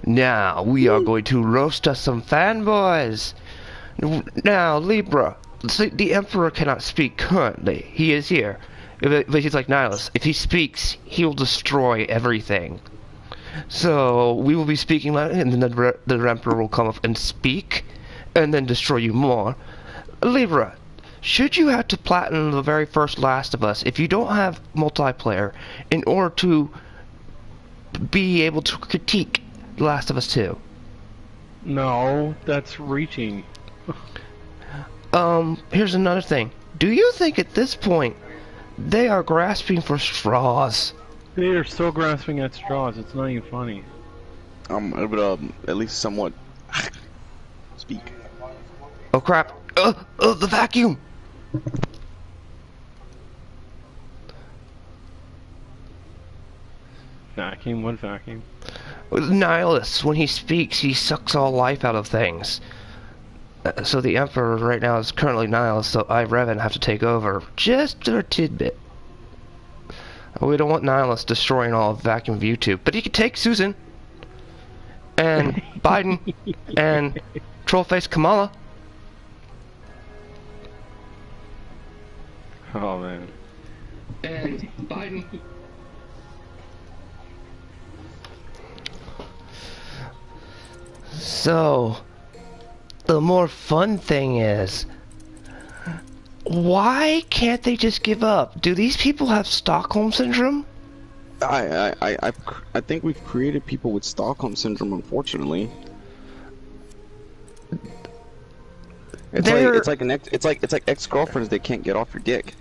Now, we are going to roast us some fanboys. Now, Libra, the Emperor cannot speak currently. He is here. But he's like Nihilus. If he speaks, he'll destroy everything. So, we will be speaking loud, and then the Emperor will come up and speak, and then destroy you more. Libra, should you have to platinum the very first Last of Us, if you don't have multiplayer, in order to be able to critique The Last of Us 2? No, that's reaching. Here's another thing. Do you think at this point they are grasping for straws? They are still grasping at straws. It's not even funny. It would at least somewhat speak. Oh crap! The vacuum! Vacuum? What vacuum? Nihilus, when he speaks, he sucks all life out of things. So the Emperor right now is currently Nihilus, so I, Revan, have to take over just a tidbit. We don't want Nihilus destroying all of Vacuum of YouTube, but he could take Susan and Biden and Trollface Kamala. Oh man. And Biden. So, the more fun thing is, why can't they just give up? Do these people have Stockholm Syndrome? I think we've created people with Stockholm Syndrome, unfortunately. It's like ex-girlfriends that can't get off your dick.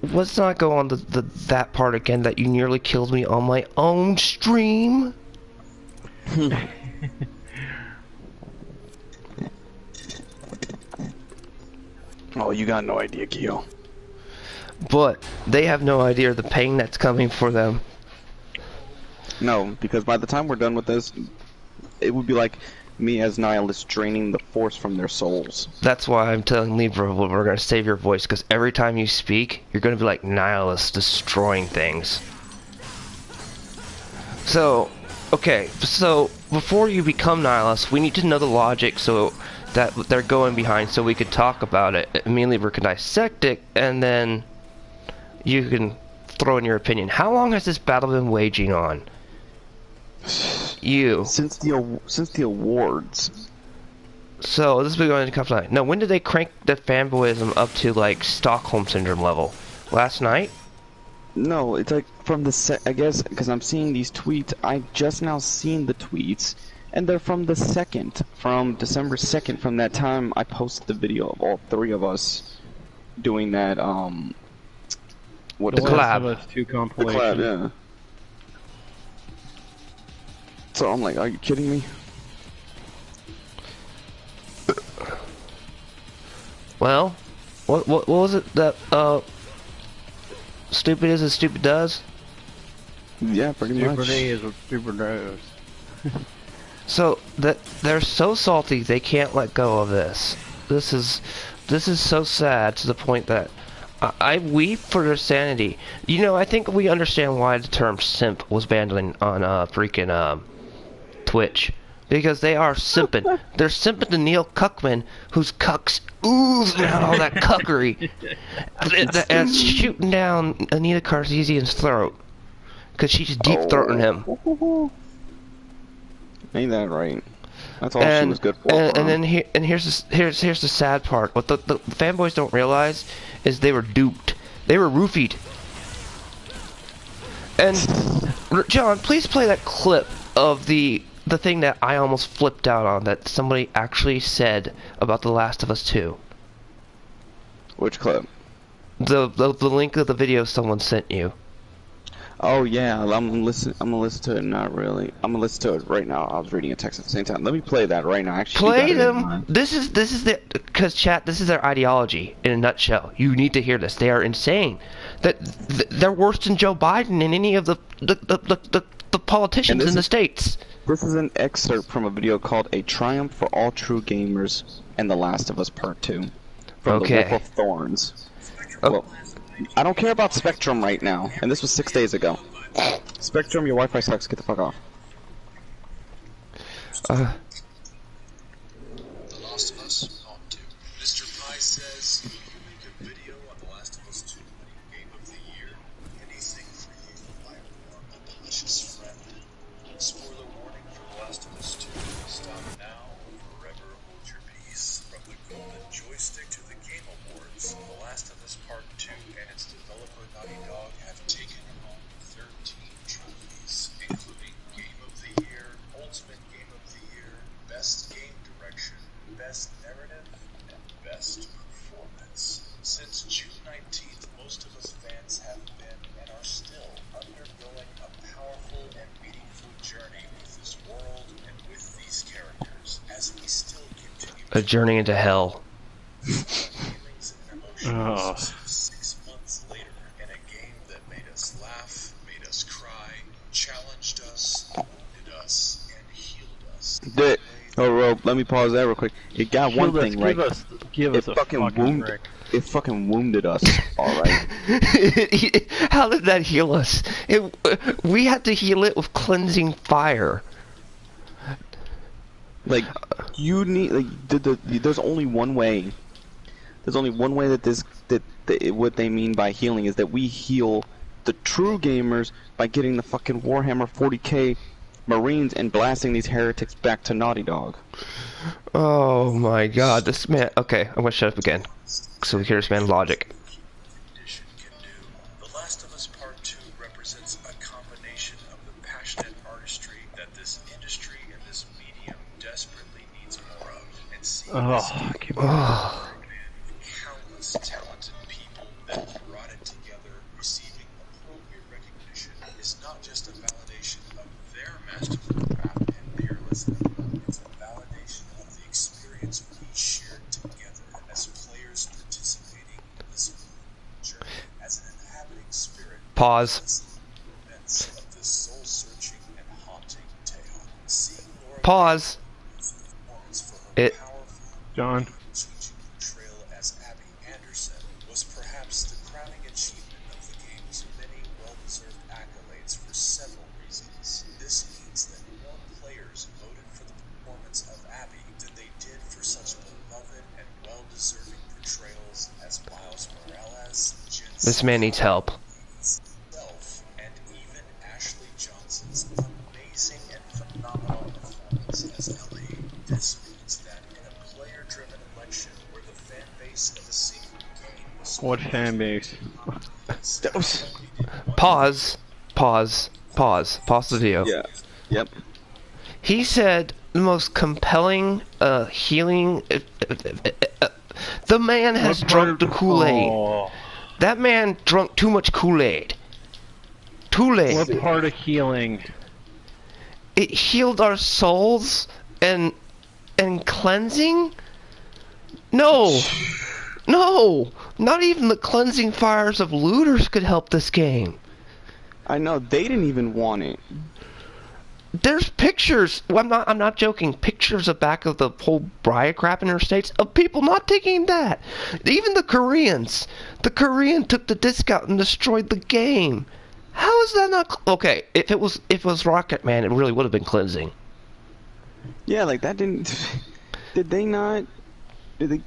Let's not go on that part again that you nearly killed me on my own stream. Oh, you got no idea, Kyo. But they have no idea the pain that's coming for them. No, because by the time we're done with this, it would be like me as Nihilus draining the force from their souls. That's why I'm telling Libra we're going to save your voice, because every time you speak, you're going to be like Nihilus destroying things. So, okay, so before you become Nihilus, we need to know the logic so that they're going behind so we could talk about it. Me and Libra can dissect it, and then you can throw in your opinion. How long has this battle been waging on? You. Since the awards. So this has been going to come tonight. Now, when did they crank the fanboyism up to like Stockholm Syndrome level? Last night? No, it's like from the I guess because I'm seeing these tweets. I just now seen the tweets, and they're from the 2nd, from December 2nd. From that time, I posted the video of all 3 of us doing that. What the collab? Last of Us 2 compilation. The collab, yeah. So I'm like, are you kidding me? Well, what was it that stupid is as stupid does? Yeah, pretty much. Stupid is what stupid does. So that they're so salty they can't let go of this. This is so sad to the point that I weep for their sanity. You know, I think we understand why the term simp was banned on freaking Twitch. Because they are simping. They're simping to Neil Cuckman, whose cucks oozing out all that cuckery. and it's shooting down Anita Cartesian's throat. Because she's deep throating him. Ain't that right? That's all she was good for. And here's the sad part. What the fanboys don't realize is they were duped. They were roofied. And John, please play that clip of the thing that I almost flipped out on that somebody actually said about The Last of Us 2. Which clip? The link of the video someone sent you. Oh yeah, I'm gonna listen to it. Not really. I'm gonna listen to it right now. I was reading a text at the same time. Let me play that right now. Actually, play them. This is because chat. This is their ideology in a nutshell. You need to hear this. They are insane. They're worse than Joe Biden and any of the politicians in the states. This is an excerpt from a video called "A Triumph for All True Gamers" and The Last of Us Part 2 from the Wolf of Thorns. Well, I don't care about Spectrum right now, and this was 6 days ago. Spectrum, your Wi-Fi sucks. Get the fuck off. Uh, The Last of Us Part 2. Mr. Pie says, "Will you make a video on The Last of Us 2 winning Game of the Year? Anything for you, my warm and delicious friend." Spoiler warning for The Last of Us 2. Stop now or forever hold your peace. From the Golden Joystick to the Game Awards, The Last of Us Part 2 and its developer Naughty Dog have taken home 13 trophies, including Game of the Year, Ultimate Game of the Year, Best Game Direction, Best Narrative, and Best Performance. Since June 19th, most of us fans have been and are still undergoing a powerful and meaningful journey with this world and with these characters, as we still continue a journey into hell. feelings and emotions 6 months later in a game that made us laugh, made us cry, challenged us, wounded us, and healed us. Oh, Rob, let me pause that real quick. It got one Give us- thing right. give It us a fucking wounded. break. It fucking wounded us. All right. How did that heal us? We had to heal it with cleansing fire. Like you need there's only one way. There's only one way that what they mean by healing is that we heal the true gamers by getting the fucking Warhammer 40k Marines and blasting these heretics back to Naughty Dog. Oh my god, this man. Okay, I'm gonna shut up again. So we hear this man's logic. Edition can do. The Last of Us Part 2 represents a combination of the passionate artistry that this industry and this medium desperately needs more of, and seeing this Oh, countless talented people that brought it together, receiving appropriate recognition, is not just a validation of their masterful craft and peerlessness. It's a validation of the experience we shared together as players participating in this journey as an inhabiting spirit. pause. Events of this soul-searching and haunting tale. Seeing Laura Pause. performance for her It. powerful John. teaching portrayal as Abby Anderson was perhaps the crowning achievement of the game's many well-deserved accolades for several reasons. This means that more players voted for the performance of Abby than they did for such beloved and well-deserving portrayals as Miles Morales, Jensen This man needs help. himself, and even Ashley Johnson's amazing and phenomenal performance as Ellie. This means that in a player-driven election where the fan base of a single game was What fan base? Pause. Pause. Pause. Pause the video. Yeah. Yep. He said the most compelling healing. The man has drunk the Kool-Aid. Oh, That man drunk too much Kool-Aid. Too late. what part of healing? It healed our souls and cleansing? No. No. Not even the cleansing fires of looters could help this game. I know they didn't even want it. There's pictures. Well, I'm not joking. Pictures of back of the whole riot crap in our states of people not taking that. Even the Koreans. The Korean took the discount and destroyed the game. How is that not okay? If it was Rocket Man, it really would have been cleansing. Yeah, like that didn't. Did they not? Did they?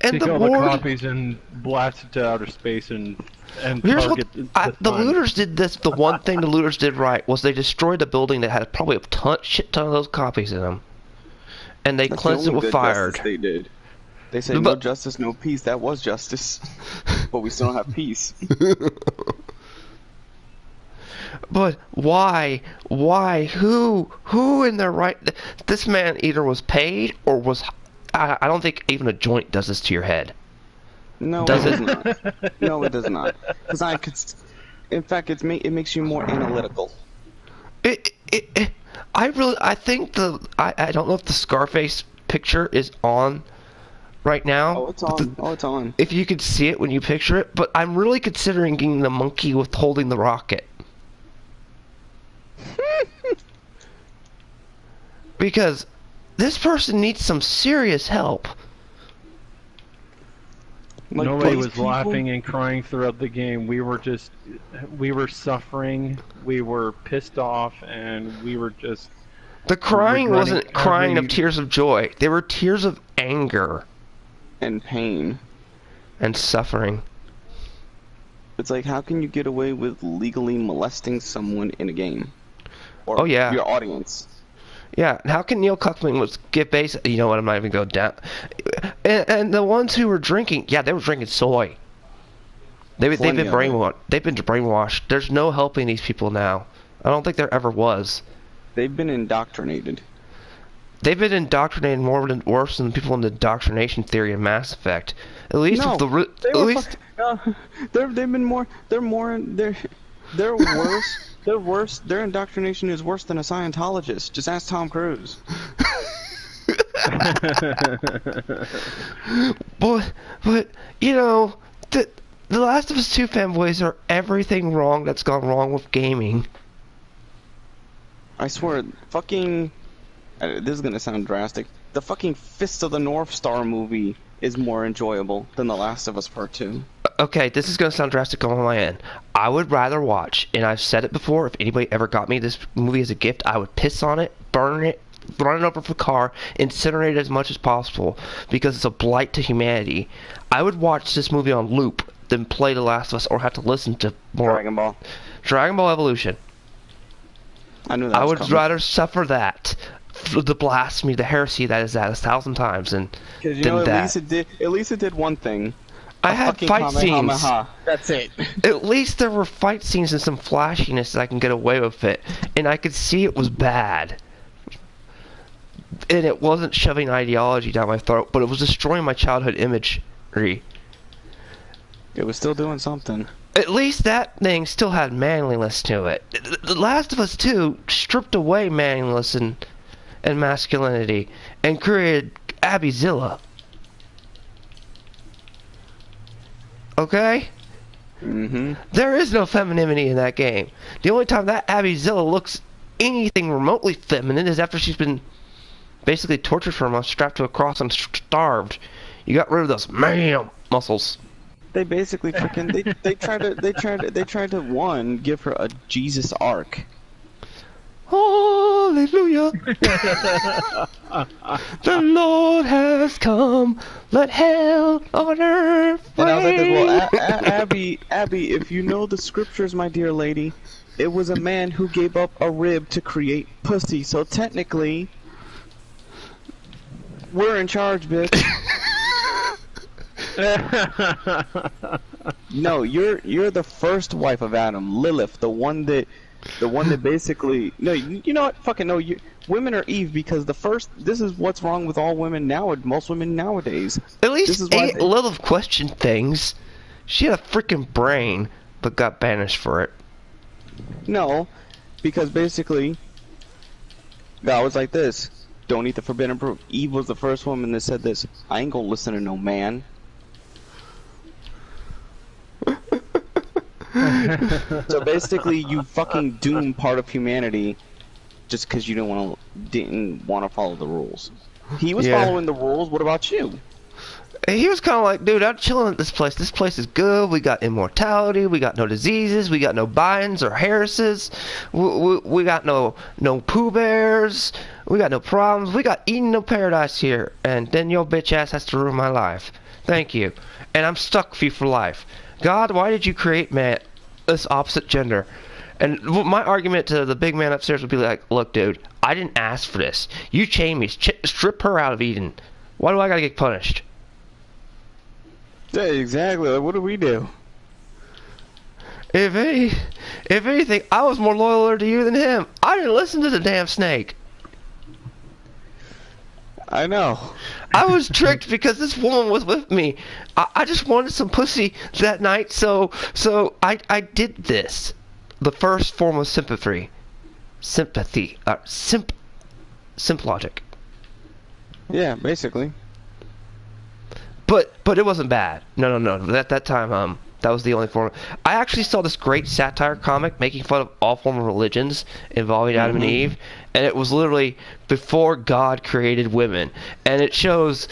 And Take the all war. the copies and blast it to outer space and Here's what target the sun. looters did. This the one thing the looters did right was they destroyed a building that had probably a shit ton of those copies in them, and they That's cleansed the it only with good fire. justice they did. They said no But- justice, no peace. That was justice, but we still don't have peace. But why? Why? Who in their right? This man either was paid or was. I don't think even a joint does this to your head. No, Does it it? does not. No, it does not. Because I could. In fact, it makes you more analytical. I think I don't know if the Scarface picture is on right now. Oh, it's but on. Oh, it's on. if you could see it when you picture it, but I'm really considering getting the monkey with holding the rocket. Because this person needs some serious help. Like, Nobody these was people- laughing and crying throughout the game. We were suffering, we were pissed off, and we were just... The crying regretting wasn't crying of every- tears of joy. They were tears of anger and pain. and suffering. It's like, how can you get away with legally molesting someone in a game? Or Oh, yeah. your audience. Yeah, and how can Neil Cuckman was get base? You know what? I'm not even going down. And the ones who were drinking, yeah, they were drinking soy. They've Plenty been of it. brainwashed. They've been brainwashed. There's no helping these people now. I don't think there ever was. They've been indoctrinated. They've been indoctrinated worse than people in the indoctrination theory of Mass Effect. At least No, with the They at were least they've been more. They're worse. They're worse. Their indoctrination is worse than a Scientologist. Just ask Tom Cruise. but you know, the Last of Us 2 fanboys are everything wrong that's gone wrong with gaming. I swear, fucking. This is gonna sound drastic. The fucking Fist of the North Star movie is more enjoyable than The Last of Us Part 2. Okay, this is gonna sound drastic on my end. I would rather watch, and I've said it before, if anybody ever got me this movie as a gift, I would piss on it, burn it, run it over with a car, incinerate it as much as possible, because it's a blight to humanity. I would watch this movie on loop than play The Last of Us or have to listen to more Dragon Ball Evolution. I knew that. I was would coming. rather suffer that, the blasphemy, the heresy that is that 1,000 times, than 'Cause, you than know, at that. least it did one thing. I A had fucking fight scenes. Kamehameha. That's it. At least there were fight scenes and some flashiness that I can get away with it, and I could see it was bad. And it wasn't shoving ideology down my throat, but it was destroying my childhood imagery. It was still doing something. At least that thing still had manliness to it. The Last of Us 2 stripped away manliness and masculinity and created Abbyzilla. Okay? Mm-hmm. There is no femininity in that game. The only time that Abbyzilla looks anything remotely feminine is after she's been basically tortured for a month, strapped to a cross and starved. You got rid of those man muscles. They basically freaking they tried to one, give her a Jesus arc. Hallelujah. The Lord has come. Let hell on earth And I was like, reign. well, Abby, if you know the scriptures, my dear lady, it was a man who gave up a rib to create pussy. So technically, we're in charge, bitch. No, you're the first wife of Adam, Lilith, the one that basically no, you know what? Fucking no, women are Eve because this is what's wrong with all women now, most women nowadays. At This least is why Aunt Lilith questioned things. She had a freaking brain, but got banished for it. No, because basically, God was like this: don't eat the forbidden fruit. Eve was the first woman that said this. I ain't gonna listen to no man. So basically, you fucking doom part of humanity just because you didn't want to follow the rules. He was Yeah. following the rules. What about you? And he was kind of like, dude, I'm chilling at this place. This place is good. We got immortality. We got no diseases. We got no Bidens or Harrises. We got no Pooh Bears. We got no problems. We got Eden no paradise here. And then your bitch ass has to ruin my life. Thank you. And I'm stuck with you for life. God, why did you create man this opposite gender? And my argument to the big man upstairs would be like, look, dude, I didn't ask for this. You chained me. Strip her out of Eden. Why do I gotta get punished? Yeah, exactly. Like, what do we do? If anything, I was more loyal to you than him. I didn't listen to the damn snake. I know. I was tricked because this woman was with me. I just wanted some pussy that night, so I did this. The first form of sympathy. Simp logic. Yeah, basically. But it wasn't bad. No. That time, that was the only form. I actually saw this great satire comic making fun of all forms of religions involving Adam and Eve, and it was literally before God created women, and it shows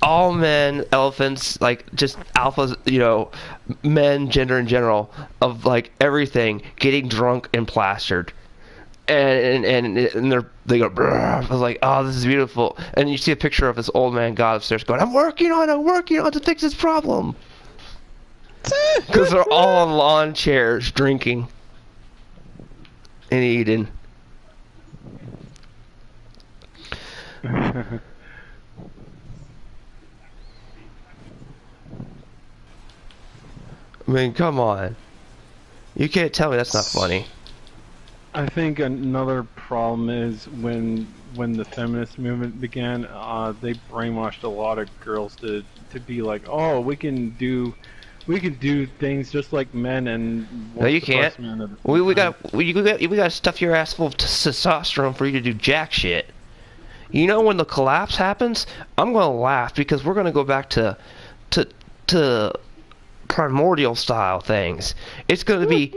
all men, elephants, like just alphas, you know, men, gender in general, of like everything, getting drunk and plastered. And they go, brr. I was like, oh, this is beautiful. And you see a picture of this old man god upstairs going, I'm working on to fix this problem. Because they're all on lawn chairs drinking and eating. I mean, come on. You can't tell me that's not funny. I think another problem is when the feminist movement began, they brainwashed a lot of girls to be like, oh, we can do things just like men, and no, you can't. We got to stuff your ass full of testosterone for you to do jack shit. You know, when the collapse happens, I'm gonna laugh because we're gonna go back to primordial style things. It's gonna be.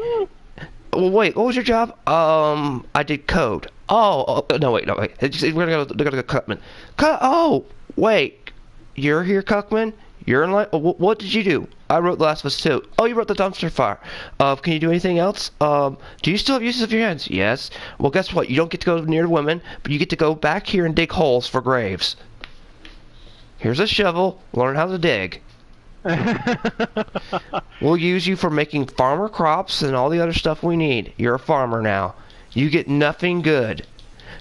Well, wait, what was your job? I did code. Oh, no, wait. We're gonna go Cuckman. Oh, wait. You're here, Cuckman? You're in line? What did you do? I wrote The Last of Us 2. Oh, you wrote The Dumpster Fire. Can you do anything else? Do you still have uses of your hands? Yes. Well, guess what? You don't get to go near women, but you get to go back here and dig holes for graves. Here's a shovel. Learn how to dig. We'll use you for making farmer crops and all the other stuff we need. You're a farmer now. You get nothing good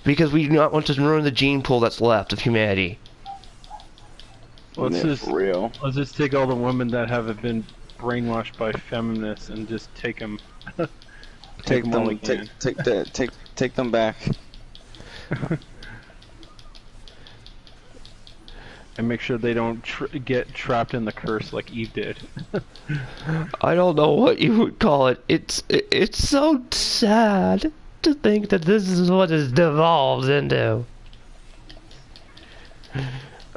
because we do not want to ruin the gene pool that's left of humanity. Let's just take all the women that have been brainwashed by feminists and just take them. take them back. And make sure they don't get trapped in the curse like Eve did. I don't know what you would call it. It's so sad to think that this is what it devolves into.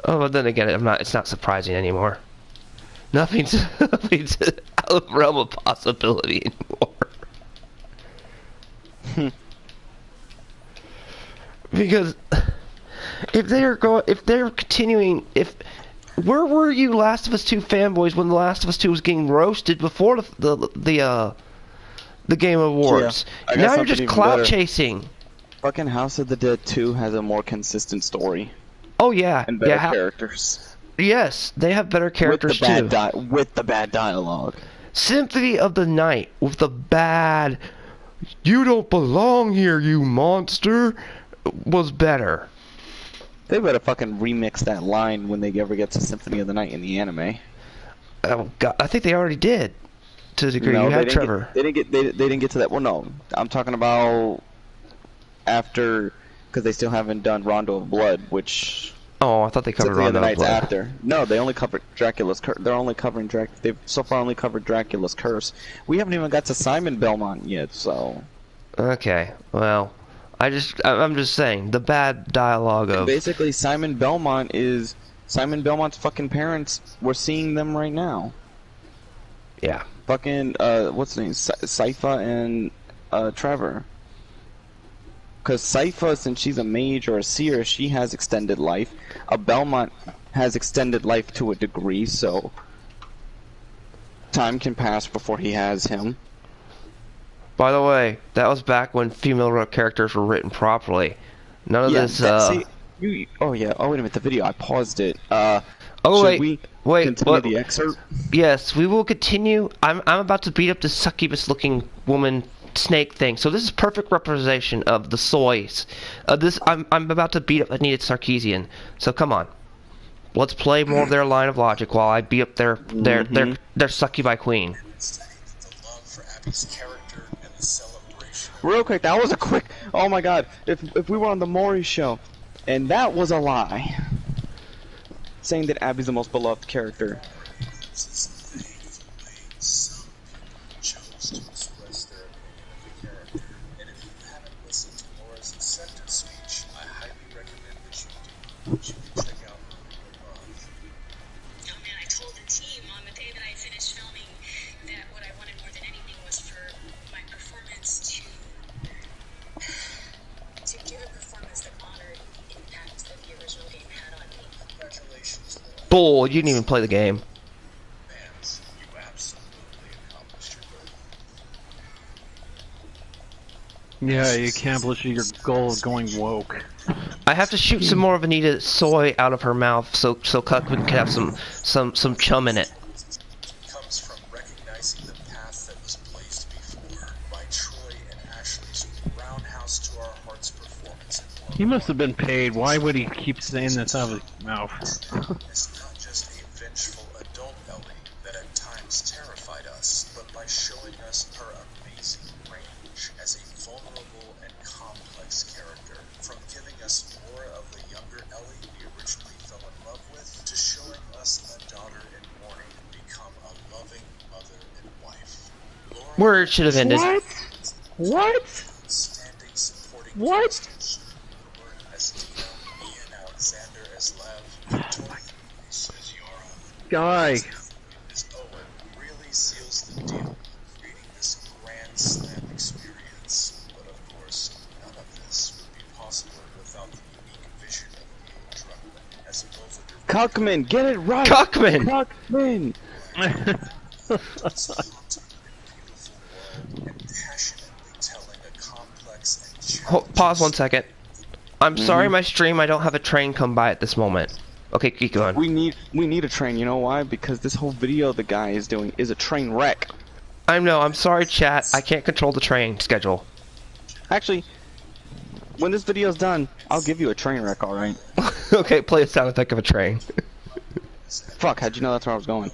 Oh, but then again, it's not surprising anymore. Nothing's out of the realm of possibility anymore. Because if they're continuing, where were you, Last of Us 2 fanboys, when The Last of Us 2 was getting roasted before the Game Awards? Yeah, now you're just clout chasing. Fucking House of the Dead 2 has a more consistent story. Oh yeah, and better characters. Yes, they have better characters too. With the bad dialogue. Symphony of the Night with the bad, you don't belong here, you monster, was better. They better fucking remix that line when they ever get to Symphony of the Night in the anime. Oh god, I think they already did. To a degree, no, you had Trevor. They didn't get to that. Well, no, I'm talking about after, because they still haven't done Rondo of Blood, which. Oh, I thought they covered Rondo of Blood. After. No, they only covered Dracula's Curse. They're only covering They've so far only covered Dracula's Curse. We haven't even got to Simon Belmont yet, so. Okay, well, I'm just saying the bad dialogue of. Basically, Simon Belmont's fucking parents. We're seeing them right now. Yeah. Fucking what's his name? Sypha and Trevor. Because Sypha, since she's a mage or a seer, she has extended life. A Belmont has extended life to a degree, so time can pass before he has him. By the way, that was back when female characters were written properly. None of this. Oh yeah. Oh wait a minute. The video. I paused it. Wait. Continue the excerpt? Yes, we will continue. I'm about to beat up this succubus-looking woman snake thing. So this is perfect representation of the soys. I'm about to beat up Anita Sarkeesian. So come on, let's play more of their line of logic while I beat up their succubi queen. Real quick, that was a quick. Oh my god! If we were on the Maury show, and that was a lie, saying that Abby's the most beloved character. You can check out oh man, I told the team on the day that I finished filming that what I wanted more than anything was for my performance to give a performance that honored the impact that the original game had on me. Congratulations. Bull, you didn't even play the game. Fans, you absolutely accomplished your goal. Yeah, you accomplish your goal of going woke. I have to shoot some more of Anita soy out of her mouth so Cuckman can have some chum in it. Comes from recognizing the path that was blazed before by Troy and Ashley's roundhouse to our hearts performance in World He must have been paid. Why would he keep saying this out of his mouth? It's not just a vengeful adult Ellie that at times terrified us, but by showing us her amazing range as a vulnerable and complex character, from giving us more of the younger Ellie we originally fell in love with, to showing us a daughter in mourning become a loving mother and wife. Laura Where it should have ended. What? standing supporting What? Justice, Woodward as Tina, Ian Alexander as Lev, Victoria as Yara, Guy. as Owen really seals the deal, creating this grand slam experience. But of course, none of this would be possible without the unique vision of Neil Druckmann, as both of their Cuckman, get it right. Cuckman! Cuckman. beautiful world and passionately telling a complex and challenging Pause 1 second. I'm sorry my stream, I don't have a train come by at this moment. Okay, keep going. We need a train. You know why? Because this whole video the guy is doing is a train wreck. I'm sorry chat, I can't control the train schedule. Actually, when this video's done, I'll give you a train wreck. All right. Okay, play a sound effect of a train. Fuck. How'd you know that's where I was going?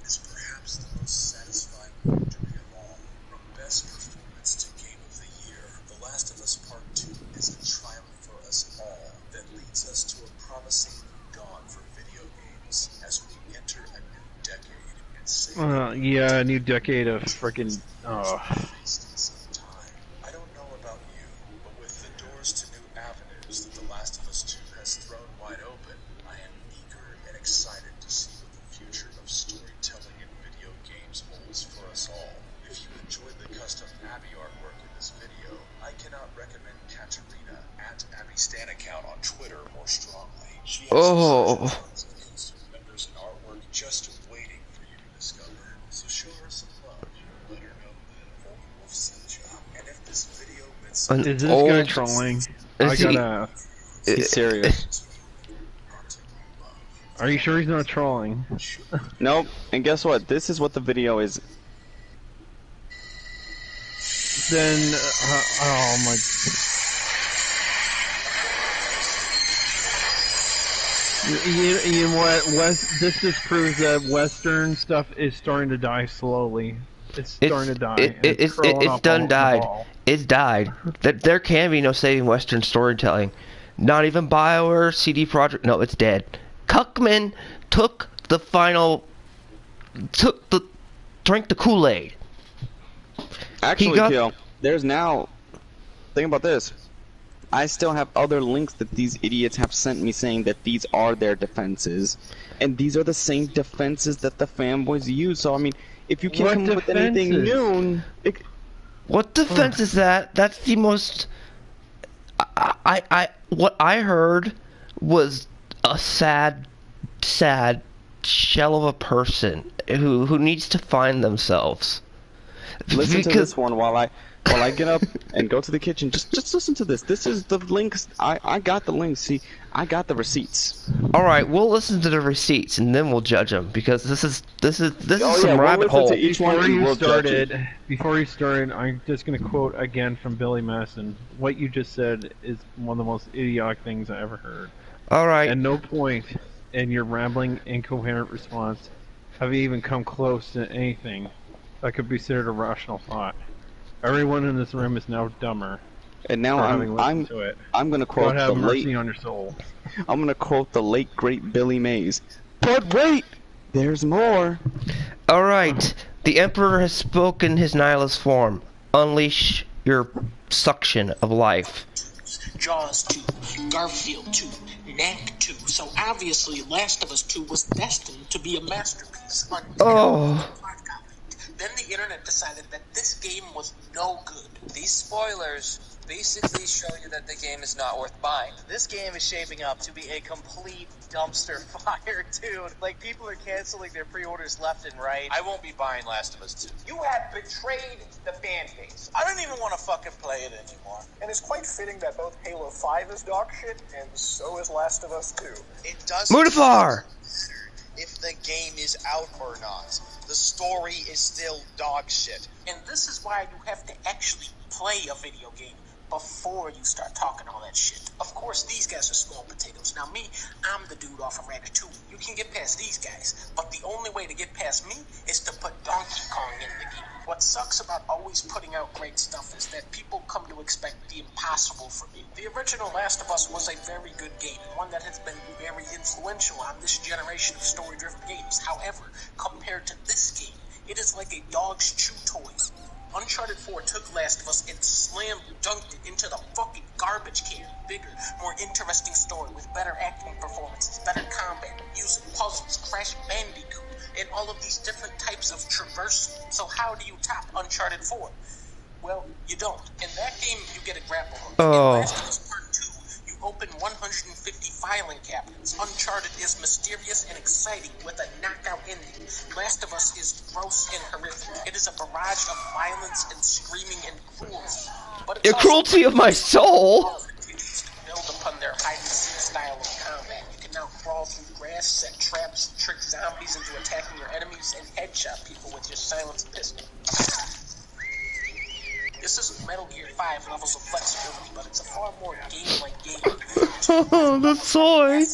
is perhaps the most satisfying victory of all. From best performance to game of the year, The Last of Us Part 2 is a triumph for us all that leads us to a promising new dawn for video games as we enter a new decade and say Yeah, a new decade of freaking. faced in some time. I don't know about you, but with the doors to new avenues that The Last of Us 2 has thrown wide open, I am eager and excited to see what the future of storytelling in video games holds for us all. If you enjoyed the custom Abby artwork in this video, I cannot recommend Katarina at Abby Stan account on Twitter more strongly. She has Oh. tons of custom members and artwork just waiting for you to discover. So show her some love. Let her know that Old Wolf sent you. And if this video meant An Is this old- guy trolling? I Is he- gotta. He's serious. Are you sure he's not trolling? Nope. And guess what? This is what the video is. Then, oh my. You know what? This just proves that Western stuff is starting to die slowly. It's starting to die. and It's curling up done all in a died. ball. It's died. There can be no saving Western storytelling. Not even BioWare, CD Projekt. No, it's dead. Cuckman drank the Kool-Aid. Actually, got- Kill, there's now. Think about this. I still have other links that these idiots have sent me saying that these are their defenses, and these are the same defenses that the fanboys use. So I mean, if you can't What come up with anything defenses? new, What defense is that? That's the most. What I heard was a sad shell of a person who needs to find themselves. listen to Because- this one while I get up and go to the kitchen. Just listen to this. This is the links. I got the links. See, I got the receipts. All right, we'll listen to the receipts and then we'll judge them because this is Oh, some yeah, we'll rabbit listen hole. to each one Before and you we'll judge it. started, I'm just gonna quote again from Billy Madison. What you just said is one of the most idiotic things I ever heard. All right, At no point in your rambling, incoherent response have you even come close to anything that could be considered a rational thought. Everyone in this room is now dumber And now for having I'm listened to it. I'm gonna God quote the have mercy late on your soul. I'm gonna quote the late great Billy Mays. But wait, there's more. all right. The Emperor has spoken his nihilist form. Unleash your suction of life. Jaws 2, Garfield 2, Knack 2. So obviously Last of Us 2 was destined to be a masterpiece. Until Oh. plot got leaked. Then the internet decided that this game was no good. These spoilers basically show you that the game is not worth buying. This game is shaping up to be a complete dumpster fire, dude. Like, people are canceling their pre-orders left and right. I won't be buying Last of Us 2. You have betrayed the fan base. I don't even want to fucking play it anymore. And it's quite fitting that both Halo 5 is dog shit, and so is Last of Us 2. It doesn't Mudafar! matter if the game is out or not. The story is still dog shit. And this is why you have to actually play a video game before you start talking all that shit. Of course, these guys are small potatoes. Now me, I'm the dude off of Ratatouille. You can get past these guys, but the only way to get past me is to put Donkey Kong in the game. What sucks about always putting out great stuff is that people come to expect the impossible from you. The original Last of Us was a very good game, one that has been very influential on this generation of story-driven games. However, compared to this game, it is like a dog's chew toy. Uncharted 4 took Last of Us and slammed dunked it into the fucking garbage can. Bigger, more interesting story with better acting performances, better combat, music, puzzles, Crash Bandicoot, and all of these different types of traversal. So how do you top Uncharted 4? Well, you don't. In that game, you get a grapple hook. Oh. In Last of Us Part 2, you open 150 filing cabinets. Uncharted is mysterious and exciting with a knockout ending. Last of Us is gross and horrific. It is a barrage of violence and screaming and cruelty. But The cruelty of my soul! Build upon their hide-and-seek style of combat. You can now crawl through grass, set traps, trick zombies into attacking your enemies, and headshot people with your silenced pistol. This isn't Metal Gear 5 levels of flexibility, but it's a far more game-like game. Oh, the soy!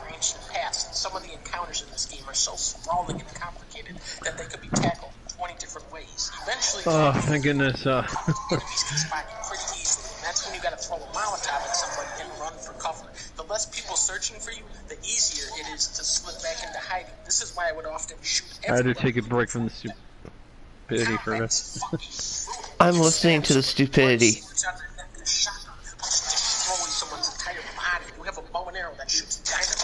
Branch and paths. Some of the encounters in this game are so sprawling and complicated that they could be tackled 20 different ways. Eventually, Oh, thank goodness. enemies can spot you pretty easily, and that's when you gotta throw a Molotov at somebody and run for cover. The less people searching for you, the easier it is to slip back into hiding. This is why I would often shoot I had to everybody. take a break from the stupidity for this. I'm listening to the stupidity. Destroying someone's entire body. You have a bow and arrow that shoots dynamite.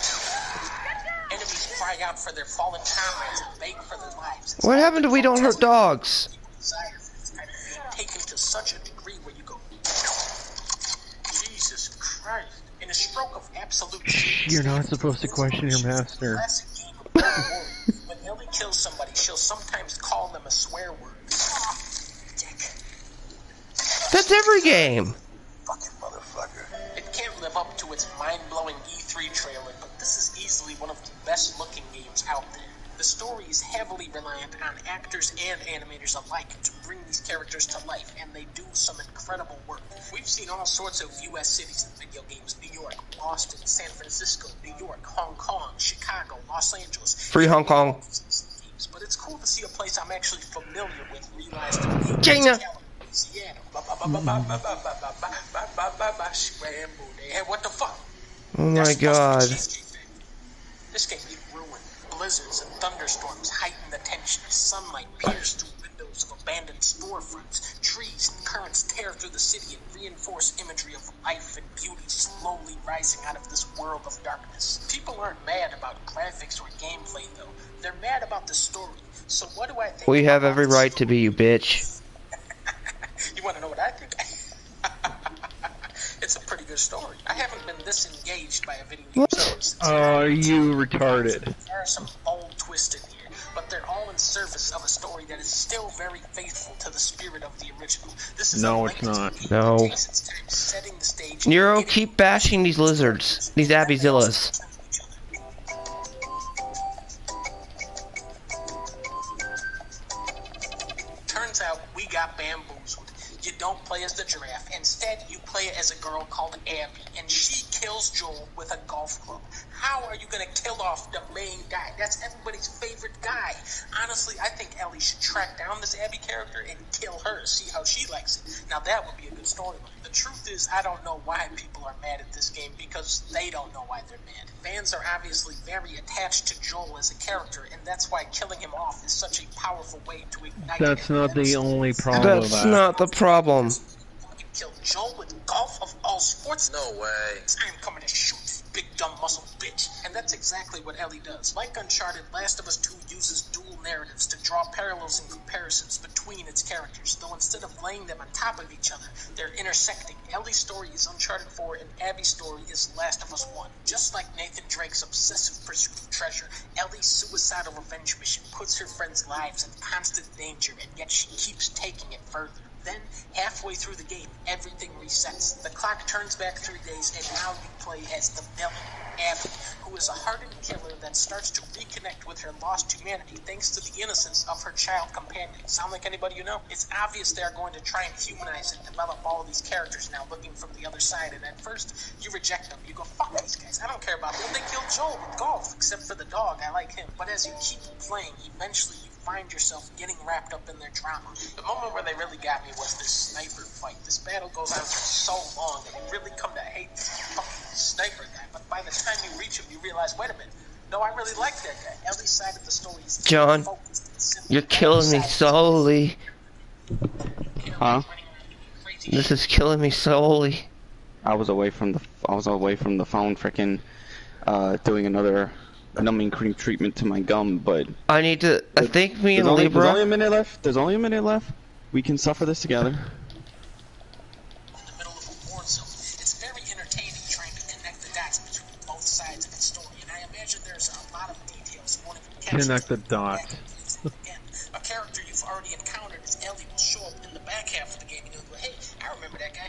Enemies cry out for their fallen comrades and beg for their lives. What happened to We Don't Hurt Dogs? Desire for this kind of thing taken to such a degree where you go, Jesus Christ! In a stroke of absolute genius, You're not supposed to question your master. classic game of Battle Royale. When Ellie kills somebody, she'll sometimes call them a swear word. Dick. That's every game. Fucking motherfucker. It can't live up to its mind-blowing E3 trailer, but this is easily one of the best-looking games out there. The story is heavily reliant on actors and animators alike to bring these characters to life, and they do some incredible work. We've seen all sorts of U.S. cities in video games: New York, Boston, San Francisco, New York, Hong Kong, Chicago, Los Angeles. Free Hong Kong. But it's cool to see a place I'm actually familiar with realized in the China. Seattle. Hey, what the fuck? Oh my god. This game is ruined. Blizzards and thunderstorms heighten the tension. Sunlight pierces through windows of abandoned storefronts. Trees and currents tear through the city and reinforce imagery of life and beauty slowly rising out of this world of darkness. People aren't mad about graphics or gameplay, though. They're mad about the story. So what do I think? We have about every this right story? to be, you bitch. You want to know what I think? It's a pretty good story. I haven't been this engaged by a video game since. Are you retarded? There are some bold twists in here, but they're all in service of a story that is still very faithful to the spirit of the original. This is No, a it's not. game No. that takes its time setting the stage. Nero, and keep bashing these lizards. These Abbyzillas. Turns out we got bamboozled. You don't play as the giraffe. Instead, you play as a girl called Abby, and she kills Joel with a golf club. How are you going to kill off the main guy? That's everybody's favorite guy. Honestly, I think Ellie should track down this Abby character and kill her, see how she likes it. Now, that would be a good storyline. The truth is, I don't know why people are mad at this game, because they don't know why they're mad. Fans are obviously very attached to Joel as a character, and that's why killing him off is such a powerful way to ignite That's not the only problem with That's that. not the problem. You kill Joel with golf of all sports? No way. I'm coming to shoot. big dumb muscle bitch. And that's exactly what Ellie does. Like Uncharted, Last of Us 2 uses dual narratives to draw parallels and comparisons between its characters, though instead of laying them on top of each other, they're intersecting. Ellie's story is Uncharted 4 and Abby's story is Last of Us 1. Just like Nathan Drake's obsessive pursuit of treasure, Ellie's suicidal revenge mission puts her friends' lives in constant danger, and yet she keeps taking it further. Then, halfway through the game, everything resets. The clock turns back 3 days, and now you play as the villain, Abby, who is a hardened killer that starts to reconnect with her lost humanity thanks to the innocence of her child companion. Sound like anybody you know? It's obvious they're going to try and humanize and develop all of these characters now looking from the other side, and at first, you reject them. You go, fuck these guys, I don't care about them. They killed Joel with golf, except for the dog, I like him. But as you keep playing, eventually you find yourself getting wrapped up in their drama. The moment where they really got me was this sniper fight. This battle goes on for so long that you really come to hate this fucking sniper guy. But by the time you reach him, you realize, wait a minute, no, I really like that guy. Ellie's side of the story is John, you're killing me slowly. Huh? This is killing me slowly. I was away from the phone, frickin' doing another numbing cream treatment to my gum, but I need to. I think me and there's Libra. only a minute left. There's only a minute left. We can suffer this together. In the middle of a war zone. It's very entertaining trying to connect the dots between both sides of the story, and I imagine there's a lot of details you won't even catch. Connect the dots. Again, a character you've already encountered as Ellie will show up in the back half of the game, and you'll go, hey, I remember that guy.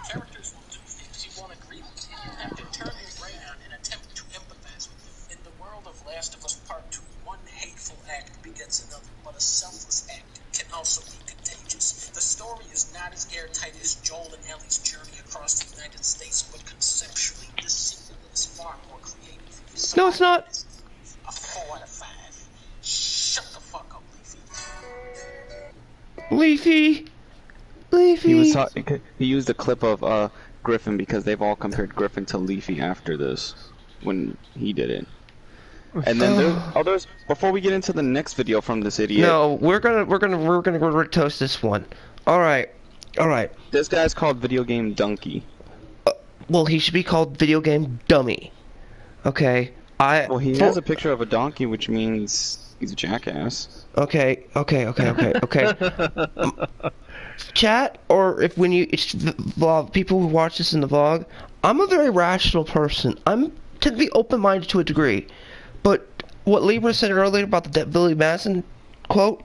Characters will do things you won't agree with, and you have to turn your brain on and attempt to empathize with them. In the world of Last of Us Part 2, one hateful act begets another, but a selfless act can also be contagious. The story is not as airtight as Joel and Ellie's journey across the United States, but conceptually, this sequel is far more creative. So No, it's not. A 4 out of 5. Shut the fuck up, Leafy. Leafy. He used a clip of Griffin because they've all compared Griffin to Leafy after this when he did it. And then there's others. Before we get into the next video from this idiot. No, we're gonna toast this one. All right. This guy's called Video Game Donkey. Well, he should be called Video Game Dummy. Okay. Well, he has a picture of a donkey, which means he's a jackass. Okay. Chat, or if when you vlog, people who watch this in the vlog, I'm a very rational person. I'm tend to be open-minded to a degree, but what Libra said earlier about the Billy Madison quote,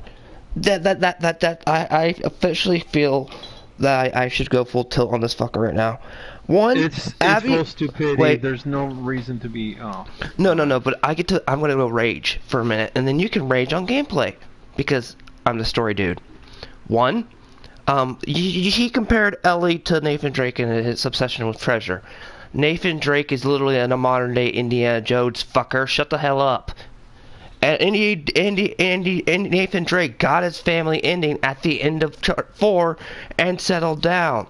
that I officially feel that I should go full tilt on this fucker right now. One, It's Abby. full stupidity. Wait. There's no reason to be. Oh. No, but I'm gonna go rage for a minute, and then you can rage on gameplay, because I'm the story dude. One, he compared Ellie to Nathan Drake in his obsession with treasure. Nathan Drake is literally a modern day Indiana Jones fucker. Shut the hell up. And Nathan Drake got his family ending at the end of 4 and settled down.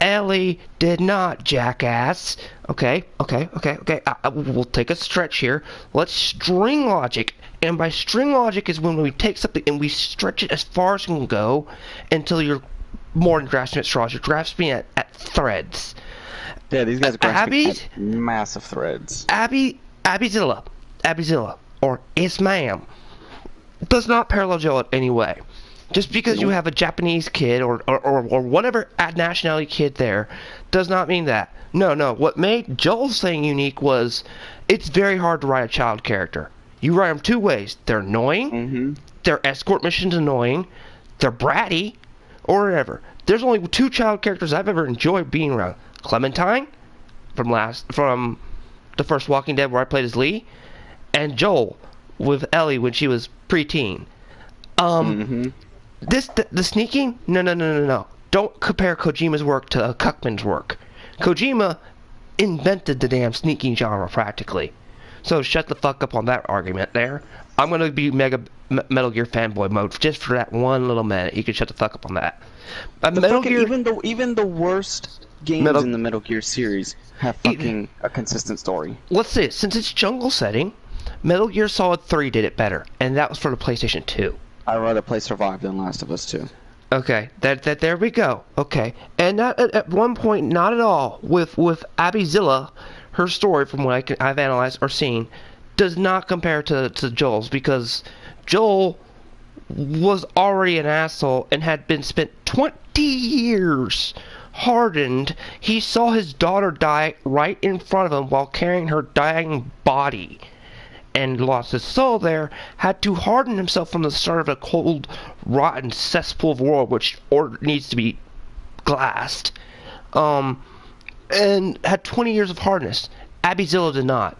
Ellie did not, jackass. Okay. We'll take a stretch here. Let's string logic. And by string logic is when we take something and we stretch it as far as it can go until you're more than grasping at straws. You're grasping at threads. Yeah, these guys are grasping at massive threads. Abbyzilla, or Is Ma'am, does not parallel Joel in any way. Just because you have a Japanese kid or whatever nationality kid there does not mean that. No. What made Joel's thing unique was it's very hard to write a child character. You write them 2 ways. They're annoying, their escort mission's annoying, they're bratty, or whatever. There's only 2 child characters I've ever enjoyed being around. Clementine, from the first Walking Dead where I played as Lee, and Joel with Ellie when she was preteen. The sneaking? No. Don't compare Kojima's work to Cuckman's work. Kojima invented the damn sneaking genre practically. So shut the fuck up on that argument there. I'm gonna be Metal Gear fanboy mode just for that one little minute. You can shut the fuck up on that. Metal Gear, even the worst games in the Metal Gear series have fucking a consistent story. Let's say, since it's jungle setting, Metal Gear Solid 3 did it better, and that was for the PlayStation 2. I'd rather play Survive than Last of Us 2. Okay, there we go. Okay, and that, at one point, not at all with Abby Zilla, her story from what I've analyzed or seen, does not compare to Joel's, because Joel was already an asshole and had been spent 20 years hardened. He saw his daughter die right in front of him while carrying her dying body, and lost his soul there, had to harden himself from the start of a cold, rotten cesspool of world which needs to be glassed, and had 20 years of hardness. Abby Zilla did not.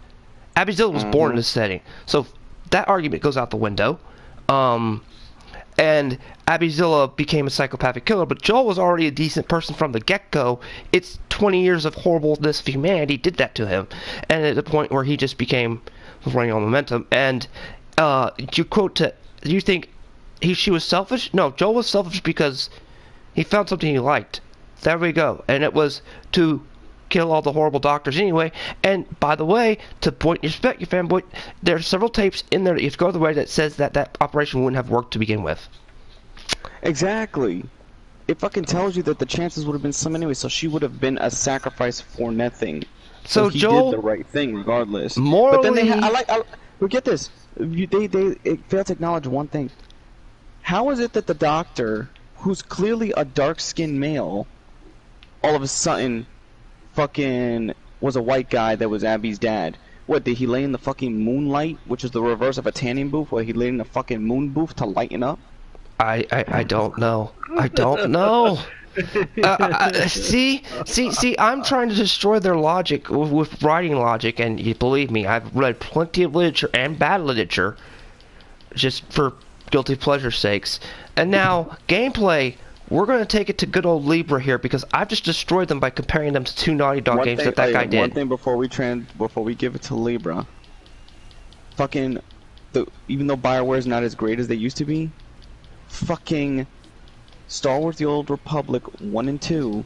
Abby Zilla was born in this setting, so that argument goes out the window. And Abby Zilla became a psychopathic killer, but Joel was already a decent person from the get-go. It's 20 years of horribleness of humanity did that to him, and at the point where he just became running on momentum. And you quote to, you think she was selfish? No, Joel was selfish because he found something he liked. There we go. And it was to kill all the horrible doctors anyway. And by the way, to point your spec, you fanboy, there are several tapes in there that you have to go the way that says that operation wouldn't have worked to begin with. Exactly. It fucking tells you that the chances would have been some anyway, so she would have been a sacrifice for nothing. So he Joel did the right thing regardless. Morally, but then but get this. They fail to acknowledge one thing. How is it that the doctor, who's clearly a dark-skinned male, all of a sudden fucking was a white guy that was Abby's dad? What, did he lay in the fucking moonlight, which is the reverse of a tanning booth, where he laid in the fucking moon booth to lighten up? I don't know. I don't know. See, I'm trying to destroy their logic with writing logic, and you believe me, I've read plenty of literature and bad literature, just for guilty pleasure's sakes. And now, gameplay, we're going to take it to good old Libra here, because I've just destroyed them by comparing them to two Naughty Dog games that guy did. One thing before we give it to Libra, fucking, even though BioWare is not as great as they used to be, fucking Star Wars: The Old Republic 1 and 2,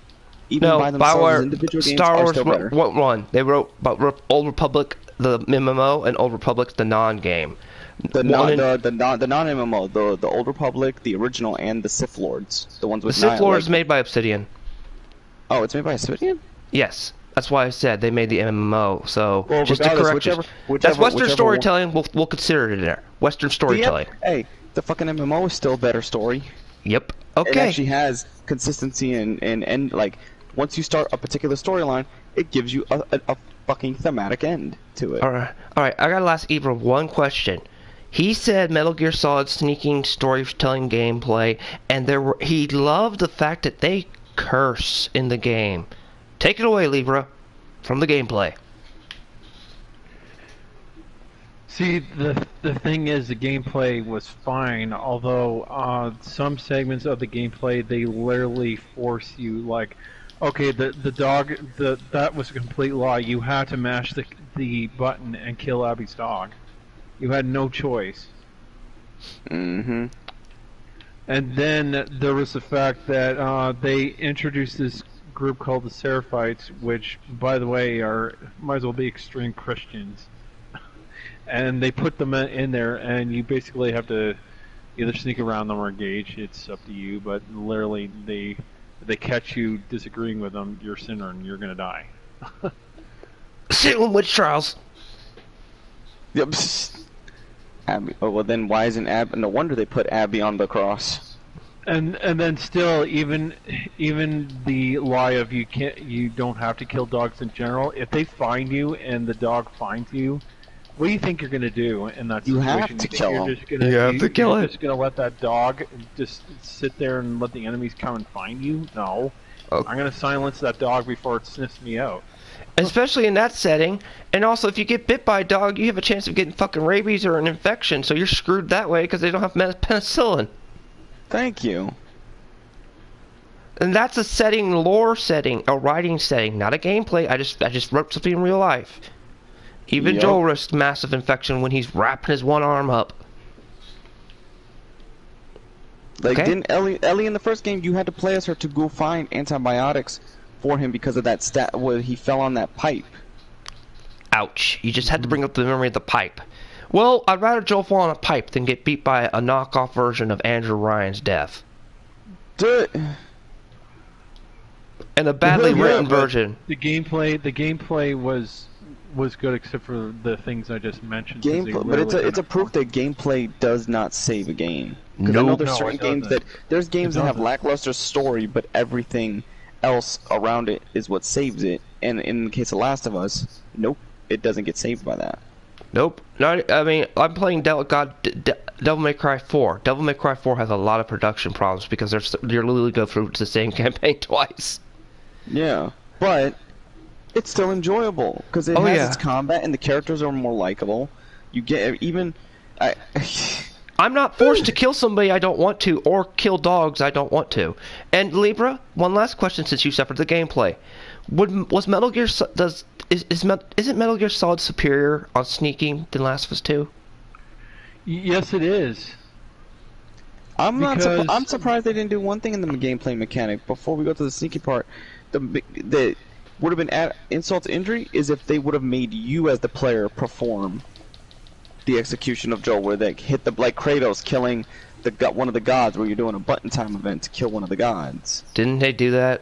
even by themselves as individual games, are still better. What one? They wrote about Old Republic, the MMO, and Old Republic, the non-game. The non-MMO, the Old Republic, the original, and the Sith Lords, the ones with the Sith Lords made by Obsidian. Oh, it's made by Obsidian? Yes. That's why I said they made the MMO, so well, just to correct you. That's Western storytelling, we'll consider it in there. Western storytelling. Hey, the fucking MMO is still a better story. Yep. Okay. It actually has consistency and like, once you start a particular storyline, it gives you a fucking thematic end to it. Alright, I gotta ask Ibra one question. He said Metal Gear Solid sneaking storytelling gameplay, and he loved the fact that they curse in the game. Take it away, Libra, from the gameplay. See, the thing is, the gameplay was fine, although some segments of the gameplay, they literally force you, like, okay, the dog, that was a complete lie. You had to mash the button and kill Abby's dog. You had no choice. Mm-hmm. And then there was the fact that they introduced this group called the Seraphites, which, by the way, might as well be extreme Christians. And they put them in there, and you basically have to either sneak around them or engage. It's up to you, but literally, they catch you disagreeing with them, you're a sinner and you're gonna die. Salem witch trials. Yep. Abby. Oh well, then why isn't Abby? No wonder they put Abby on the cross. And then still, even the lie of you don't have to kill dogs in general. If they find you and the dog finds you, what do you think you're gonna do in that situation? You have to kill him. You have to kill it. You're just gonna let that dog just sit there and let the enemies come and find you? No. Okay. I'm gonna silence that dog before it sniffs me out. Especially in that setting, and also if you get bit by a dog, you have a chance of getting fucking rabies or an infection, so you're screwed that way because they don't have penicillin. Thank you. And that's a setting, lore setting, a writing setting, not a gameplay. I just wrote something in real life. Even Joel risked massive infection when he's wrapping his one arm up. Like, didn't Ellie in the first game, you had to play as her to go find antibiotics for him because of that where he fell on that pipe. Ouch. You just had to bring up the memory of the pipe. Well, I'd rather Joel fall on a pipe than get beat by a knockoff version of Andrew Ryan's death. And a badly Yeah, written but- version. The gameplay was good except for the things I just mentioned. 'cause they Gameplay, but it's literally a proof that gameplay does not save a game. Because I Nope. know there's No, certain it games doesn't. there's games It that have doesn't. lackluster story, but everything else around it is what saves it. And in the case of Last of Us, nope, it doesn't get saved by that. Nope. Not. I mean, I'm playing Devil May Cry 4. Devil May Cry 4 has a lot of production problems because you're literally go through the same campaign twice. Yeah, but it's still enjoyable because it Oh, has yeah. its combat and the characters are more likable. You get even. I'm not forced to kill somebody I don't want to, or kill dogs I don't want to. And Libra, one last question since you suffered the gameplay. Was Metal Gear isn't Metal Gear Solid superior on sneaking than Last of Us 2? Yes, it is. I'm not. Because- I'm surprised they didn't do one thing in the gameplay mechanic before we go to the sneaky part. The would have been insult to injury is if they would have made you as the player perform the execution of Joel, where they hit like Kratos killing one of the gods, where you're doing a button time event to kill one of the gods. Didn't they do that?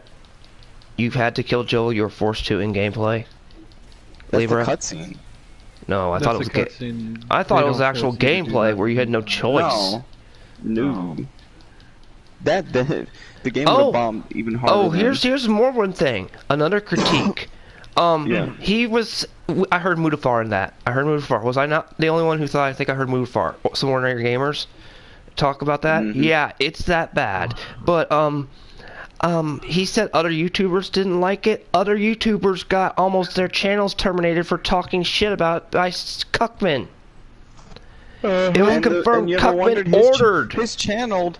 You've had to kill Joel. You were forced to in gameplay. That's Libra? the cutscene. No, I thought it was. cutscene. I thought They it was don't actual force you to do gameplay that. where you had no choice. No. The game would Oh. have bombed even harder. Oh, than- here's more one thing. Another critique. Yeah. He was. I heard Mutafar in that. I heard Mutafar. Was I not the only one who thought? I think I heard Mutafar. Some ordinary gamers talk about that. Mhm. Yeah, it's that bad. But he said other YouTubers didn't like it. Other YouTubers got almost their channels terminated for talking shit about by Cuckman. It was And confirmed you ever wondered Cuckman ordered. his channel.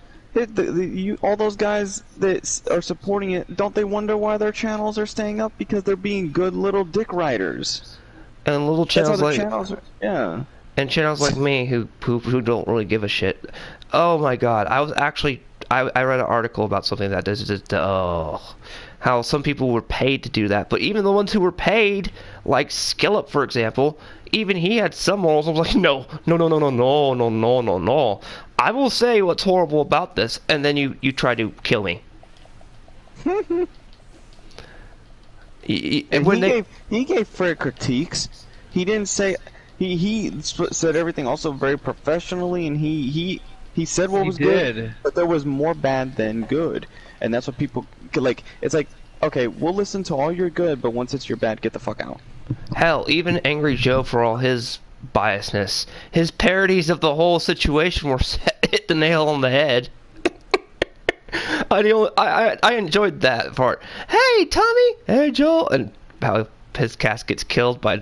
All those guys that are supporting it, don't they wonder why their channels are staying up? Because they're being good little dick riders. And little That's how channels their like channels are. Yeah. and channels like me who don't really give a shit. Oh my god, I was actually I read an article about something that how some people were paid to do that, but even the ones who were paid, like Skillup for example, even he had some morals. I was like, no. I will say what's horrible about this, and then you try to kill me. And when he gave fair critiques. He didn't say he said everything also very professionally, and he said what He was did. good, but there was more bad than good, and that's what people like. It's like, okay, we'll listen to all your good, but once it's your bad, get the fuck out. Hell, even Angry Joe, for all his biasness, his parodies of the whole situation were hit the nail on the head. I enjoyed that part. Hey, Tommy! Hey, Joel! And how his cast gets killed by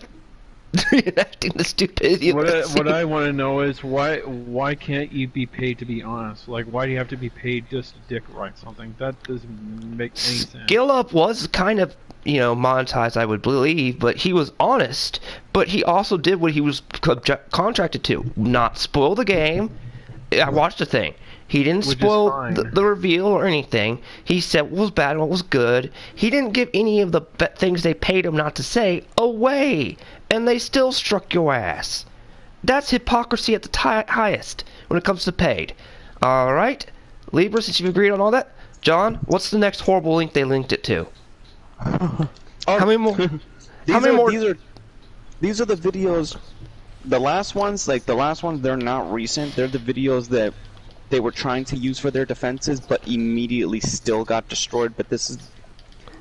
reenacting the stupidity of the What I want to know is why can't you be paid to be honest? Like, why do you have to be paid just to dick write something? That doesn't make any sense. Skillup was kind of, monetized, I would believe, but he was honest. But he also did what he was contracted to, not spoil the game. I watched the thing. He didn't Which is spoil fine. the reveal or anything. He said what was bad and what was good. He didn't give any of the things they paid him not to say away. And they still struck your ass. That's hypocrisy at the highest when it comes to paid. Alright? Libra, since you've agreed on all that, John, what's the next horrible link they linked it to? How many more? These How many are, more? These are the videos. The last ones, they're not recent. They're the videos that they were trying to use for their defenses, but immediately still got destroyed. But this is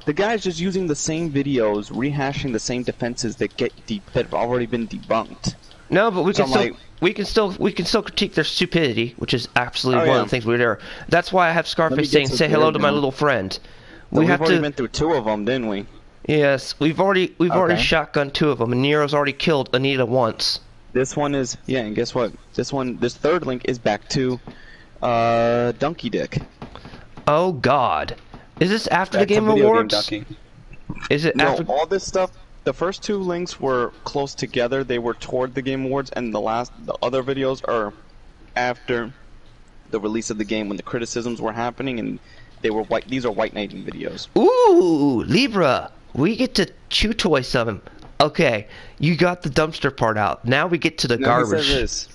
the guy's just using the same videos, rehashing the same defenses that that have already been debunked. No, but we So can I'm still we can still critique their stupidity, which is absolutely Oh, one yeah. of the things we're there. That's why I have Let me Scarface get saying, to "Say there hello to my now. little friend." So We we've have already to. been through 2 of them, didn't we? Yes, we've already Okay. shotgunned 2 of them, and Nero's already killed Anita once. This one is and guess what? This third link is back to Donkey Dick. Oh God, is this after the That's a Game video Awards? Game Donkey. Is it No, after? all this stuff. The first 2 links were close together. They were toward the Game Awards, and the other videos are after the release of the game when the criticisms were happening, and they were white. These are white knighting videos. Ooh, Libra, we get to chew toy some. Okay, you got the dumpster part out. Now we get to the Now he garbage. says this.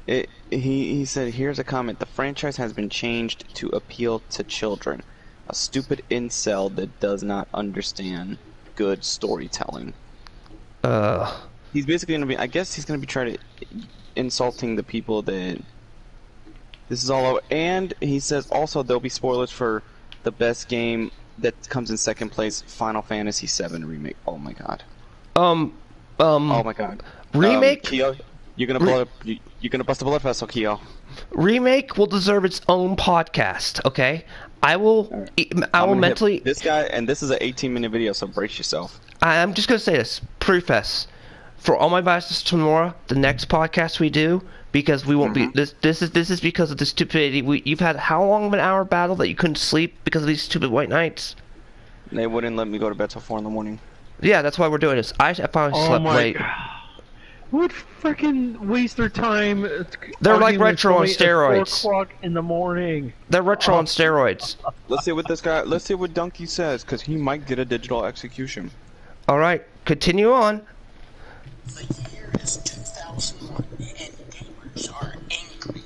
He said, here's a comment. The franchise has been changed to appeal to children. A stupid incel that does not understand good storytelling. He's basically gonna be. I guess he's gonna be trying to insulting the people that this is all over. And he says also there'll be spoilers for the best game that comes in second place, Final Fantasy VII remake. Oh my god. Oh my god. Remake? Kyo, you're gonna blow. You're gonna bust a blood vessel, Kyo. Remake will deserve its own podcast. Okay, I will. I will mentally. This guy, and this is an 18-minute video, so brace yourself. I'm just gonna say this. Preface. For all my biases tomorrow, the next podcast we do, because we won't be. This is because of the stupidity. You've had how long of an hour battle that you couldn't sleep because of these stupid white knights? They wouldn't let me go to bed till 4 in the morning. Yeah, that's why we're doing this. I finally slept late. Who would freaking waste their time? They're like retro on steroids. 4 o'clock in the morning. They're retro on steroids. Let's see what this guy. Let's see what Donkey says, because he might get a digital execution. All right, continue on. The year is 2001, and gamers are angry.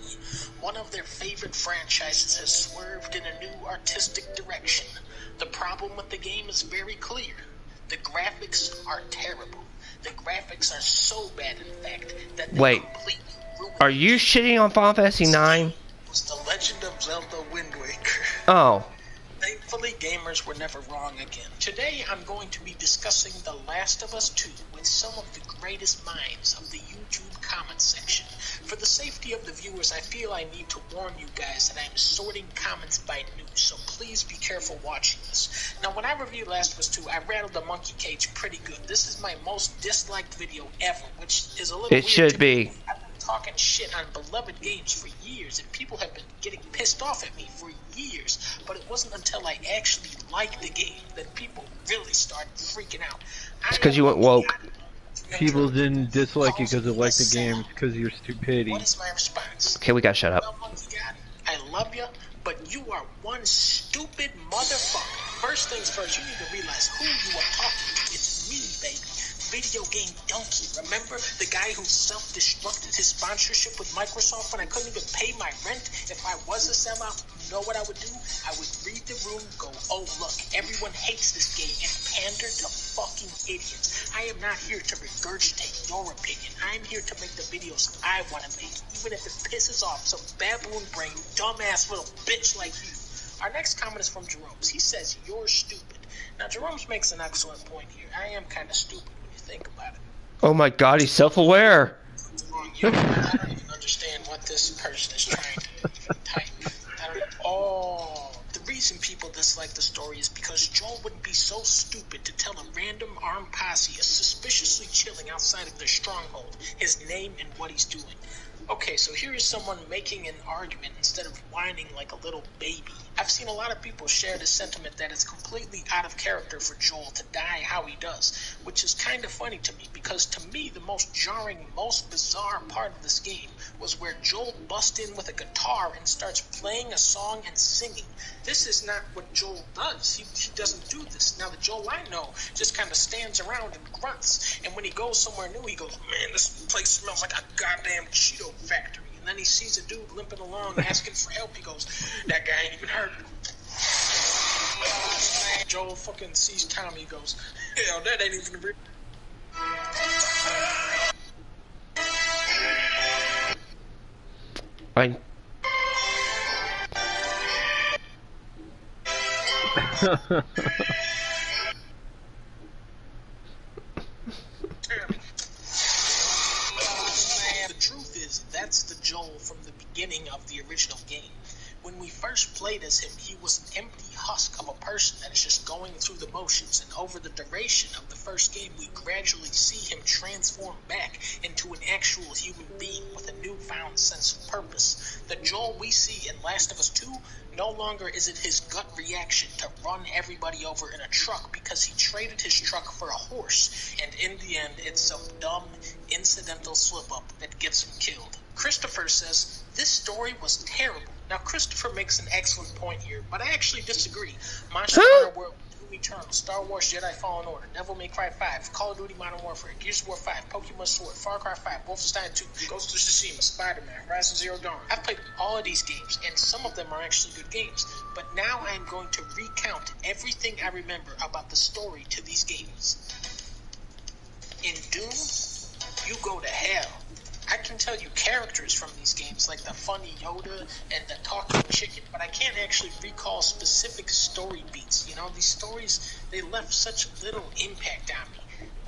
One of their favorite franchises has swerved in a new artistic direction. The problem with the game is very clear. The graphics are terrible. The graphics are so bad, in fact, that they completely ruined. Are you shitting on Final Fantasy IX? It was The Legend of Zelda Wind Waker. Oh. Thankfully, gamers were never wrong again. Today, I'm going to be discussing The Last of Us 2 with some of the greatest minds of the YouTube comment section. For the safety of the viewers, I feel I need to warn you guys that I'm sorting comments by news, so please be careful watching this. Now, when I reviewed Last of Us 2, I rattled the monkey cage pretty good. This is my most disliked video ever, which is a little weird. It should be. I've been talking shit on beloved games for years, and people have been getting pissed off at me for years, but it wasn't until I actually liked the game that people really started freaking out. It's because you went woke. People didn't dislike you because they liked the game, because of your stupidity. What is my response? Okay, we gotta shut up. Well, monkey god, I love you, but you are one stupid motherfucker. First things first, you need to realize who you are talking to. It's me, baby. Video game donkey. Remember the guy who self-destructed his sponsorship with Microsoft when I couldn't even pay my rent? If I was a sellout, you know what I would do? I would read the room, go, oh look, everyone hates this game, and pander to fucking idiots. I am not here to regurgitate your opinion. I'm here to make the videos I want to make, even if it pisses off some baboon brain, dumbass little bitch like you. Our next comment is from Jerome. He says, you're stupid. Now, Jerome makes an excellent point here. I am kind of stupid. Think about it. Oh my god, he's self-aware. I don't even understand what this person is trying to type. The reason people dislike the story is because Joel wouldn't be so stupid to tell a random armed posse is suspiciously chilling outside of their stronghold his name and what he's doing. Okay, so here is someone making an argument instead of whining like a little baby. I've seen a lot of people share the sentiment that it's completely out of character for Joel to die how he does, which is kind of funny to me because to me the most jarring, most bizarre part of this game was where Joel busts in with a guitar and starts playing a song and singing. This is not what Joel does. He doesn't do this. Now the Joel I know just kind of stands around and grunts, and when he goes somewhere new he goes, man, this place smells like a goddamn Cheeto factory. And then he sees a dude limping along asking for help. He goes, that guy ain't even hurt. Joel fucking sees Tommy. He goes, hell, that ain't even real. The truth is, that's the Joel from the beginning of the original game. When we first played as him, he was an empty husk of a person that is just going through the motions, and over the duration of the first game, we gradually see him transform back into an actual human being with a newfound sense of purpose. The Joel we see in Last of Us 2, no longer is it his gut reaction to run everybody over in a truck because he traded his truck for a horse, and in the end, it's some dumb, incidental slip-up that gets him killed. Christopher says, this story was terrible. Now, Christopher makes an excellent point here, but I actually disagree. Monster Hunter World 2 Doom Eternal, Star Wars Jedi Fallen Order, Devil May Cry 5, Call of Duty Modern Warfare, Gears of War 5, Pokemon Sword, Far Cry 5, Wolfenstein 2, Ghost of Tsushima, Spider-Man, Horizon Zero Dawn. I've played all of these games, and some of them are actually good games. But now I'm going to recount everything I remember about the story to these games. In Doom, you go to hell. I can tell you characters from these games, like the funny Yoda and the talking chicken, but I can't actually recall specific story beats. You know, these stories, they left such little impact on me.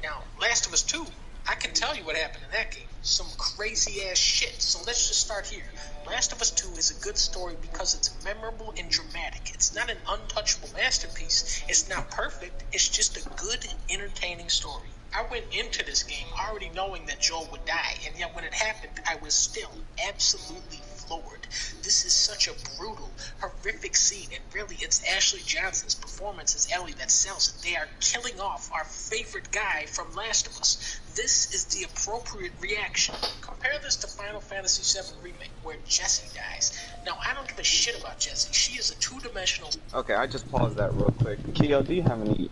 Now, Last of Us 2, I can tell you what happened in that game. Some crazy ass shit. So let's just start here. Last of Us 2 is a good story because it's memorable and dramatic. It's not an untouchable masterpiece. It's not perfect. It's just a good, entertaining story. I went into this game already knowing that Joel would die, and yet when it happened, I was still absolutely floored. This is such a brutal, horrific scene, and really it's Ashley Johnson's performance as Ellie that sells it. They are killing off our favorite guy from Last of Us. This is the appropriate reaction. Compare this to Final Fantasy VII Remake, where Jessie dies. Now, I don't give a shit about Jessie. She is a two-dimensional... Okay, I just paused that real quick. Kyo, do you have any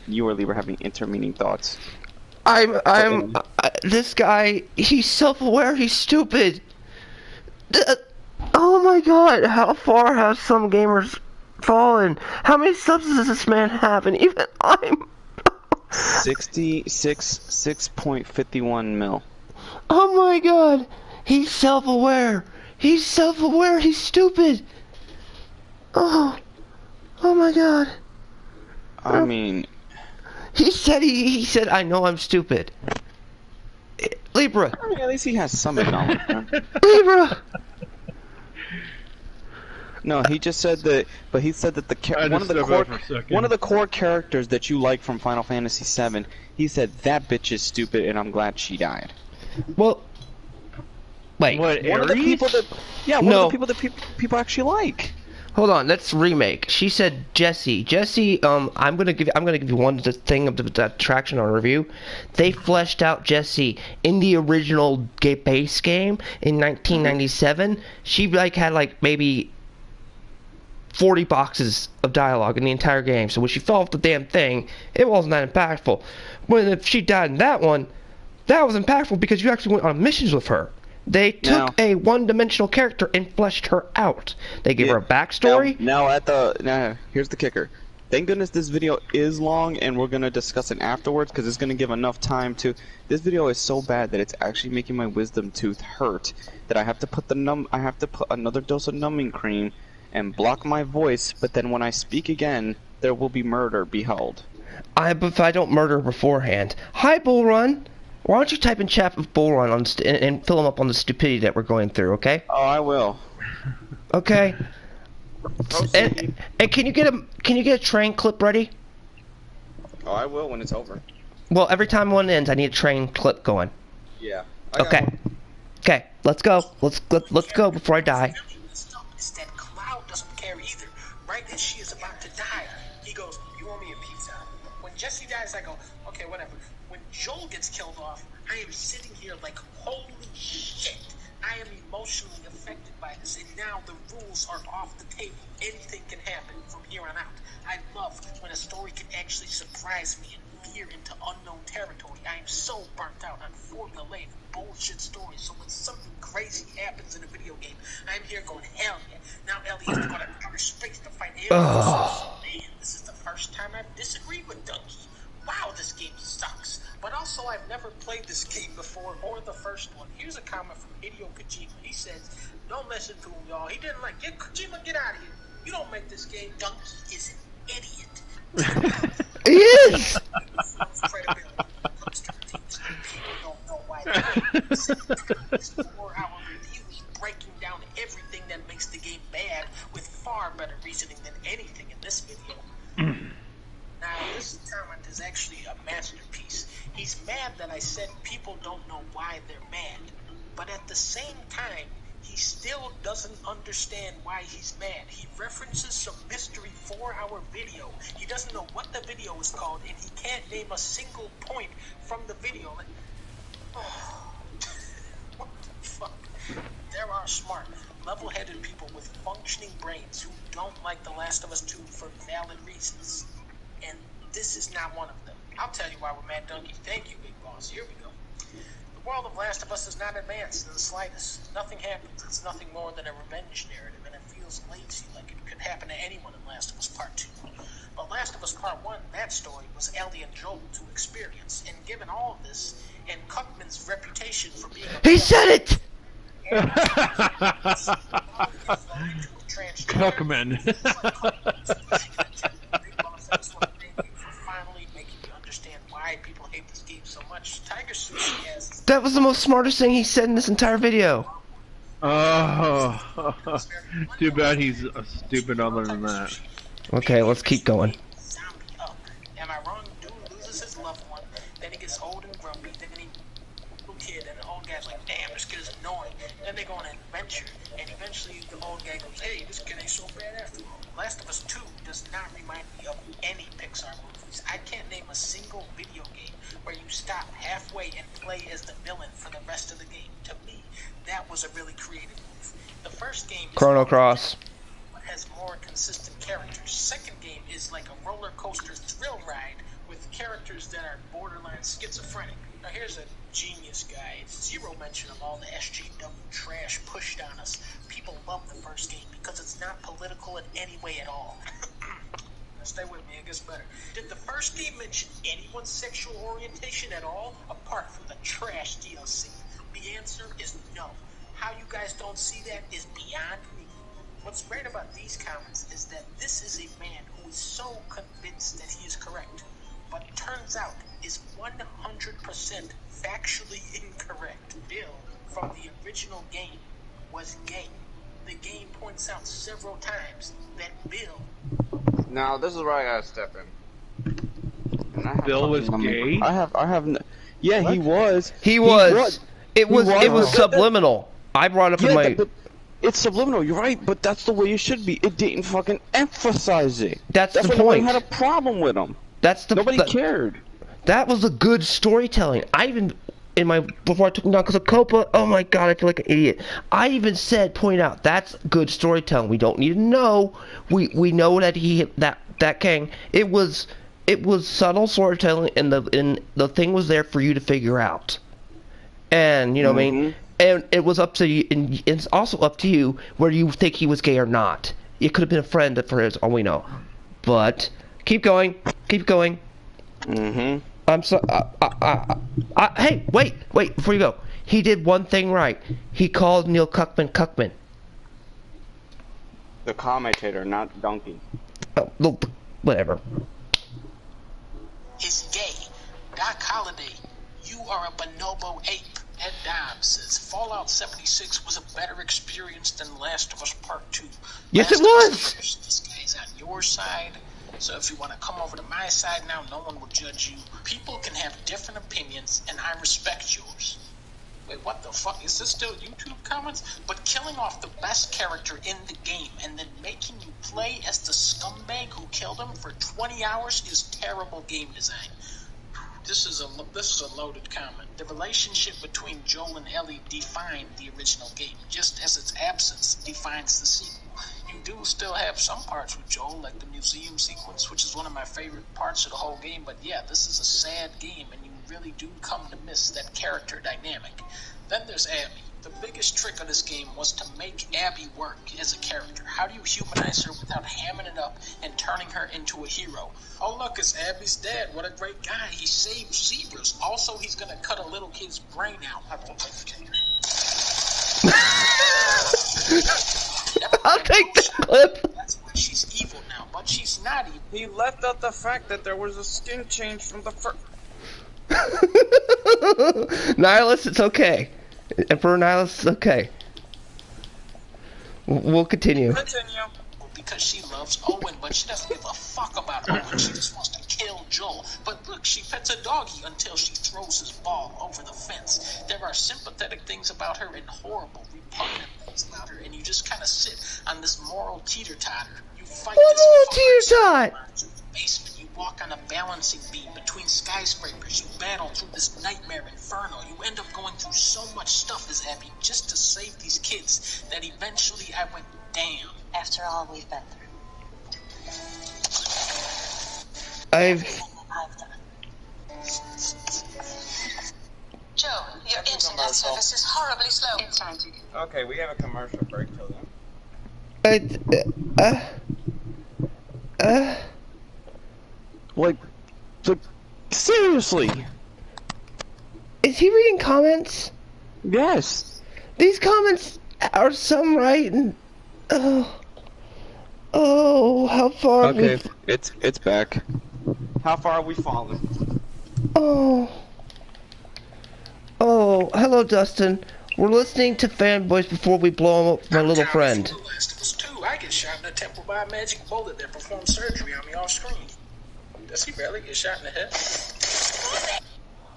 you or Libra have any intermeaning thoughts? This guy, he's self-aware, he's stupid. Oh my god, how far have some gamers fallen? How many subs does this man have? And even I'm... 6.51 mil. Oh my god, he's self-aware. He's self-aware, he's stupid. Oh my god. I mean... He said, I know I'm stupid. Libra. I mean, at least he has some acknowledgement. Libra. No, he just said that, but he said that one of the core characters that you like from Final Fantasy VII, he said that bitch is stupid, and I'm glad she died. Well, wait. What, One of the people that, of the people that people actually like. Hold on, let's remake. She said Jessie. Jessie, I'm gonna give you one thing of the attraction on review. They fleshed out Jessie in the original base game in 1997. She had maybe 40 boxes of dialogue in the entire game. So when she fell off the damn thing, it wasn't that impactful. When if she died in that one, that was impactful because you actually went on missions with her. They took a one-dimensional character and fleshed her out. They gave her a backstory. Now, here's the kicker. Thank goodness this video is long, and we're gonna discuss it afterwards because it's gonna give enough time to. This video is so bad that it's actually making my wisdom tooth hurt. That I have to put another dose of numbing cream and block my voice. But then when I speak again, there will be murder. Behold. If I don't murder beforehand. Hi, Bull Run. Why don't you type in chat with Bull Run and fill him up on the stupidity that we're going through, okay? Oh, I will. Okay. And can you get a train clip ready? Oh, I will when it's over. Well, every time one ends, I need a train clip going. Yeah. Okay. Okay. Let's go. Let's go before I die. Is that Cloud doesn't care either. Right as she is about to die, he goes, "You owe me a pizza." When Jessie dies, I go, "Okay, whatever." When Joel gets killed off, I am sitting here like, holy shit. I am emotionally affected by this, and now the rules are off the table. Anything can happen from here on out. I love when a story can actually surprise me and veer into unknown territory. I am so burnt out on formulaic bullshit stories, so when something crazy happens in a video game, I'm here going, hell yeah. Now Ellie has to go to outer space to fight aliens. Man, this is the first time I've disagreed with Donkey. Wow, this game sucks. But also, I've never played this game before, or the first one. Here's a comment from Hideo Kojima. He says, "Don't listen to him, y'all. He didn't like it. Kojima, get out of here. You don't make this game." Donkey is an idiot. He is! People don't know why this 4-hour review is breaking down everything that makes the game bad with far better reasoning than anything in this video. Now, this comment is actually a masterpiece. He's mad that I said people don't know why they're mad. But at the same time, he still doesn't understand why he's mad. He references some mystery 4-hour video. He doesn't know what the video is called, and he can't name a single point from the video. Like, oh, what the fuck? There are smart, level-headed people with functioning brains who don't like The Last of Us 2 for valid reasons. and this is not one of them. I'll tell you why we're mad, Donkey. Thank you, Big Boss. Here we go. The world of Last of Us is not advanced in the slightest. Nothing happens. It's nothing more than a revenge narrative, and it feels lazy, like it could happen to anyone in Last of Us Part 2. But Last of Us Part 1, that story was Ellie and Joel to experience, and given all of this, and Cuckman's reputation for being a... He said it! Cuckman. Finally making me understand why people hate this game so much. Tiger Sushi has... That was the most smartest thing he said in this entire video. Oh, too bad he's stupid other than that. Okay, let's keep going. Zombie up. Am I wrong? Dude loses his loved one, then he gets old and grumpy, then he little kid, and the old guy's like, damn, this kid is annoying. Then they go on an adventure, and eventually the old guy goes, hey, this kid ain't so bad after all. Last of Us 2 does not remind me of any Pixar movies. I can't name a single video game where you stop halfway and play as the villain for the rest of the game. To me, that was a really creative move. The first game is Chrono Cross. has more consistent characters. Second game is like a roller coaster thrill ride with characters that are borderline schizophrenic. Now here's a genius guy. Zero mention of all the SJW trash pushed on us. People love the first game because it's not political in any way at all. Now stay with me, it gets better. Did the first game mention anyone's sexual orientation at all, apart from the trash DLC? The answer is no. How you guys don't see that is beyond me. What's great about these comments is that this is a man who is so convinced that he is correct, but turns out is 100% factually incorrect. Bill, from the original game, was gay. The game points out several times that Bill... Now, this is where I gotta step in. And I have Bill was fucking- gay? Yeah, he was. He was. It was was. subliminal. I brought up in Yeah, my... but it's subliminal, you're right, but that's the way it should be. It didn't fucking emphasize it. That's the why point. nobody had a problem with him. That's the... Nobody cared. That was a good storytelling. I even... Before I took him down because of Copa, oh my god, I feel like an idiot. I even said, point out, that's good storytelling. We don't need to know. We know that that Kang. It was subtle storytelling, and the thing was there for you to figure out. And you know what I mean. And it was up to you, and it's also up to you whether you think he was gay or not. It could have been a friend for his, all we know. But keep going, keep going. I'm so. Hey, wait, before you go. He did one thing right. He called Neil Cuckman. The commentator, not Donkey. Oh, look, whatever. is gay. Doc Holliday, you are a bonobo ape. Ed Dobbs says Fallout 76 was a better experience than Last of Us Part 2. Yes, Last it of Us was! First, this guy's on your side. So if you want to come over to my side now, no one will judge you. People can have different opinions, and I respect yours. Wait, what the fuck? Is this still YouTube comments? But killing off the best character in the game and then making you play as the scumbag who killed him for 20 hours is terrible game design. This is a loaded comment. The relationship between Joel and Ellie defined the original game, just as its absence defines the sequel. You do still have some parts with Joel, like the museum sequence, which is one of my favorite parts of the whole game, but yeah, this is a sad game, and you really do come to miss that character dynamic. Then there's Abby. The biggest trick of this game was to make Abby work as a character. How do you humanize her without hamming it up and turning her into a hero? Oh look, it's Abby's dad. What a great guy. He saved zebras. Also, he's gonna cut a little kid's brain out. I won't take the cake. I'll take the clip. That's why she's evil now, but she's not evil. He left out the fact that there was a skin change from the first. Nihilus, it's okay. Emperor Nihilus, it's okay. We'll continue. Because she loves Owen, but she doesn't give a fuck about Owen. She just wants to kill Joel. But look, she pets a doggy until she throws his ball over the fence. There are sympathetic things about her and horrible, repugnant things about her, and you just kind of sit on this moral teeter-totter. You fight this teeter-tot? basement. You walk on a balancing beam between skyscrapers. You battle through this nightmare inferno. You end up going through so much stuff as Abby just to save these kids that eventually I went, damn. After all we've been I've... Joe, your internet service is horribly slow. Okay, we have a commercial break till then. Like, seriously? Is he reading comments? Yes. These comments are some right and... Oh, how far have Okay, we... it's back. How far have we fallen? Oh, hello, Dustin. We're listening to Fanboys before we blow him up for my little friend. The Last of Us 2. I get shot in the temple by a magic bullet that performed surgery on me off screen. Does he barely get shot in the head?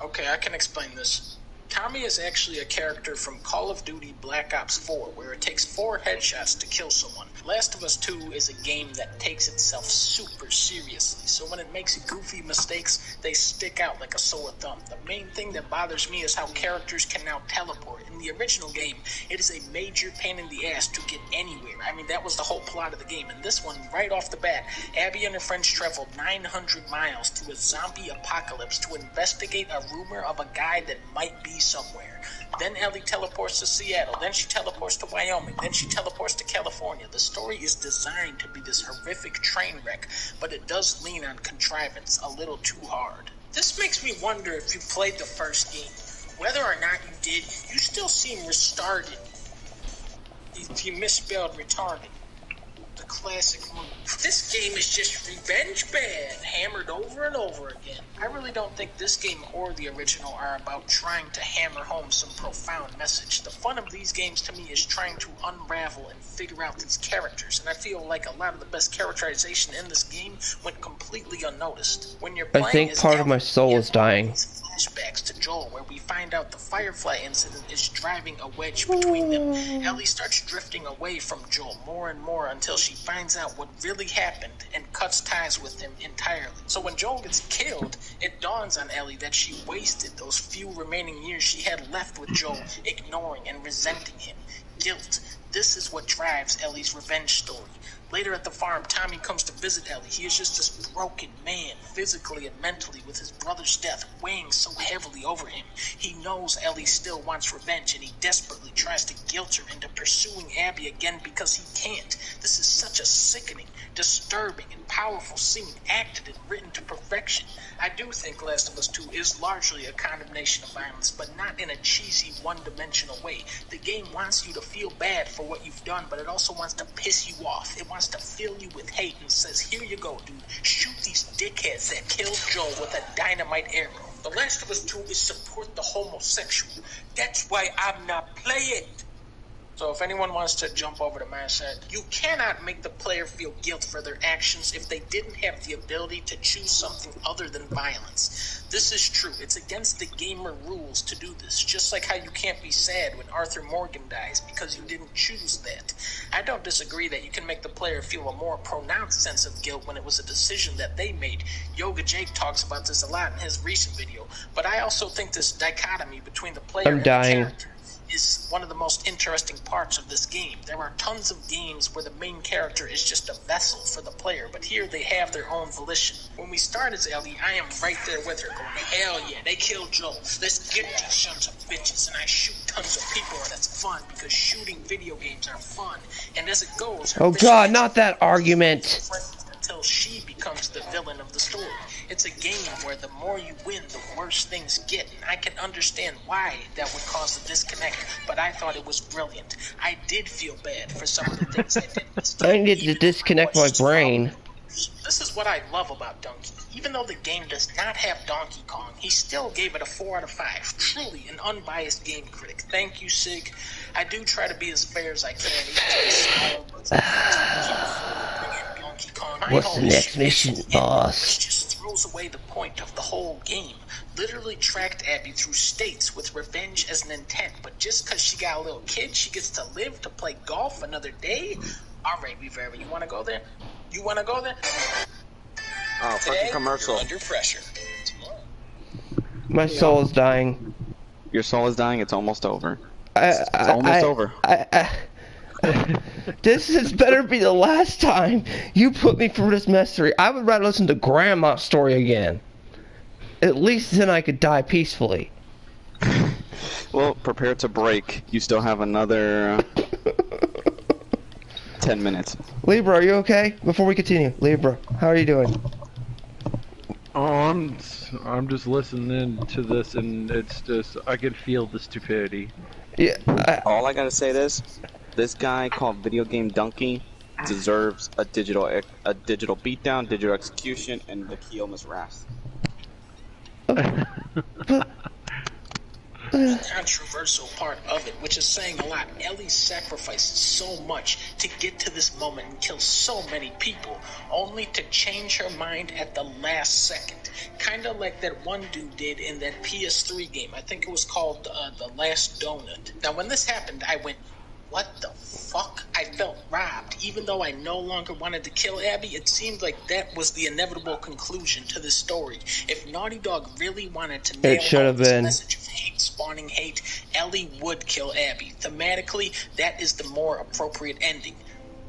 Okay, I can explain this. Tommy is actually a character from Call of Duty Black Ops 4, where it takes 4 headshots to kill someone. Last of Us 2 is a game that takes itself super seriously, so when it makes goofy mistakes, they stick out like a sore thumb. The main thing that bothers me is how characters can now teleport. In the original game, it is a major pain in the ass to get anywhere. I mean, that was the whole plot of the game. In this one, right off the bat, Abby and her friends traveled 900 miles to a zombie apocalypse to investigate a rumor of a guy that might be somewhere. Then Ellie teleports to Seattle, then she teleports to Wyoming, then she teleports to California. The story is designed to be this horrific train wreck, but it does lean on contrivance a little too hard. This makes me wonder if you played the first game. Whether or not you did, you still seem retarded. If you misspelled retarded. The classic move. This game is just revenge bad, hammered over and over again. I really don't think this game or the original are about trying to hammer home some profound message. The fun of these games to me is trying to unravel and figure out these characters, and I feel like a lot of the best characterization in this game went completely unnoticed. When you're playing, I think part of my soul is dying. Flashbacks to Joel, where we find out the Firefly incident is driving a wedge between them. Ellie starts drifting away from Joel more and more until she finds out what really happened and cuts ties with him entirely. So when Joel gets killed, it dawns on Ellie that she wasted those few remaining years she had left with Joel, ignoring and resenting him. Guilt. This is what drives Ellie's revenge story. Later at the farm, Tommy comes to visit Ellie. He is just this broken man, physically and mentally, with his brother's death weighing so heavily over him. He knows Ellie still wants revenge, and he desperately tries to guilt her into pursuing Abby again because he can't. This is such a sickening, disturbing, and powerful scene, acted and written to perfection. I do think Last of Us 2 is largely a condemnation of violence, but not in a cheesy, one-dimensional way. The game wants you to feel bad for what you've done, but it also wants to piss you off. It wants to fill you with hate and says, here you go, dude. Shoot these dickheads that killed Joel with a dynamite arrow. The Last of Us 2 is support the homosexual. That's why I'm not playing. So if anyone wants to jump over to my side, you cannot make the player feel guilt for their actions if they didn't have the ability to choose something other than violence. This is true. It's against the gamer rules to do this, just like how you can't be sad when Arthur Morgan dies because you didn't choose that. I don't disagree that you can make the player feel a more pronounced sense of guilt when it was a decision that they made. Yoga Jake talks about this a lot in his recent video, but I also think this dichotomy between the player and the character is one of the most interesting parts of this game. There are tons of games where the main character is just a vessel for the player, but here they have their own volition. When we start as Ellie, I am right there with her going, hell yeah, they killed Joel. Let's get these sons of bitches. And I shoot tons of people, and that's fun because shooting video games are fun. And as it goes, oh god, not that argument. Until she becomes the villain of the story. It's a game where the more you win, the worse things get. And I can understand why that would cause a disconnect, but I thought it was brilliant. I did feel bad for some of the things I did. I need to disconnect my brain. This is what I love about Donkey. Even though the game does not have Donkey Kong, he still gave it a 4 out of 5. Truly an unbiased game critic. Thank you, Sig. I do try to be as fair as I can. What's the next mission, boss? It just throws away the point of the whole game. Literally tracked Abby through states with revenge as an intent, but just because she got a little kid, she gets to live to play golf another day? Alright, Rivera, you want to go there? You want to go there? Oh, fucking commercial. Under pressure. My soul is dying. Your soul is dying, it's almost over. It's almost over. This better be the last time you put me through this misery. I would rather listen to Grandma's story again. At least then I could die peacefully. Well, prepare to break. You still have another 10 minutes. Libra, are you okay? Before we continue, Libra, how are you doing? Oh, I'm just listening to this, and it's just I can feel the stupidity. Yeah. All I gotta say this guy called Video Game Donkey deserves a digital beatdown, digital execution, and the Kyoma's wrath. The controversial part of it, which is saying a lot. Ellie sacrificed so much to get to this moment and kill so many people, only to change her mind at the last second. Kind of like that one dude did in that PS3 game. I think it was called The Last Donut. Now, when this happened, I went, what the fuck? I felt robbed. Even though I no longer wanted to kill Abby, it seemed like that was the inevitable conclusion to this story. If Naughty Dog really wanted to nail out this message of hate spawning hate, Ellie would kill Abby. Thematically, that is the more appropriate ending.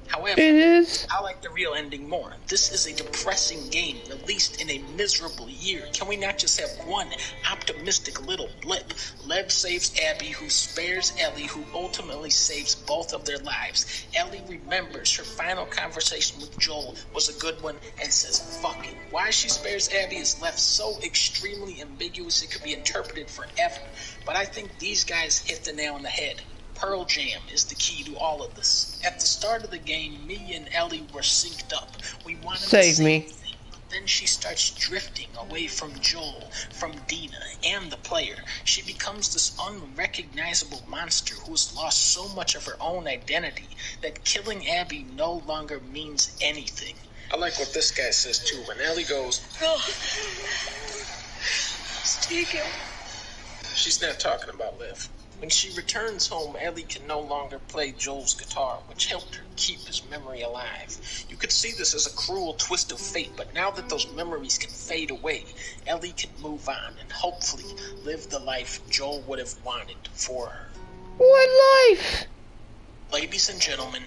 However, it is. I like the real ending more. This is a depressing game released in a miserable year. Can we not just have one optimistic little blip? Lev saves Abby, who spares Ellie, who ultimately saves both of their lives. Ellie remembers her final conversation with Joel was a good one and says, fuck it. Why she spares Abby is left so extremely ambiguous it could be interpreted forever. But I think these guys hit the nail on the head. Pearl Jam is the key to all of this. At the start of the game, me and Ellie were synced up. We wanted to save me. But then she starts drifting away from Joel, from Dina, and the player. She becomes this unrecognizable monster who has lost so much of her own identity that killing Abby no longer means anything. I like what this guy says too. When Ellie goes, oh, take him. She's not talking about Liv. When she returns home, Ellie can no longer play Joel's guitar, which helped her keep his memory alive. You could see this as a cruel twist of fate, but now that those memories can fade away, Ellie can move on and hopefully live the life Joel would have wanted for her. What life? Ladies and gentlemen,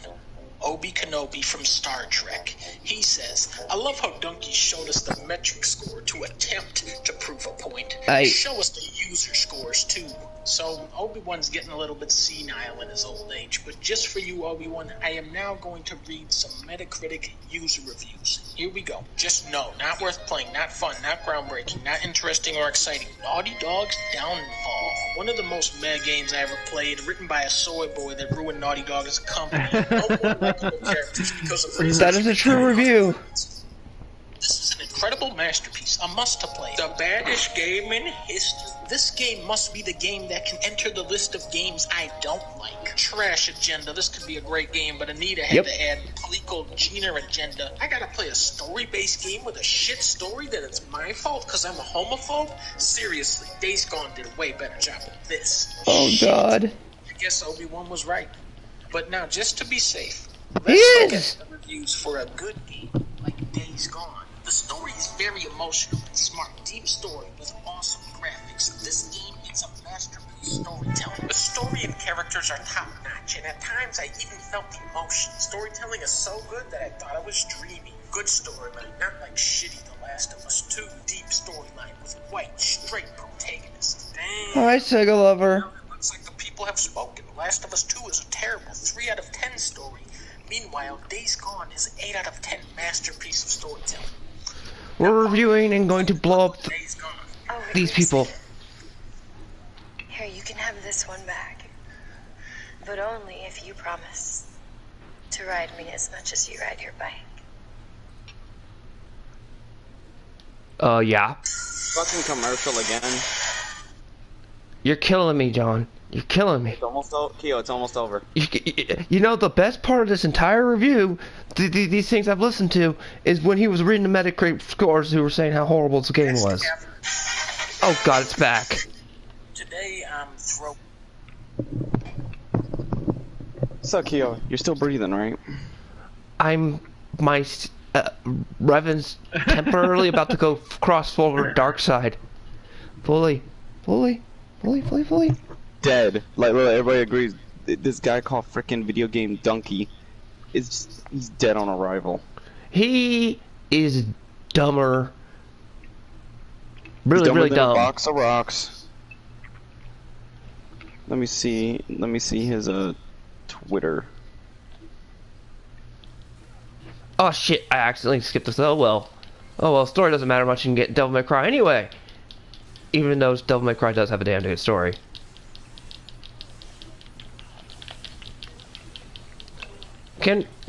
Obi Kenobi from Star Trek. He says, I love how Donkey showed us the metric score to attempt to prove a point. Show us the user scores too. So Obi-Wan's getting a little bit senile in his old age, but just for you, Obi-Wan, I am now going to read some Metacritic user reviews. Here we go. Just no, not worth playing, not fun, not groundbreaking, not interesting or exciting. Naughty Dog's Downfall. One of the most meh games I ever played, written by a soy boy that ruined Naughty Dog as a company. No more likable characters because of that is a true review. This is an incredible masterpiece, a must-to-play. The baddest game in history. This game must be the game that can enter the list of games I don't like. Trash agenda. This could be a great game, but Anita had to add Plico Gina agenda. I gotta play a story-based game with a shit story that it's my fault because I'm a homophobe? Seriously, Days Gone did a way better job of this. Oh, God. I guess Obi-Wan was right. But now, just to be safe, let's look at the reviews for a good game like Days Gone. The story is very emotional and smart. Deep story with awesome graphics. This game is a masterpiece storytelling. The story and characters are top-notch, and at times I even felt emotion. Storytelling is so good that I thought I was dreaming. Good storyline, not like shitty The Last of Us 2. Deep storyline with white, straight protagonists. Damn. Hi, Sega lover. Looks like the people have spoken. The Last of Us 2 is a terrible 3 out of 10 story. Meanwhile, Days Gone is an 8 out of 10 masterpiece of storytelling. We're reviewing and going to blow up these people. Here, you can have this one back. But only if you promise to ride me as much as you ride your bike. Yeah. Fucking commercial again. You're killing me, John. You're killing me. It's almost over. Keo, it's almost over. You know, the best part of this entire review, these things I've listened to, is when he was reading the Metacritic scores who were saying how horrible this game was. Oh, God, it's back. Today, So, Keo, you're still breathing, right? My Revan's temporarily about to go cross over dark side. Fully. Dead. Like, everybody agrees. This guy called frickin' Video Game Donkey he's dead on arrival. He is dumber. He's Really, dumber really than dumb. a box of rocks. Let me see his Twitter. Oh shit, I accidentally skipped this. Oh well. Oh well, story doesn't matter much. You can get Devil May Cry anyway. Even though Devil May Cry does have a damn good story.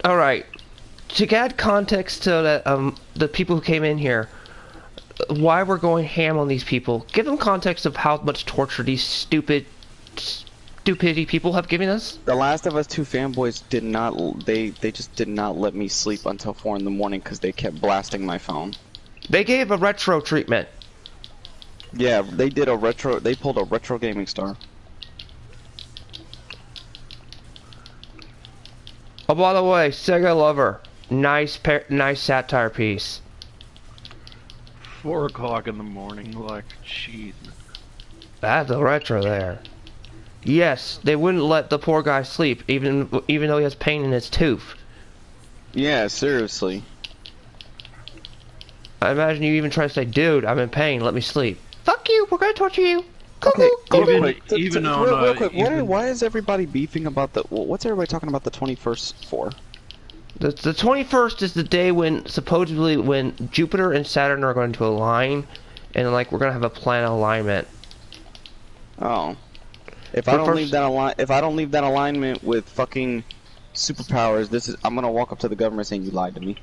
Alright. To add context to that, the people who came in here, why we're going ham on these people, give them context of how much torture these stupidity people have given us. The Last of Us 2 fanboys did not, they just did not let me sleep until 4 in the morning because they kept blasting my phone. They gave a retro treatment. Yeah, they pulled a retro gaming star. Oh, by the way, Sega Lover, nice satire piece. 4 o'clock in the morning, like, jeez. That's a retro there. Yes, they wouldn't let the poor guy sleep, even though he has pain in his tooth. Yeah, seriously. I imagine you even try to say, dude, I'm in pain, let me sleep. Fuck you, we're gonna torture you. Okay, Even on real quick, why is everybody beefing about what's everybody talking about the 21st for? The 21st is the day when, supposedly, when Jupiter and Saturn are going to align, and like, we're gonna have a planet alignment. Oh. If I don't leave that alignment with fucking superpowers, I'm gonna walk up to the government saying you lied to me.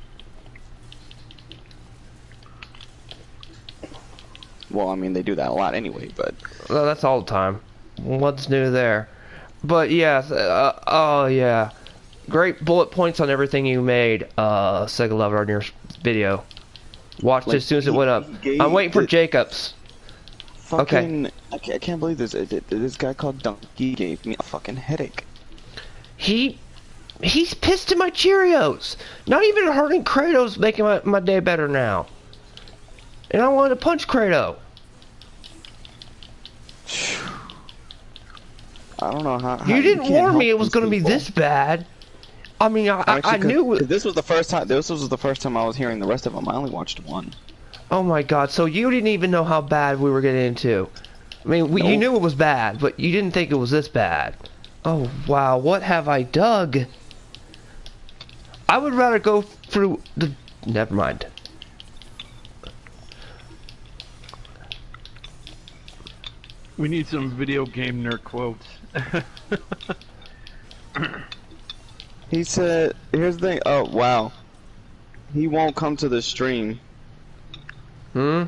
Well, I mean, they do that a lot anyway, but... Well, that's all the time. What's new there? But, yeah, oh, yeah. Great bullet points on everything you made, Sega Lover, on your video. Watched it as soon as it went up. I'm waiting for Jacobs. Fucking... Okay. I can't believe this guy called Donkey gave me a fucking headache. He's pissed at my Cheerios. Not even hurting Kratos making my day better now. And I wanted to punch Kratos. I don't know how you didn't warn me it was going to be this bad. I mean, I knew it. This was the first time. This was the first time I was hearing the rest of them. I only watched one. Oh my god! So you didn't even know how bad we were getting into. I mean, Nope. You knew it was bad, but you didn't think it was this bad. Oh wow! What have I dug? I would rather go through the. Never mind. We need some video game nerd quotes. He said, here's the thing. Oh, wow. He won't come to the stream. Hmm?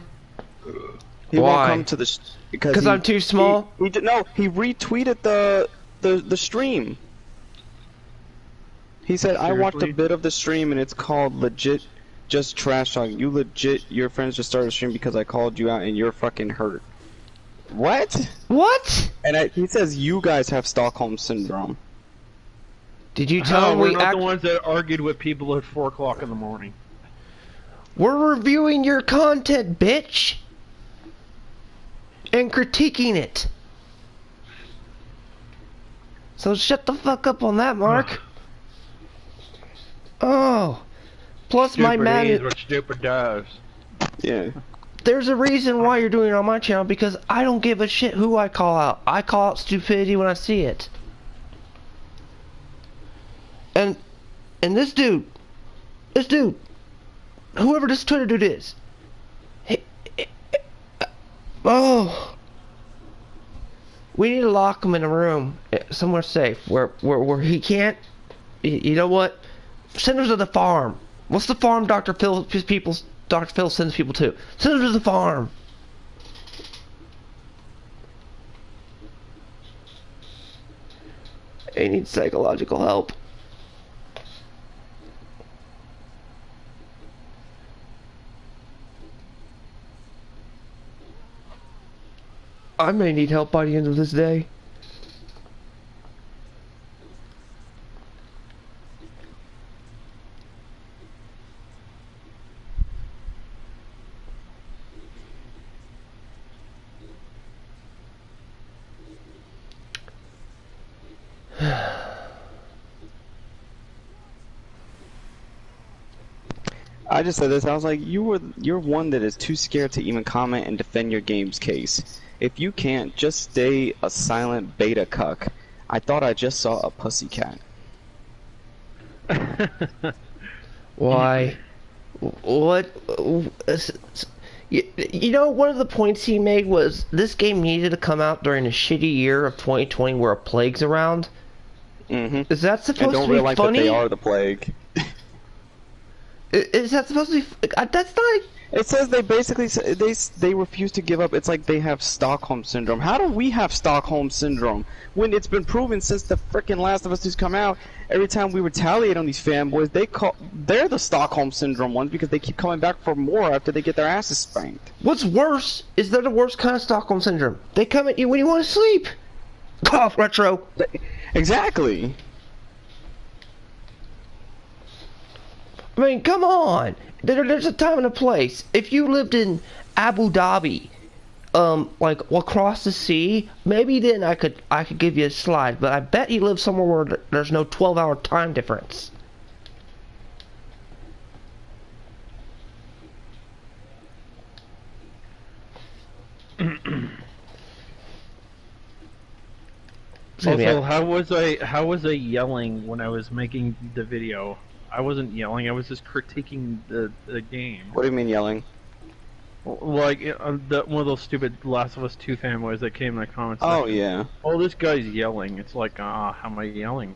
He Why? won't come to the because I'm too small? He retweeted the stream. He said, Seriously? I watched a bit of the stream and it's called legit just trash talking. You legit, your friends just started a stream because I called you out and you're fucking hurt. What? What? And he says you guys have Stockholm Syndrome. Did you tell him we're not the ones that argued with people at 4 o'clock in the morning. We're reviewing your content, bitch! And critiquing it. So shut the fuck up on that, Mark. Oh. Plus my man is what stupid does. Yeah. There's a reason why you're doing it on my channel, because I don't give a shit who I call out. I call out stupidity when I see it. And this dude, whoever this Twitter dude is, oh, we need to lock him in a room somewhere safe where he can't. You know what? Send him to the farm. What's the farm Dr. Phil sends people to? Send him to the farm. He needs psychological help. I may need help by the end of this day. I just said this. I was like, you're one that is too scared to even comment and defend your game's case. If you can't, just stay a silent beta cuck. I thought I just saw a pussycat. Why? What? You know, one of the points he made was this game needed to come out during a shitty year of 2020 where a plague's around. Mm-hmm. Is that supposed to be funny? And don't realize that they are the plague. Is that supposed to be? That's not. It says they basically they refuse to give up. It's like they have Stockholm syndrome. How do we have Stockholm syndrome when it's been proven since the frickin' Last of Us 2's come out? Every time we retaliate on these fanboys, they're the Stockholm syndrome ones because they keep coming back for more after they get their asses spanked. What's worse is they're the worst kind of Stockholm syndrome. They come at you when you want to sleep. Cough, retro. Exactly. I mean, come on. There's a time and a place. If you lived in Abu Dhabi, like across the sea, maybe then I could give you a slide. But I bet you live somewhere where there's no 12-hour time difference. Also, how was I yelling when I was making the video? I wasn't yelling. I was just critiquing the game. What do you mean yelling? Like one of those stupid Last of Us 2 fanboys that came in the comments. Oh section. yeah. Oh, this guy's yelling. It's like, how am I yelling?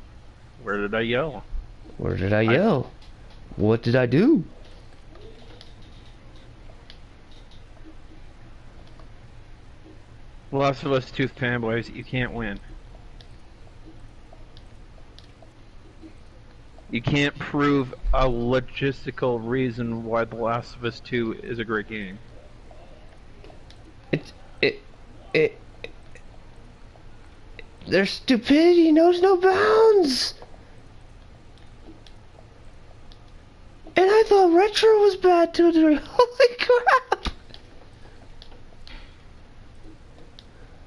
Where did I yell? Where did I yell? What did I do? Last of Us 2 fanboys, you can't win. You can't prove a logistical reason why The Last of Us 2 is a great game. Their stupidity knows no bounds. And I thought Retro was bad too. Holy crap!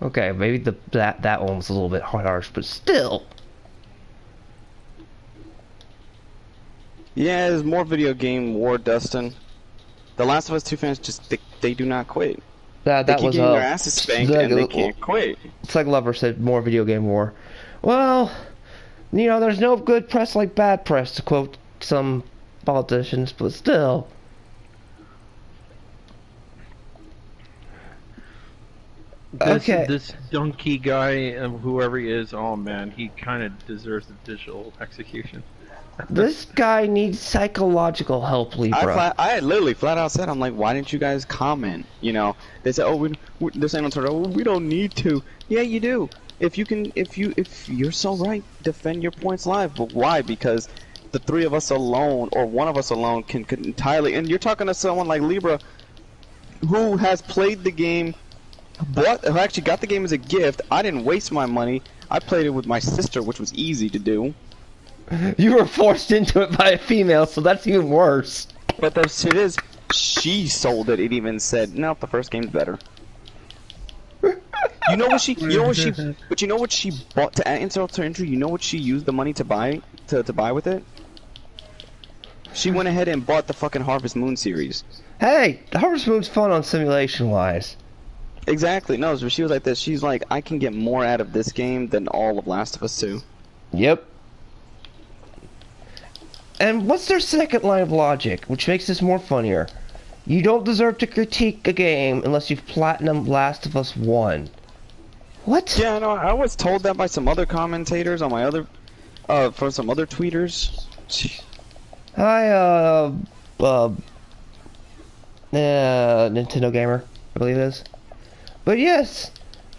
Okay, maybe that one was a little bit harsh, but still. Yeah, there's more video game war, Dustin. The Last of Us 2 fans just they do not quit. They keep getting their asses spanked and they can't quit. It's like Lover said, more video game war. Well, you know, there's no good press like bad press, to quote some politicians, but still. This donkey guy, whoever he is, oh man, he kind of deserves the digital execution. This guy needs psychological help, Libra. I literally flat out said, I'm like, why didn't you guys comment? You know, they said, oh, they're saying on Twitter, oh, we don't need to. Yeah, you do. If you're so right, defend your points live. But why? Because the three of us alone, or one of us alone, can entirely. And you're talking to someone like Libra, who has played the game, who actually got the game as a gift. I didn't waste my money. I played it with my sister, which was easy to do. You were forced into it by a female, so that's even worse. But the shit is, she sold it. It even said, "No, the first game's better." You know what she bought to add insult to injury? You know what she used the money to buy with it? She went ahead and bought the fucking Harvest Moon series. Hey, the Harvest Moon's fun on simulation wise. Exactly. No, so she was like this. She's like, I can get more out of this game than all of Last of Us 2. Yep. And what's their second line of logic, which makes this more funnier? You don't deserve to critique a game unless you've platinumed Last of Us 1. What? Yeah, no, I was told that by some other commentators on my other, from some other tweeters. Hi, Nintendo Gamer, I believe it is. But yes,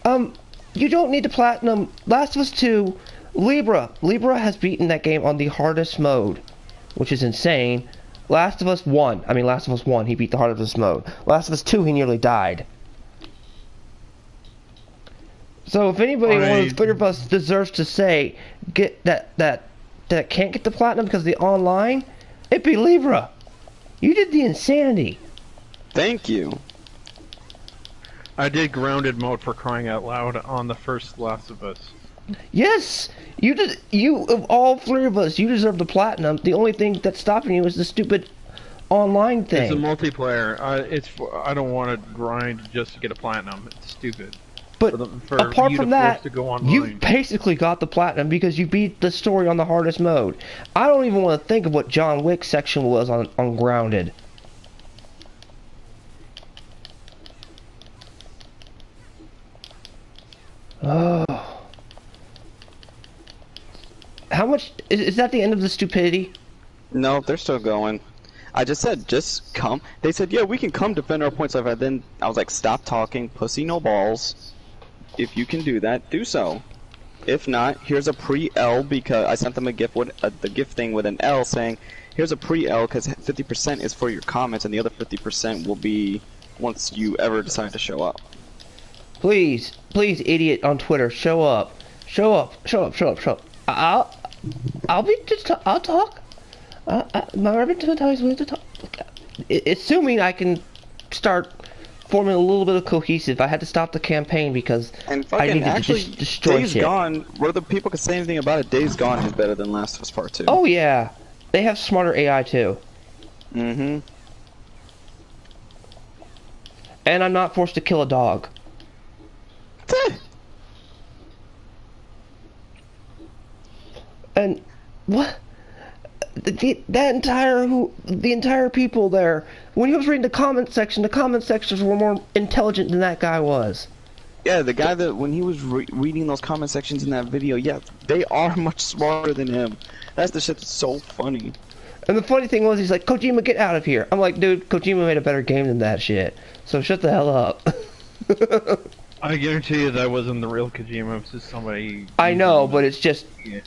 you don't need to platinum Last of Us 2. Libra has beaten that game on the hardest mode, which is insane. Last of Us 1, he beat the hardest mode. Last of Us 2, he nearly died. So if anybody, one of the three of us deserves to say that can't get the platinum because of the online, it'd be Libra. You did the insanity. Thank you. I did grounded mode, for crying out loud, on the first Last of Us. Yes, you did. You, of all three of us, you deserve the platinum. The only thing that's stopping you is the stupid online It's a thing. multiplayer. I don't want to grind just to get a platinum. It's stupid. But For apart you from to force that, to go online. you basically got the platinum because you beat the story on the hardest mode. I don't even want to think of what John Wick's section was on Grounded. Oh. How much is that the end of the stupidity? No, they're still going. I just said, just come. They said, yeah, we can come defend our points like that. Then I was like, stop talking, pussy no balls. If you can do that, do so. If not, here's a pre-L because I sent them a gift with the gift thing with an L saying, here's a pre-L because 50% is for your comments and the other 50% will be once you ever decide to show up. Please, please, idiot on Twitter, show up. Show up. Show up. Show up. Show up. I'll talk. My rabbit to talk. Assuming I can start forming a little bit of cohesive. I had to stop the campaign because and I needed actually, to destroy Days shit. Gone, whether people can say anything about it, Days Gone is better than Last of Us Part 2. Oh yeah, they have smarter AI too. Mm-hmm. And I'm not forced to kill a dog. And what? The entire people there. When he was reading the comment sections were more intelligent than that guy was. Yeah, the guy that when he was reading those comment sections in that video, yeah, they are much smarter than him. That's the shit that's so funny. And the funny thing was, he's like, Kojima, get out of here. I'm like, dude, Kojima made a better game than that shit. So shut the hell up. I guarantee you that wasn't the real Kojima. It was just somebody. I know, but it's just. Yeah.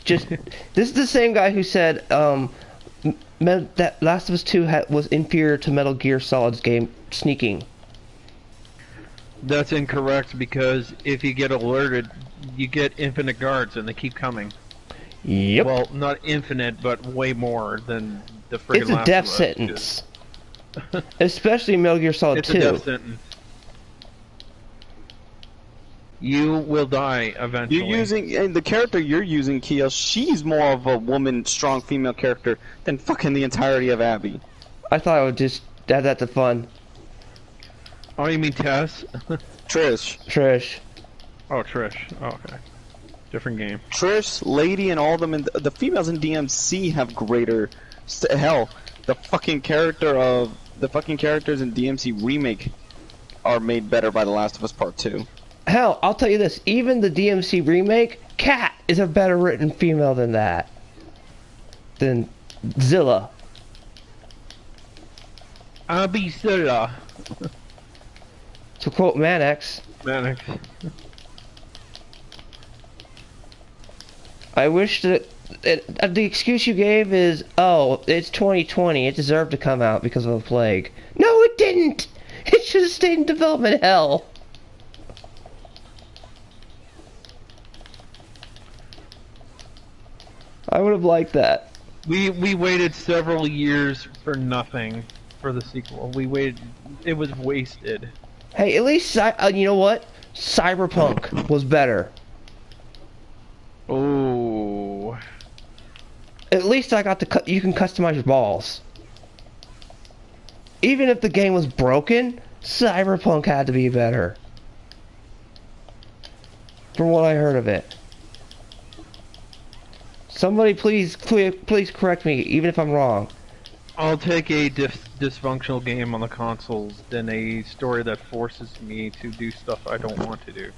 Just this is the same guy who said that Last of Us 2 was inferior to Metal Gear Solid's game Sneaking. That's incorrect because if you get alerted, you get infinite guards and they keep coming. Yep. Well, not infinite, but way more than the freaking It's a Last death of Us sentence. Especially in Metal Gear Solid 2. It's a death sentence. You will die eventually. You're using, and the character you're using, Kia, she's more of a woman, strong female character than fucking the entirety of Abby. I thought I would just add that to fun. Oh, you mean Tess? Trish. Trish. Oh, Trish. Oh, okay. Different game. Trish, Lady, and all of them, and the females in DMC have greater. Hell, the fucking characters in DMC Remake are made better by The Last of Us Part 2. Hell, I'll tell you this, even the DMC remake, Kat is a better written female than that. Than Zilla. Abby Zilla. To quote Mannix. Mannix. I wish that the excuse you gave is, oh, it's 2020, it deserved to come out because of a plague. No, it didn't! It should have stayed in development hell. I would have liked that. We waited several years for nothing for the sequel. We waited. It was wasted. Hey, at least you know what? Cyberpunk was better. Oh. At least I got to you can customize your balls. Even if the game was broken, Cyberpunk had to be better. From what I heard of it. Somebody please correct me, even if I'm wrong. I'll take a dysfunctional game on the consoles than a story that forces me to do stuff I don't want to do.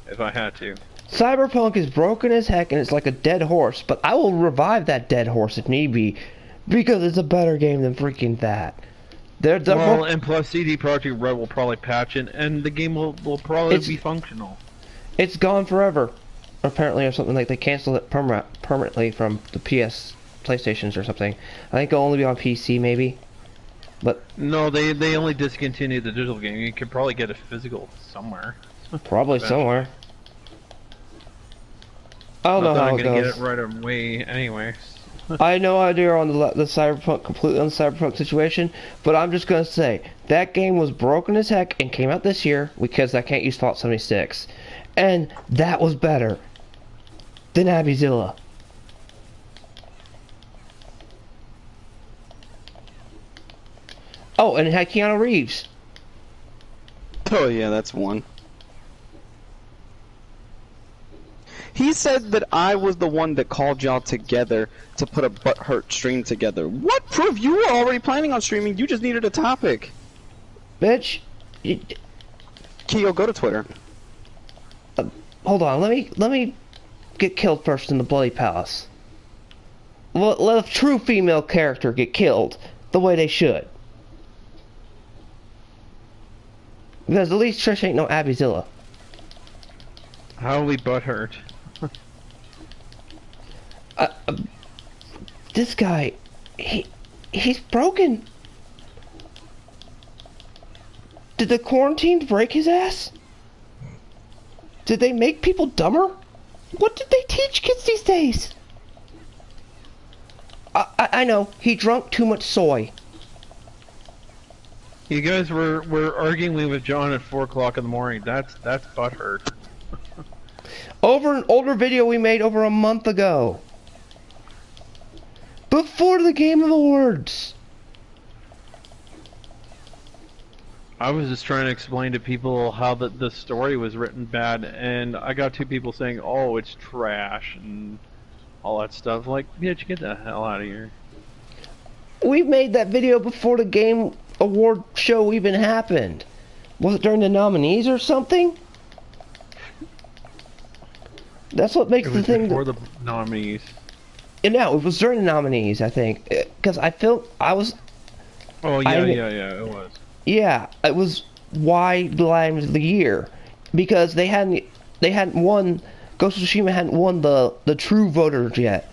If I had to. Cyberpunk is broken as heck and it's like a dead horse, but I will revive that dead horse if need be, because it's a better game than freaking that. Well, and plus CD Projekt Red will probably patch it, and the game will probably be functional. It's gone forever. Apparently, or something like they canceled it permanently from the PlayStations or something. I think it'll only be on PC, maybe. But no, they only discontinued the digital game. You could probably get a physical somewhere. Probably somewhere. I don't know how it goes. I'm gonna get it right away, anyway. I had no idea on the Cyberpunk, completely on the Cyberpunk situation, but I'm just gonna say that game was broken as heck and came out this year because I can't use Fallout 76, and that was better than Abbyzilla. Oh, and it had Keanu Reeves. Oh yeah, that's one. He said that I was the one that called y'all together to put a butthurt stream together. What proof? You were already planning on streaming. You just needed a topic. Bitch. Keo, go to Twitter. Hold on. Let me get killed first in the Bloody Palace. Let a true female character get killed the way they should. Because at least Trish ain't no Abbyzilla. How we butthurt? This guy, he's broken. Did the quarantine break his ass? Did they make people dumber? What did they teach kids these days? I know, he drunk too much soy. You guys were arguing with John at 4 o'clock in the morning. That's butthurt. Over an older video we made over a month ago. Before the Game Awards. I was just trying to explain to people how the story was written bad, and I got 2 people saying, "Oh, it's trash," and all that stuff. Like, bitch, get the hell out of here. We made that video before the Game Award show even happened. Was it during the nominees or something? That's what makes the thing. Before the nominees. No, it was during the nominees, I think, because I was. Oh yeah, it was. Yeah, it was why the Line of the Year, because they hadn't won. Ghost of Tsushima hadn't won the true voters yet.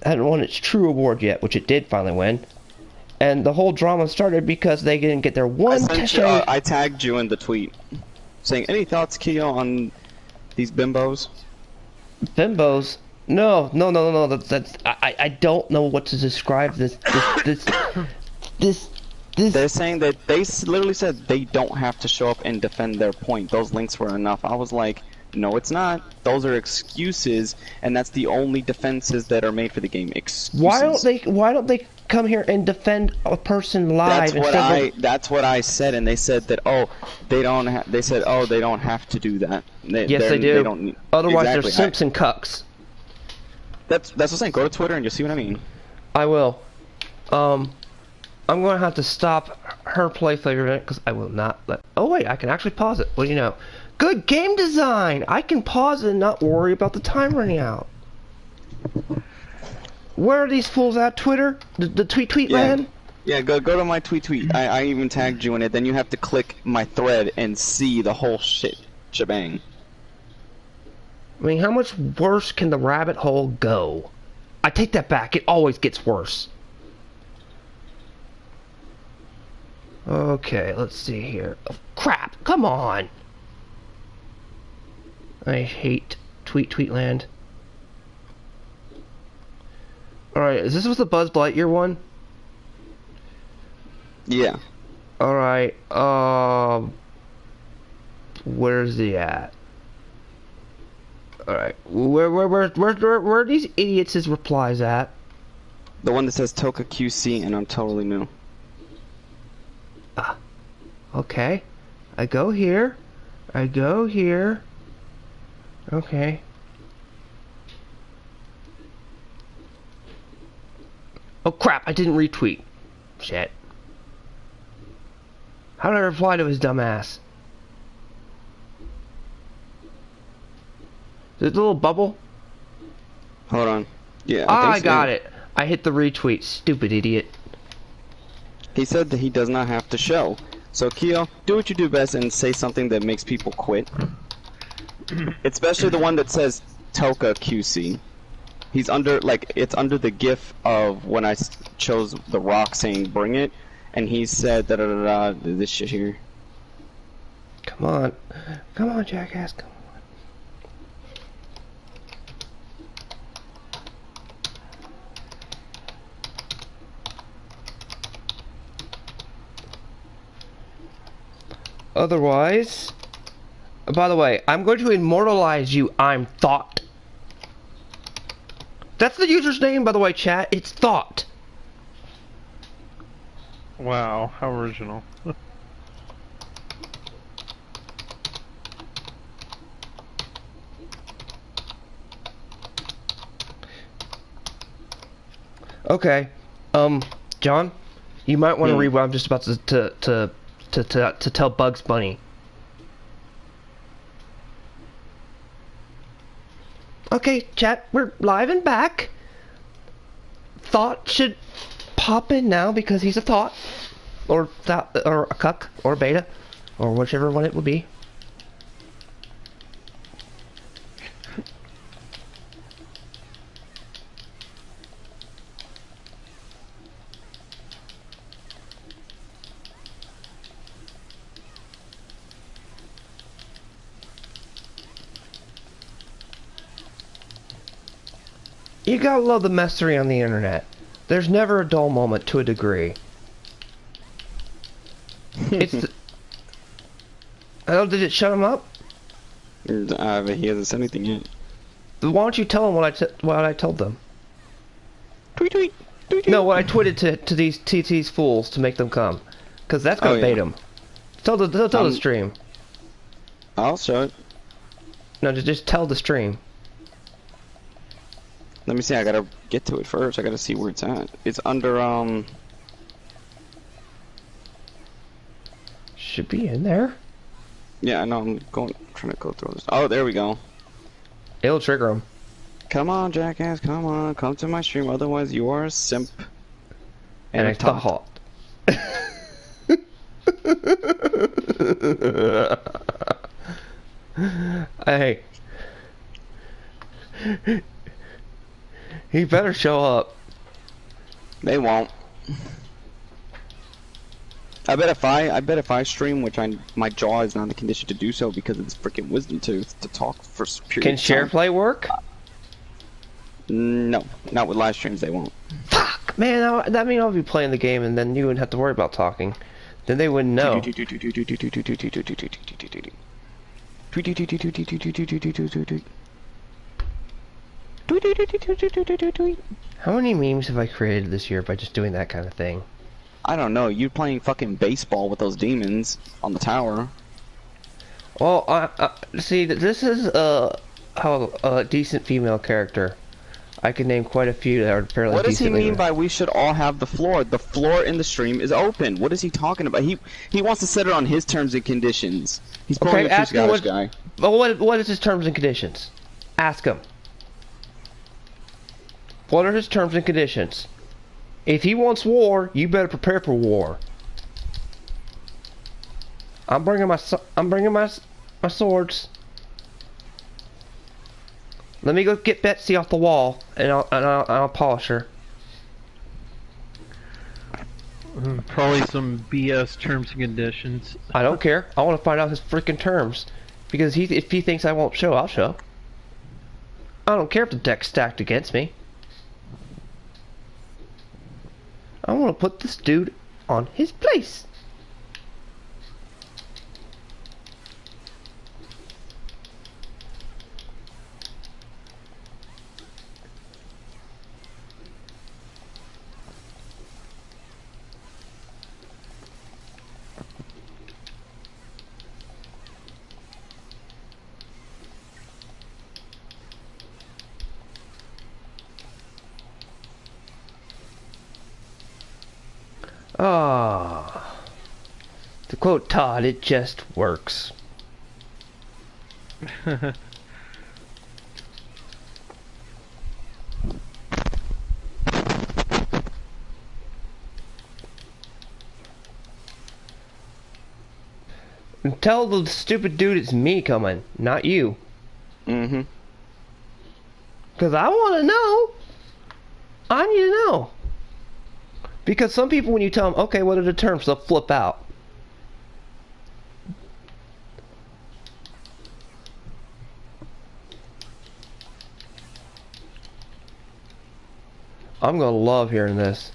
Hadn't won its true award yet, which it did finally win. And the whole drama started because they didn't get their one. I tagged you in the tweet, saying, "Any thoughts, Keo, on these bimbos?" Bimbos? No. That's I don't know what to describe this. They're saying that they literally said they don't have to show up and defend their point. Those links were enough. I was like, no, it's not. Those are excuses, and that's the only defenses that are made for the game. Excuses. Why don't they come here and defend a person live? That's what I said, and they said that they don't have to do that. Yes, they do. They don't need, Otherwise, exactly. they're simps and cucks. That's what I'm saying. Go to Twitter and you'll see what I mean. I will. I'm going to have to stop her play favorite because I will not let. Oh wait, I can actually pause it. What do you know? Good game design. I can pause it and not worry about the time running out. Where are these fools at? Twitter? The tweet land? Yeah, go to my tweet. I even tagged you in it. Then you have to click my thread and see the whole shebang. I mean, how much worse can the rabbit hole go? I take that back. It always gets worse. Okay, let's see here. Oh, crap! Come on! I hate Tweetland. Alright, is this with the Buzz Lightyear one? Yeah. Alright, where's he at? Alright, where are these idiots' replies at? The one that says Toka QC and I'm totally new. Okay. I go here. Okay. Oh crap, I didn't retweet. Shit. How did I reply to his dumb ass? There's a little bubble? Hold on. Yeah. I got it. I hit the retweet, stupid idiot. He said that he does not have to show. So Keo, do what you do best and say something that makes people quit. Especially the one that says Toka QC. He's under, like, it's under the gif of when I chose The Rock saying bring it, and he said this shit here. Come on, jackass, come on. Otherwise, by the way, I'm going to immortalize you. I'm Thought. That's the user's name, by the way, chat. It's Thought. Wow, how original. Okay, John, you might want to read what I'm just about to tell Bugs Bunny. Okay, chat, we're live and back. Thought should pop in now because he's a thought, or a cuck, or beta, or whichever one it would be. You gotta love the messery on the internet. There's never a dull moment to a degree. It's. Oh, did it shut him up? But he hasn't said anything yet. Why don't you tell them what I told them? Tweet, tweet, tweet, tweet. No, what I tweeted to these fools to make them come, because that's gonna bait them. Tell the stream. I'll show it. No, just tell the stream. Let me see, I gotta get to it first. I gotta see where it's at. It's under, Should be in there. Yeah, I know, trying to go through this. Oh, there we go. It'll trigger him. Come on, jackass, come on. Come to my stream, otherwise you are a simp. And I thought. Hey. He better show up. They won't. I bet if I stream, which my jaw is not in the condition to do so because of this freaking wisdom tooth to talk for period. Can share play work? No, not with live streams. They won't. Fuck, man. That means I'll be playing the game, and then you wouldn't have to worry about talking. Then they wouldn't know. How many memes have I created this year by just doing that kind of thing? I don't know. You're playing fucking baseball with those demons on the tower. Well, see, this is how a decent female character. I can name quite a few that are fairly. What does he mean right. by we should all have the floor? The floor in the stream is open. What is he talking about? He wants to set it on his terms and conditions. He's pulling a Scottish guy. Well, what is his terms and conditions? Ask him. What are his terms and conditions? If he wants war, you better prepare for war. I'm bringing my swords. Let me go get Betsy off the wall, and I'll polish her. Probably some BS terms and conditions. I don't care. I want to find out his freaking terms, because if he thinks I won't show, I'll show. I don't care if the deck's stacked against me. I want to put this dude on his place. Ah, to quote Todd, it just works. And tell the stupid dude it's me coming, not you. Mm-hmm. Because I want to know. I need to know. Because some people, when you tell them, okay, what are the terms, they'll flip out. I'm going to love hearing this.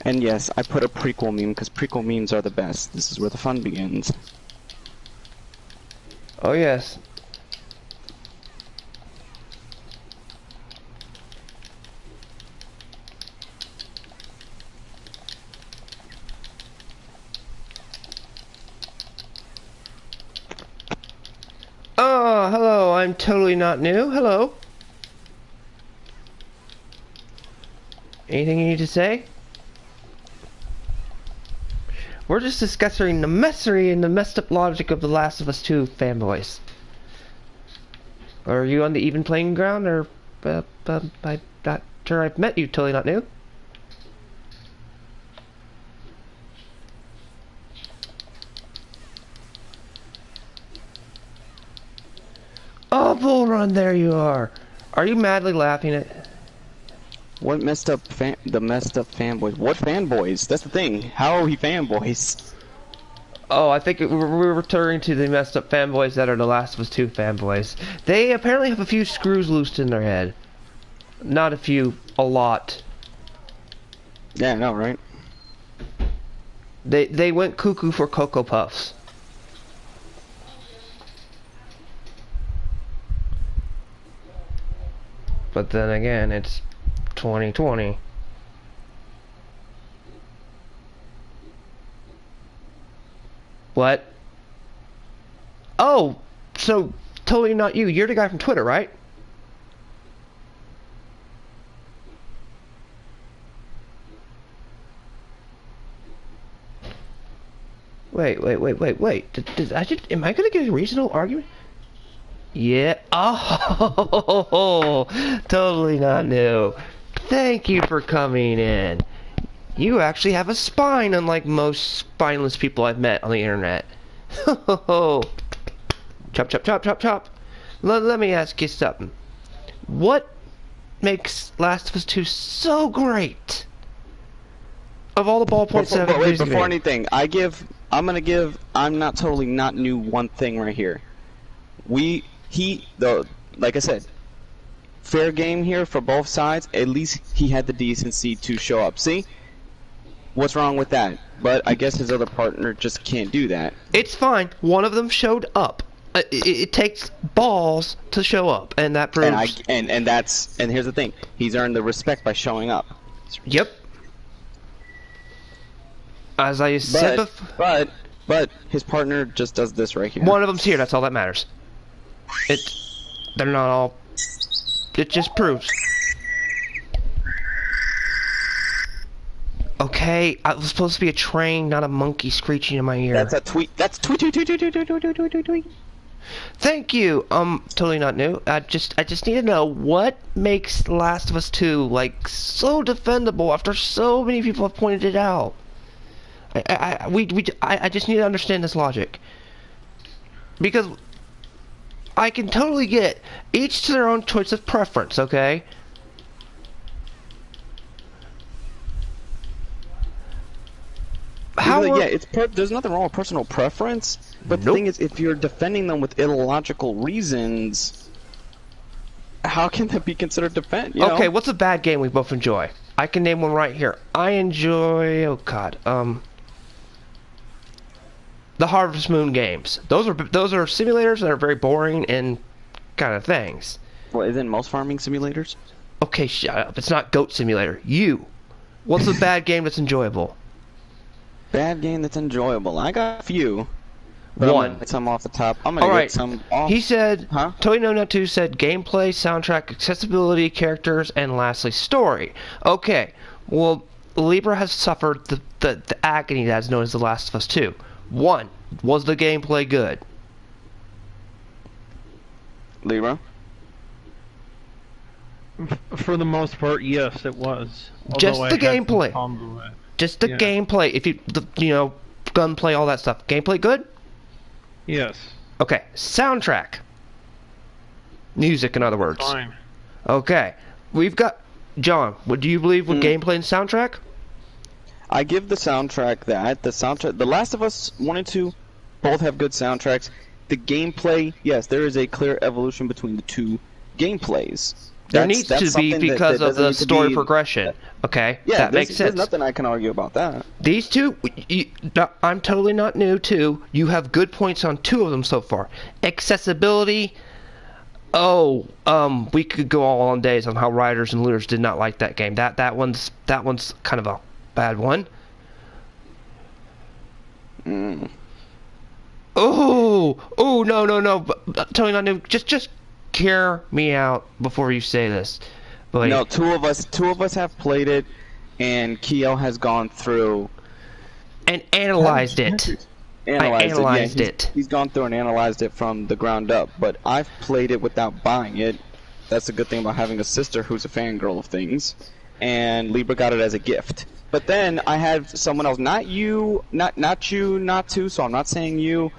And yes, I put a prequel meme because prequel memes are the best. This is where the fun begins. Oh, yes. totally not new. Hello. Anything you need to say? We're just discussing the messery and the messed up logic of The Last of Us 2 fanboys. Are you on the even playing ground, or I'm not sure I've met you, totally not new? Oh, Bull Run, there you are. Are you madly laughing at... What messed up the messed up fanboys? What fanboys? That's the thing. How are we fanboys? Oh, I think we're returning to the messed up fanboys that are The Last of Us 2 fanboys. They apparently have a few screws loosed in their head. Not a few, a lot. Yeah, I know, right? They went cuckoo for Cocoa Puffs. But then again, it's 2020. What? Oh, so totally not you. You're the guy from Twitter, right? Wait. Am I gonna get a reasonable argument? Yeah. Oh, totally not new. Thank you for coming in. You actually have a spine, unlike most spineless people I've met on the internet. Chop, chop, chop, chop, chop. Let me ask you something. What makes Last of Us 2 so great? Of all the ballpoints that have wait, before anything, I'm not totally not new one thing right here. Like I said, fair game here for both sides. At least he had the decency to show up. See? What's wrong with that? But I guess his other partner just can't do that. It's fine. One of them showed up. It takes balls to show up, and that proves. And here's the thing: he's earned the respect by showing up. Yep. As I said before. But his partner just does this right here. One of them's here. That's all that matters. They're not all. It just proves. Okay, I was supposed to be a train, not a monkey screeching in my ear. That's a tweet. That's tweet. Thank you. Totally not new. I just need to know what makes Last of Us 2 like so defendable after so many people have pointed it out. I just need to understand this logic, because I can totally get each to their own choice of preference. Okay. There's nothing wrong with personal preference, but the thing is, if you're defending them with illogical reasons, how can that be considered defense? Okay, what's a bad game we both enjoy? I can name one right here. I enjoy, oh god, the Harvest Moon games. Those are simulators that are very boring and kind of things. Well, isn't most farming simulators? Okay, shut up. It's not Goat Simulator. What's a bad game that's enjoyable? Bad game that's enjoyable. I got a few. One. Get some off the top. I'm gonna get some off. He said, huh? Totally No Nut 2 said gameplay, soundtrack, accessibility, characters, and lastly story. Okay, well, Libra has suffered the agony that is known as The Last of Us 2. 1. Was the gameplay good? Libra? For the most part, yes, it was. Just the gameplay. Just the gameplay. If gunplay, all that stuff. Gameplay good? Yes. Okay. Soundtrack. Music, in other words. Fine. Okay. We've got... John, what do you believe with gameplay and soundtrack? I give the soundtrack that. The soundtrack... The Last of Us 1 and 2 both have good soundtracks. The gameplay, yes, there is a clear evolution between the two gameplays. There needs to be because of the story progression. Okay, yeah, that makes sense. There's nothing I can argue about that. These two, I'm totally not new to. You have good points on two of them so far. Accessibility. We could go all on days on how writers and looters did not like that game. That one's kind of a bad one. Oh no, totally not new. Just hear me out before you say this. But No, two of us have played it, and Keo has gone through and analyzed it. Analyzed it. He's gone through and analyzed it from the ground up. But I've played it without buying it. That's the good thing about having a sister who's a fangirl of things. And Libra got it as a gift. But then I had someone else, not you, so I'm not saying you,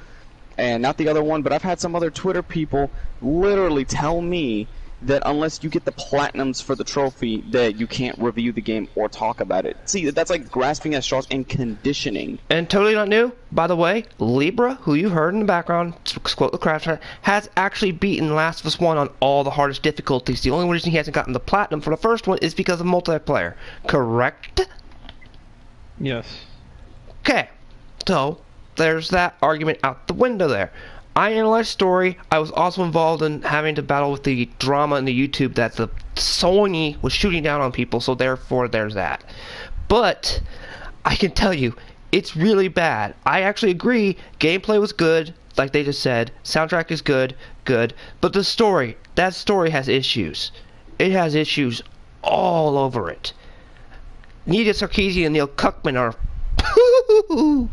and not the other one, but I've had some other Twitter people literally tell me that unless you get the platinums for the trophy, that you can't review the game or talk about it. See, that's like grasping at straws and conditioning. And totally not new, by the way, Libra, who you heard in the background, quote the craft, has actually beaten Last of Us 1 on all the hardest difficulties. The only reason he hasn't gotten the platinum for the first one is because of multiplayer. Correct? Yes. Okay, so there's that argument out the window there. I analyzed story. I was also involved in having to battle with the drama in the YouTube that the Sony was shooting down on people, so therefore there's that. But I can tell you, it's really bad. I actually agree, gameplay was good, like they just said. Soundtrack is good, but the story, that story has issues. It has issues all over it. Nita Sarkeesian and Neil Cuckman are oh,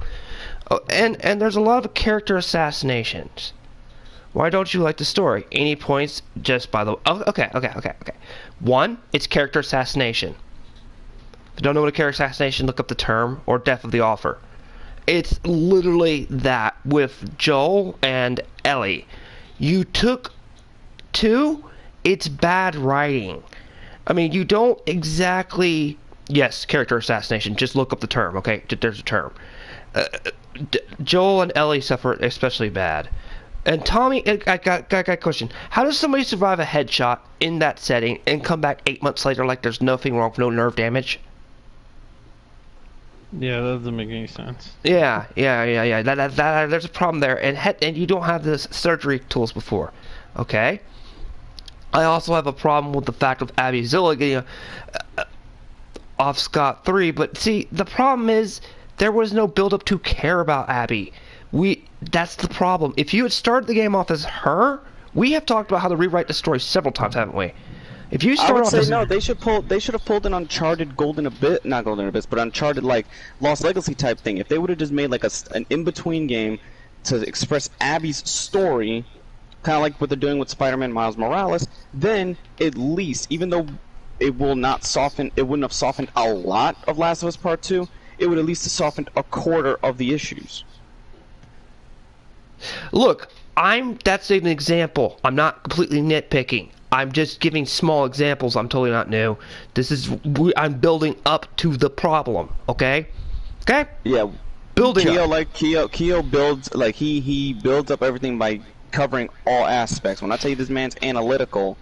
and there's a lot of character assassinations. Why don't you like the story? Any points just by the... Oh, okay. One, it's character assassination. If you don't know what a character assassination, look up the term, or death of the author. It's literally that with Joel and Ellie. You took two, it's bad writing. I mean, you don't exactly... Yes, character assassination. Just look up the term, okay? There's a term. Joel and Ellie suffer especially bad. And Tommy, I got a question. How does somebody survive a headshot in that setting and come back 8 months later like there's nothing wrong, no nerve damage? Yeah, that doesn't make any sense. Yeah. There's a problem there, and you don't have the surgery tools before, okay? I also have a problem with the fact of Abby Zilla getting off scot-free, but see, the problem is there was no build-up to care about Abby. That's the problem. If you had started the game off as her, we have talked about how to rewrite the story several times, haven't we? If you start I would off say as no. They should have pulled an Uncharted not Golden Abyss, but Uncharted like Lost Legacy type thing. If they would have just made like an in-between game to express Abby's story, kind of like what they're doing with Spider-Man Miles Morales, then at least, even though it wouldn't have softened a lot of Last of Us Part 2, it would at least have softened a quarter of the issues. Look, that's an example. I'm not completely nitpicking. I'm just giving small examples. I'm totally not new. I'm building up to the problem, okay? Okay? Yeah. Building up. Keo builds, like, he builds up everything by covering all aspects. When I tell you this man's analytical,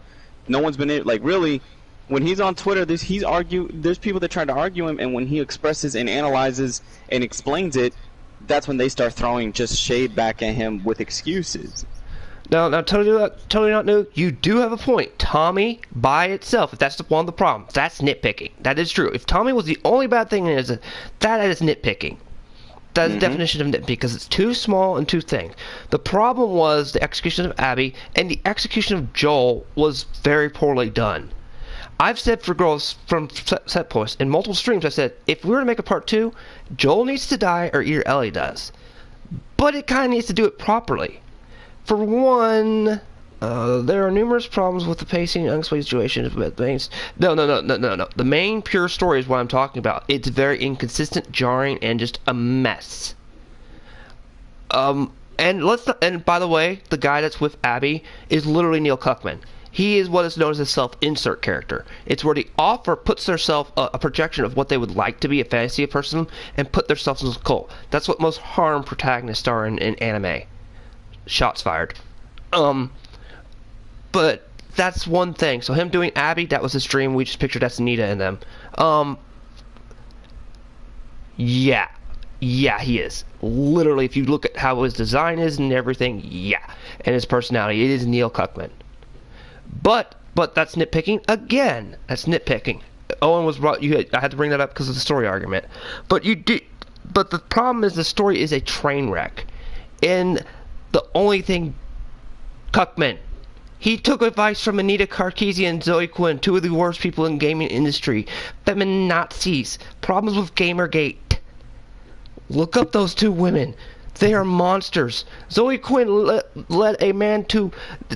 no one's been, like, really... When he's on Twitter, there's people that try to argue him, and when he expresses and analyzes and explains it, that's when they start throwing just shade back at him with excuses. Now, totally not new. You do have a point. Tommy, by itself, if that's one of the problems, that's nitpicking. That is true. If Tommy was the only bad thing, that is nitpicking. That's the definition of nitpick, because it's too small and too thin. The problem was the execution of Abby, and the execution of Joel was very poorly done. I've said for girls from set posts in multiple streams, I said, if we were to make a part 2, Joel needs to die or either Ellie does. But it kind of needs to do it properly. For one, there are numerous problems with the pacing and unexplained situations. No. The main pure story is what I'm talking about. It's very inconsistent, jarring, and just a mess. And by the way, the guy that's with Abby is literally Neil Cuckman. He is what is known as a self-insert character. It's where the author puts themselves a projection of what they would like to be, a fantasy person, and put themselves in the cult. That's what most harm protagonists are in anime. Shots fired. But that's one thing. So him doing Abby, that was his dream. We just pictured that's Nita in them. Yeah, he is. Literally, if you look at how his design is and everything, yeah. And his personality, it is Neil Cuckman. But that's nitpicking again. That's nitpicking. Owen was brought. I had to bring that up because of the story argument. But the problem is the story is a train wreck, and the only thing, Cuckman, He took advice from Anita Carkesia and Zoe Quinn, two of the worst people in the gaming industry. Feminine Nazis. Problems with Gamergate. Look up those two women. They are monsters. Zoe Quinn led a man to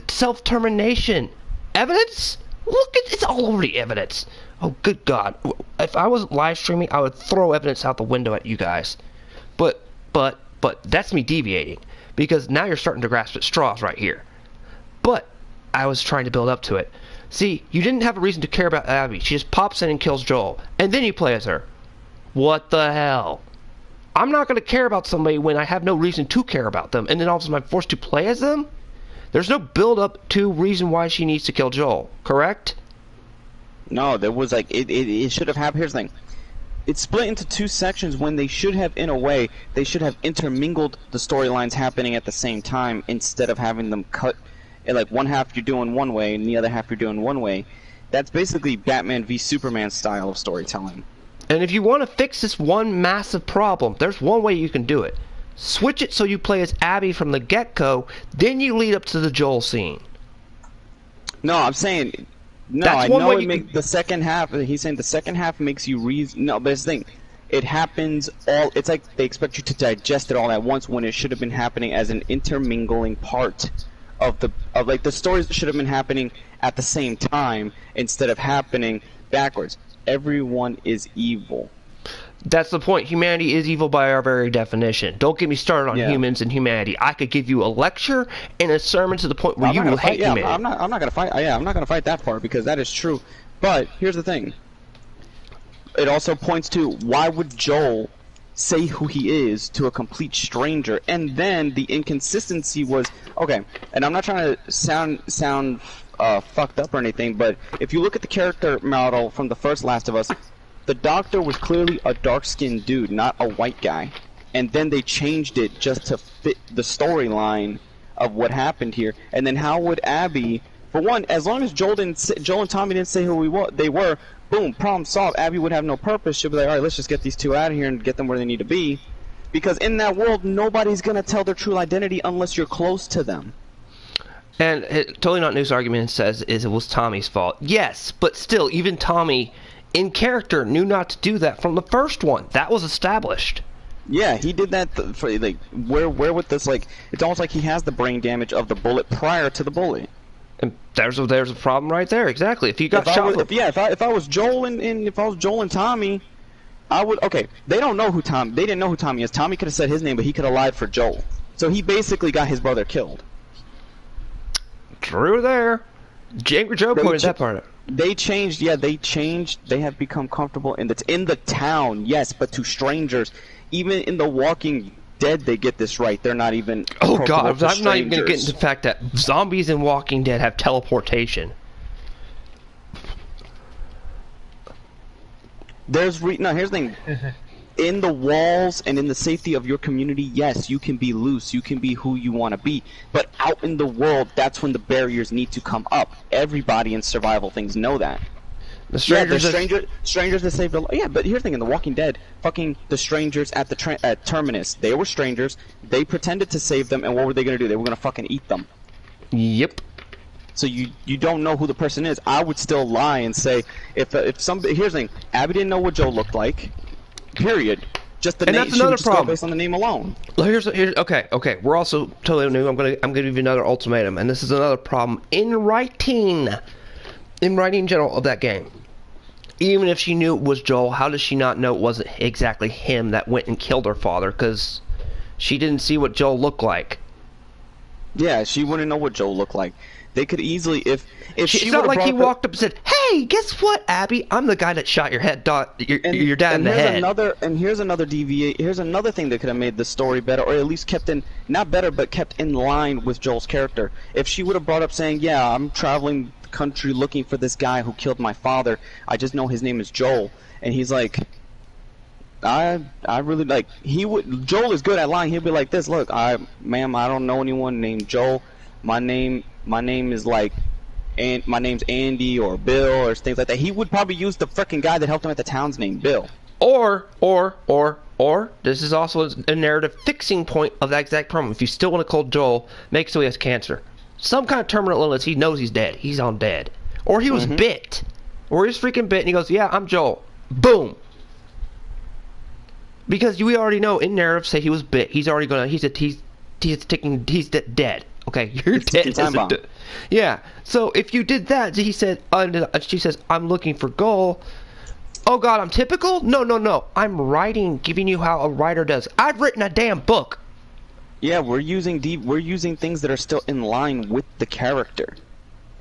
self-termination. Evidence? Look, it's all over the evidence. Oh, good God. If I was live streaming, I would throw evidence out the window at you guys. But that's me deviating. Because now you're starting to grasp at straws right here. But I was trying to build up to it. See, you didn't have a reason to care about Abby. She just pops in and kills Joel. And then you play as her. What the hell? I'm not going to care about somebody when I have no reason to care about them. And then all of a sudden I'm forced to play as them? There's no build-up to reason why she needs to kill Joel. Correct? No, there was like... It should have happened. Here's the thing. It's split into two sections when they should have, in a way, they should have intermingled the storylines happening at the same time instead of having them cut. Like one half you're doing one way and the other half you're doing one way. That's basically Batman v Superman style of storytelling. And if you want to fix this one massive problem, there's one way you can do it. Switch it so you play as Abby from the get-go, then you lead up to the Joel scene. No, I'm saying... No, That's I one know way it you makes the second half... He's saying the second half makes you reason... No, but it's the thing. It happens all... It's like they expect you to digest it all at once when it should have been happening as an intermingling part of the... Like, the stories should have been happening at the same time instead of happening backwards. Everyone is evil. That's the point. Humanity is evil by our very definition. Don't get me started on humans and humanity. I could give you a lecture and a sermon to the point where you will hate humanity. I'm not gonna fight. Yeah, I'm not gonna fight that part because that is true. But here's the thing. It also points to why would Joel say who he is to a complete stranger, and then the inconsistency was okay. And I'm not trying to sound fucked up or anything, but if you look at the character model from the first Last of Us. The doctor was clearly a dark-skinned dude, not a white guy. And then they changed it just to fit the storyline of what happened here. And then how would Abby... For one, as long as Joel and Tommy didn't say who they were, boom, problem solved. Abby would have no purpose. She'll be like, alright, let's just get these two out of here and get them where they need to be. Because in that world, nobody's going to tell their true identity unless you're close to them. And totally not news argument says it was Tommy's fault. Yes, but still, even Tommy... in character, knew not to do that from the first one. That was established. Yeah, he did that for like where with this like it's almost like he has the brain damage of the bullet prior to the bullet. And there's a problem right there. Exactly. If you got shot, if I was Joel and Tommy, I would. Okay, they don't know who Tommy. They didn't know who Tommy is. Tommy could have said his name, but he could have lied for Joel. So he basically got his brother killed. True there. Angry Joe pointed that part out. They changed, they have become comfortable in the town, yes, but to strangers. Even in The Walking Dead, they get this right. They're not even... Oh, God, I'm not even going to get into the fact that zombies in Walking Dead have teleportation. Here's the thing. In the walls and in the safety of your community, yes, you can be loose, you can be who you want to be. But out in the world, that's when the barriers need to come up. Everybody in survival things know that. The strangers that saved a lot. Yeah, but here's the thing, in The Walking Dead, fucking the strangers at Terminus, they were strangers, they pretended to save them, and what were they going to do? They were going to fucking eat them. Yep. So you don't know who the person is. I would still lie and say, if somebody, here's the thing, Abby didn't know what Joe looked like. Period. Just the name. That's another problem based on the name alone. Well, here's okay. We're also totally new. I'm gonna give you another ultimatum, and this is another problem in writing in general of that game. Even if she knew it was Joel, how does she not know it wasn't exactly him that went and killed her father? Because she didn't see what Joel looked like. Yeah, she wouldn't know what Joel looked like. They could easily, if she it's not like he walked up and said, "Hey, guess what, Abby? I'm the guy that shot your your dad in the head." Here's another Here's another thing that could have made the story better, or at least kept in, not better, but kept in line with Joel's character. If she would have brought up saying, "Yeah, I'm traveling the country looking for this guy who killed my father. I just know his name is Joel," and he's like, I really like. Joel is good at lying. He'll be like this. Look, ma'am, I don't know anyone named Joel. My name is like, and my name's Andy or Bill or things like that. He would probably use the frickin' guy that helped him at the town's name, Bill. Or this is also a narrative fixing point of that exact problem. If you still want to call Joel, make so he has cancer. some kind of terminal illness. He knows he's dead. He's on dead. Or he was bit. Or he's freaking bit and he goes, yeah, I'm Joel. Boom. Because we already know in narrative say he was bit. He's already gonna, he's dead. Okay, you're dead. Yeah. So if you did that, he said, she says, I'm looking for goal. Oh God, I'm typical? No. I'm writing, giving you how a writer does. I've written a damn book. Yeah, we're using things that are still in line with the character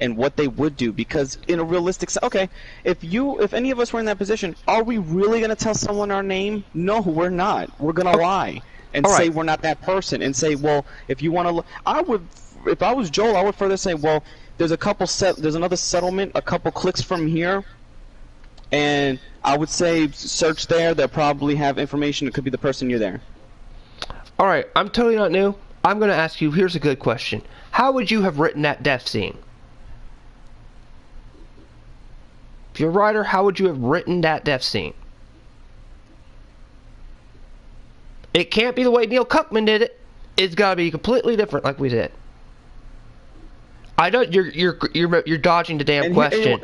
and what they would do, because in a realistic okay, if any of us were in that position, are we really gonna tell someone our name? No, we're not. We're gonna lie and say we're not that person and say, well, if you want to, if I was Joel, I would further say, well, there's another settlement a couple clicks from here, and I would say search there. They'll probably have information. It could be the person you're there. Alright, I'm totally not new. I'm going to ask you, here's a good question. How would you have written that death scene? If you're a writer, how would you have written that death scene? It can't be the way Neil Cuckman did it. It's got to be completely different like we did. I don't. You're dodging the damn question.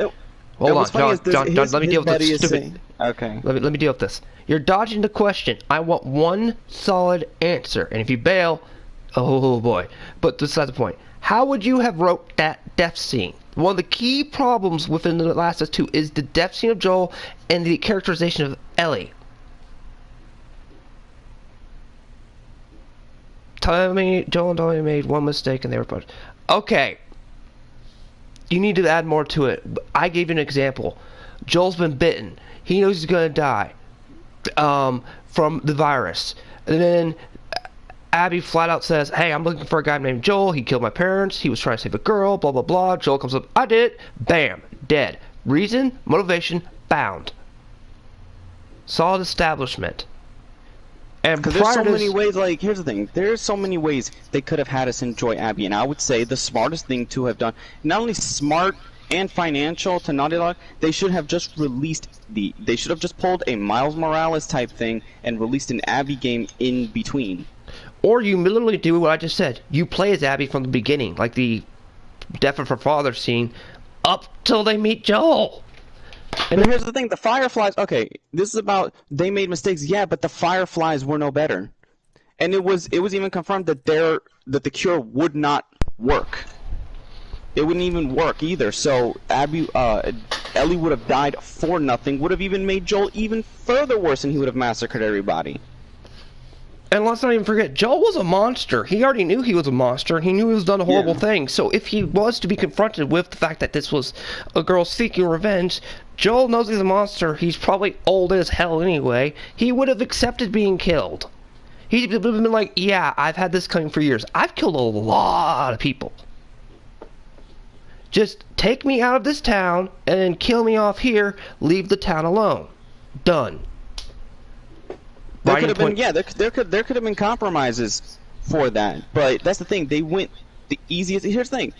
Hold on, John. Let me deal with this stupid. Okay. Let me deal with this. You're dodging the question. I want one solid answer, and if you bail, oh boy. But this is the point. How would you have wrote that death scene? One of the key problems within The Last of Us 2 is the death scene of Joel and the characterization of Ellie. Joel and Tommy made one mistake and they were punished. Okay. You need to add more to it. I gave you an example. Joel's been bitten. He knows he's going to die from the virus. And then Abby flat out says, hey, I'm looking for a guy named Joel. He killed my parents. He was trying to save a girl, blah, blah, blah. Joel comes up, I did it. Bam. Dead. Reason, motivation, found. Solid establishment. And because there's so many ways, like, here's the thing. There's so many ways they could have had us enjoy Abby. And I would say the smartest thing to have done, not only smart and financial to Naughty Dog, they should have just released they should have just pulled a Miles Morales type thing and released an Abby game in between. Or you literally do what I just said. You play as Abby from the beginning, like the death of her father scene, up till they meet Joel. And here's the thing, the Fireflies, okay, this is about, they made mistakes, yeah, but the Fireflies were no better. And it was even confirmed that the cure would not work. It wouldn't even work either, so Ellie would have died for nothing, would have even made Joel even further worse, and he would have massacred everybody. And let's not even forget, Joel was a monster. He already knew he was a monster, and he knew he was done a horrible thing. So if he was to be confronted with the fact that this was a girl seeking revenge, Joel knows he's a monster. He's probably old as hell anyway. He would have accepted being killed. He would have been like, yeah, I've had this coming for years. I've killed a lot of people. Just take me out of this town, and then kill me off here, leave the town alone. Done. There could have been, there could have been compromises for that, but that's the thing. They went the easiest. Here's the thing: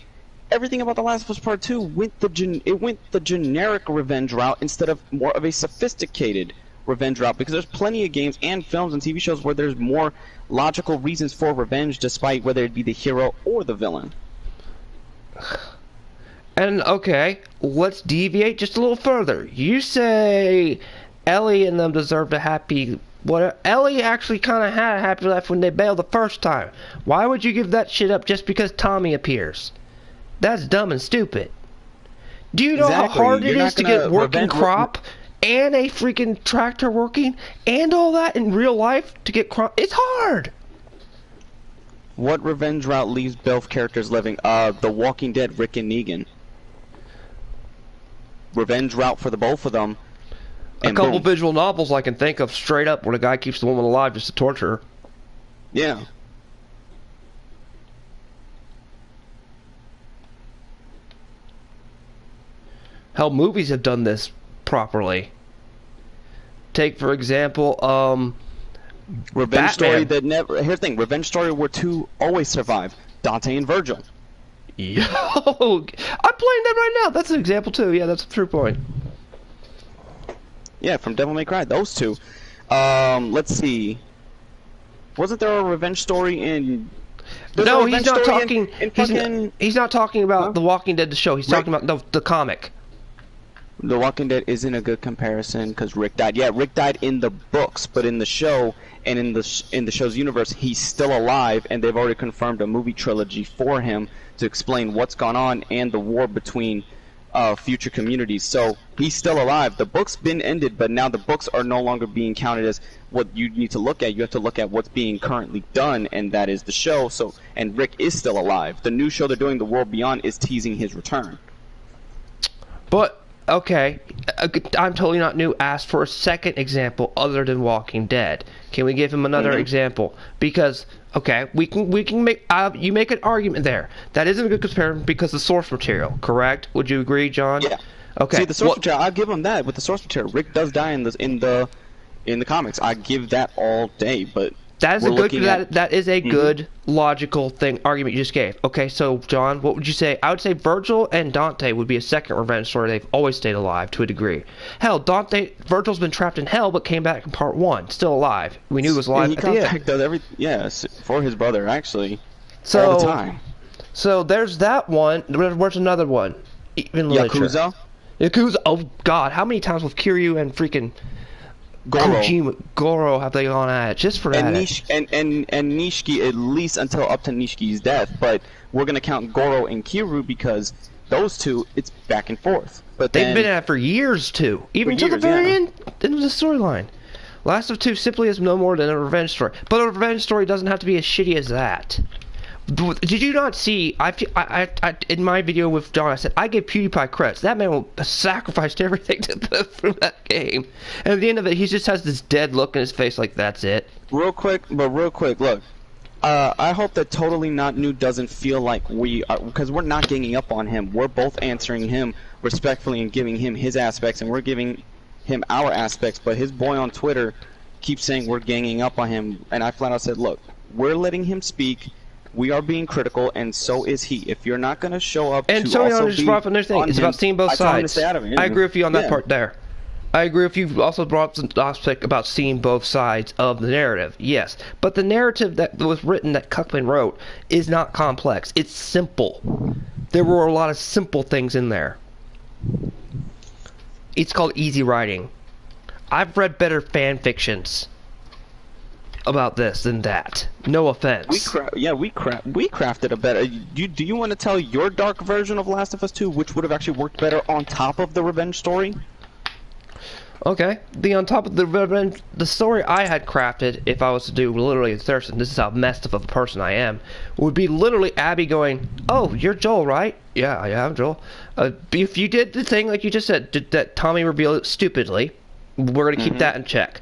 everything about The Last of Us Part 2 went the generic revenge route instead of more of a sophisticated revenge route. Because there's plenty of games and films and TV shows where there's more logical reasons for revenge, despite whether it be the hero or the villain. And okay, let's deviate just a little further. You say Ellie and them deserved a happy. Ellie actually kind of had a happy life when they bailed the first time. Why would you give that shit up just because Tommy appears? That's dumb and stupid. Do you know how hard it is to get working crop and a freaking tractor working and all that in real life to get crop? It's hard. What revenge route leaves both characters living? The Walking Dead, Rick and Negan. Revenge route for the both of them. A couple visual novels I can think of straight up where the guy keeps the woman alive just to torture her. Yeah. Hell, movies have done this properly. Take, for example, Revenge Batman. Story that never... Here's the thing, Revenge Story where two always survive. Dante and Virgil. Yo! I'm playing that right now. That's an example too. Yeah, that's a true point. Yeah, from Devil May Cry, those two. Let's see. Wasn't there a revenge story in There's a No, revenge he's not story talking. in fucking... He's not talking about Huh? The Walking Dead, the show. He's talking about the comic. The Walking Dead isn't a good comparison because Rick died. Yeah, Rick died in the books, but in the show and in the show's universe, he's still alive, and they've already confirmed a movie trilogy for him to explain what's gone on and the war between future communities. So he's still alive. The book's been ended, but now the books are no longer being counted as what you need to look at. You have to look at what's being currently done, and that is the show. So, and Rick is still alive. The new show they're doing, The World Beyond, is teasing his return. But okay, I'm totally not new. Asked for a second example other than Walking Dead. Can we give him another example? Because okay, we can make you make an argument there. That isn't a good comparison because the source material, correct? Would you agree, John? Yeah. Okay. See, the source material, I'll give him that. With the source material, Rick does die in the comics. I give that all day, but that is a good. That is a good logical argument you just gave. Okay, so John, what would you say? I would say Virgil and Dante would be a second revenge story. They've always stayed alive to a degree. Hell, Virgil's been trapped in hell, but came back in part 1, still alive. We knew he was alive at the end. Does yes, for his brother actually. All the time. So there's that one. Where's another one? In literature. Yakuza. Oh God, how many times with Kiryu and freaking Goro have they gone at it just for that? And Nishiki, at least until up to Nishiki's death, but we're gonna count Goro and Kiryu because those two, it's back and forth. But they've been at it for years too, even to the very end of the storyline. Last of Two simply is no more than a revenge story, but a revenge story doesn't have to be as shitty as that. Did you not see? I in my video with John, I said I give PewDiePie credits. That man sacrificed everything to put through that game, and at the end of it, he just has this dead look in his face, like that's it. Real quick, look. I hope that Totally Not New doesn't feel like we are, because we're not ganging up on him. We're both answering him respectfully and giving him his aspects, and we're giving him our aspects. But his boy on Twitter keeps saying we're ganging up on him, and I flat out said, look, we're letting him speak. We are being critical, and so is he. If you're not going to show up, and so just brought up another thing. It's about seeing both sides. I agree with you on that part there. I agree with you. Also brought up the aspect about seeing both sides of the narrative. Yes, but the narrative that was written, that Cuckman wrote, is not complex. It's simple. There were a lot of simple things in there. It's called easy writing. I've read better fan fictions about this than that. No offense. We crafted a better. Do you want to tell your dark version of Last of Us 2, which would have actually worked better on top of the revenge story? Okay, on top of the story I had crafted, if I was to do literally a search, and this is how messed up of a person I am, would be literally Abby going, "Oh, you're Joel, right? Yeah, I'm Joel. If you did the thing like you just said, that Tommy revealed it stupidly, we're gonna keep that in check,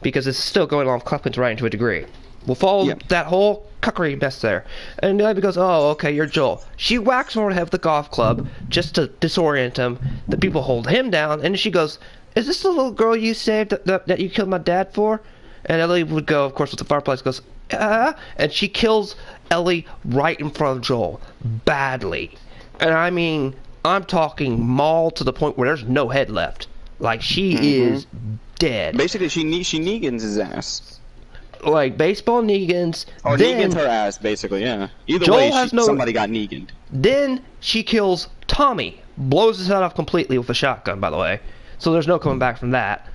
because it's still going on Cluckman's writing to a degree. We'll follow that whole cuckery mess there." And Abby goes, "Oh, okay, you're Joel." She whacks him over the head with the golf club just to disorient him. The people hold him down, and she goes, "Is this the little girl you saved that you killed my dad for?" And Ellie would go, of course, with the fireplace, goes, and she kills Ellie right in front of Joel, badly. And I mean, I'm talking maul to the point where there's no head left. Like, she is dead. Basically, she Negans his ass. Like, baseball Negans. Or Negans her ass, basically, yeah. Either Joel way, somebody got Neganed. Then she kills Tommy, blows his head off completely with a shotgun, by the way. So there's no coming back from that.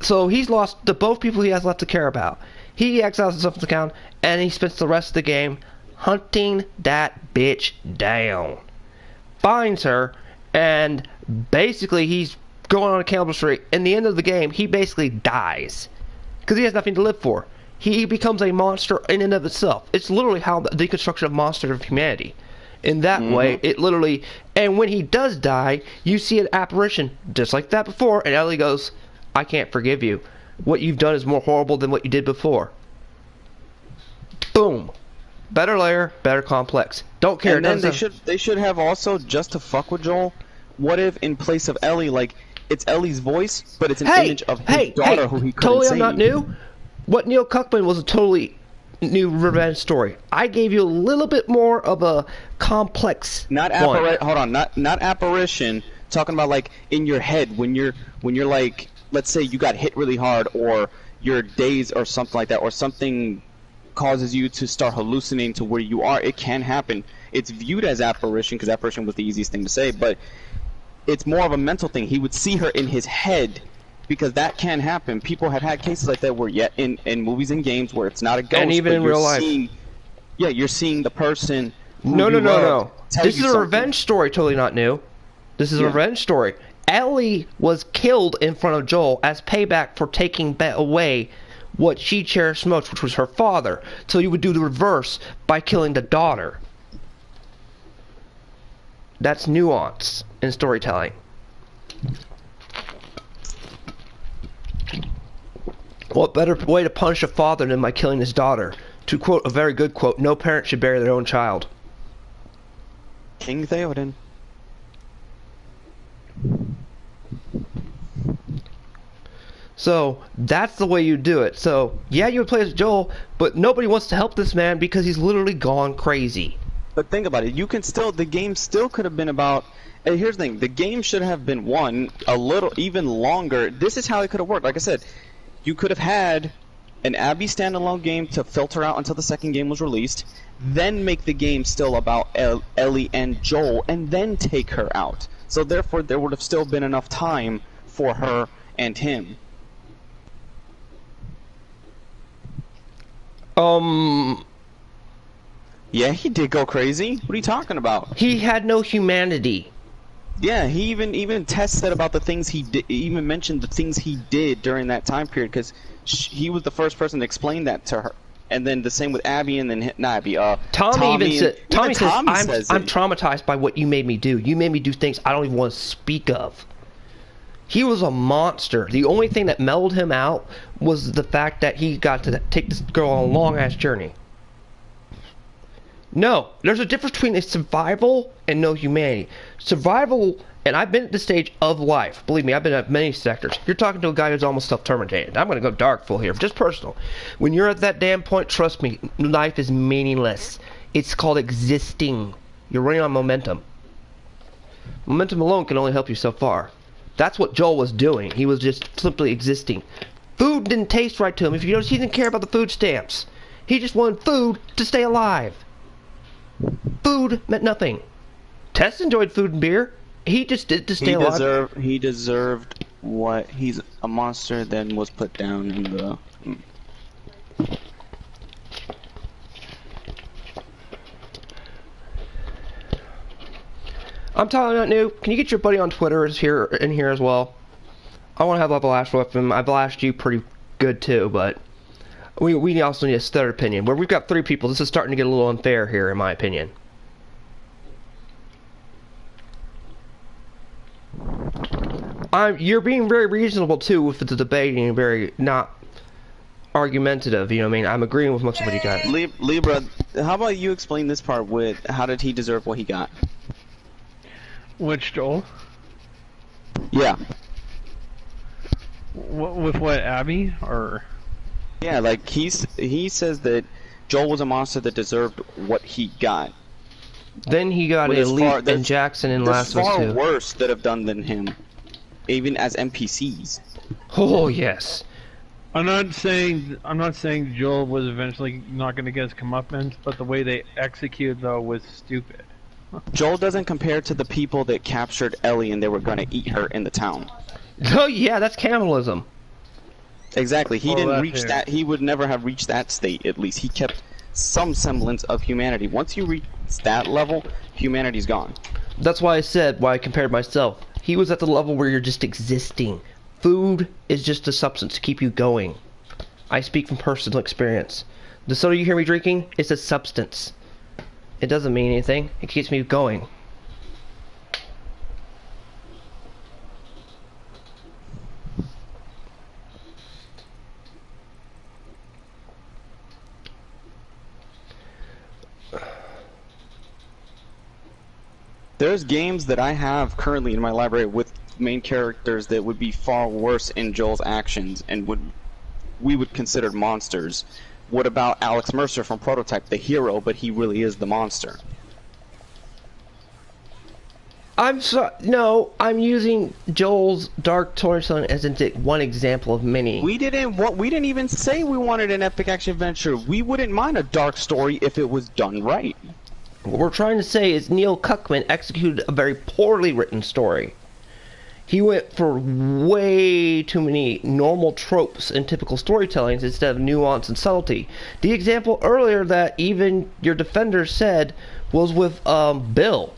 So he's lost the both people he has left to care about. He exiles himself from the town, and he spends the rest of the game hunting that bitch down. Finds her, and basically he's going on a cannibal streak. In the end of the game, he basically dies. Because he has nothing to live for. He becomes a monster in and of itself. It's literally how the deconstruction of monsters of humanity. In that way, it literally... And when he does die, you see an apparition just like that before, and Ellie goes, "I can't forgive you. What you've done is more horrible than what you did before." Boom. Better layer, better complex. Don't care. And then they should have also, just to fuck with Joel, what if in place of Ellie, like, it's Ellie's voice, but it's an image of his daughter who he couldn't totally save. I'm not new. What Neil Cuckman was a totally new revenge story. I gave you a little bit more of a complex hold on, not apparition, talking about like in your head when you're like, let's say you got hit really hard or your days or something like that, or something causes you to start hallucinating to where you are. It can happen. It's viewed as apparition because apparition was the easiest thing to say, but it's more of a mental thing. He would see her in his head because that can happen. People have had cases like that where, yet in movies and games where it's not a ghost, and even in real life. Yeah, you're seeing the person. No. This is a revenge story, totally not new. This is a revenge story. Ellie was killed in front of Joel as payback for taking away what she cherished most, which was her father. So you would do the reverse by killing the daughter. That's nuance in storytelling. What better way to punish a father than by killing his daughter? To quote a very good quote, no parent should bury their own child. King Theoden. So, that's the way you do it. So, yeah, you would play as Joel, but nobody wants to help this man because he's literally gone crazy. But think about it. You can still, the game still could have been about, and here's the thing, the game should have been a little, even longer. This is how it could have worked. Like I said, you could have had an Abby standalone game to filter out until the second game was released, then make the game still about Ellie and Joel, and then take her out. So therefore, there would have still been enough time for her and him. Yeah, he did go crazy. What are you talking about? He had no humanity. Yeah, he even tested about the things he did. Even mentioned the things he did during that time period because he was the first person to explain that to her. And then the same with Abby, and then not Abby. Tommy says, Tommy I'm traumatized by what you made me do. You made me do things I don't even want to speak of. He was a monster. The only thing that mellowed him out was the fact that he got to take this girl on a long-ass journey. No, there's a difference between a survival and no humanity. Survival, and I've been at the stage of life. Believe me, I've been at many sectors. You're talking to a guy who's almost self-terminated. I'm going to go dark full here, just personal. When you're at that damn point, trust me, life is meaningless. It's called existing. You're running on momentum. Momentum alone can only help you so far. That's what Joel was doing. He was just simply existing. Food didn't taste right to him. If you notice, he didn't care about the food stamps. He just wanted food to stay alive. Food meant nothing. Tess enjoyed food and beer. He just did to stay alive. He deserved what he's a monster, then was put down in the. I'm telling you, not new. Can you get your buddy on Twitter in here as well? I want to have a blast with him. I blasted you pretty good too, but we also need a third opinion. Where we've got 3 people, this is starting to get a little unfair here, in my opinion. You're being very reasonable too with the debate and very not argumentative. You know what I mean? I'm agreeing with most of what you got. Libra, how about you explain this part with how did he deserve what he got? Which Joel? Yeah. With what, Abby? Or? Yeah, like he says that Joel was a monster that deserved what he got. Then he got Elite and Jackson in Last of Us 2. There's far worse that have done than him, even as NPCs. Oh yes. I'm not saying Joel was eventually not going to get his comeuppance, but the way they executed though was stupid. Joel doesn't compare to the people that captured Ellie and they were going to eat her in the town. Oh yeah, that's cannibalism. Exactly. He didn't reach that. He would never have reached that state. At least he kept some semblance of humanity. Once you reach that level, humanity's gone. That's why I compared myself. He was at the level where you're just existing. Food is just a substance to keep you going. I speak from personal experience. The soda you hear me drinking is a substance. It doesn't mean anything. It keeps me going. There's games that I have currently in my library with main characters that would be far worse in Joel's actions and we would consider monsters. What about Alex Mercer from Prototype, the hero, but he really is the monster? No, I'm using Joel's dark storytelling as one example of many. We didn't even say we wanted an epic action adventure. We wouldn't mind a dark story if it was done right. What we're trying to say is Neil Cuckman executed a very poorly written story. He went for way too many normal tropes and typical storytellings instead of nuance and subtlety. The example earlier that even your defender said was with Bill.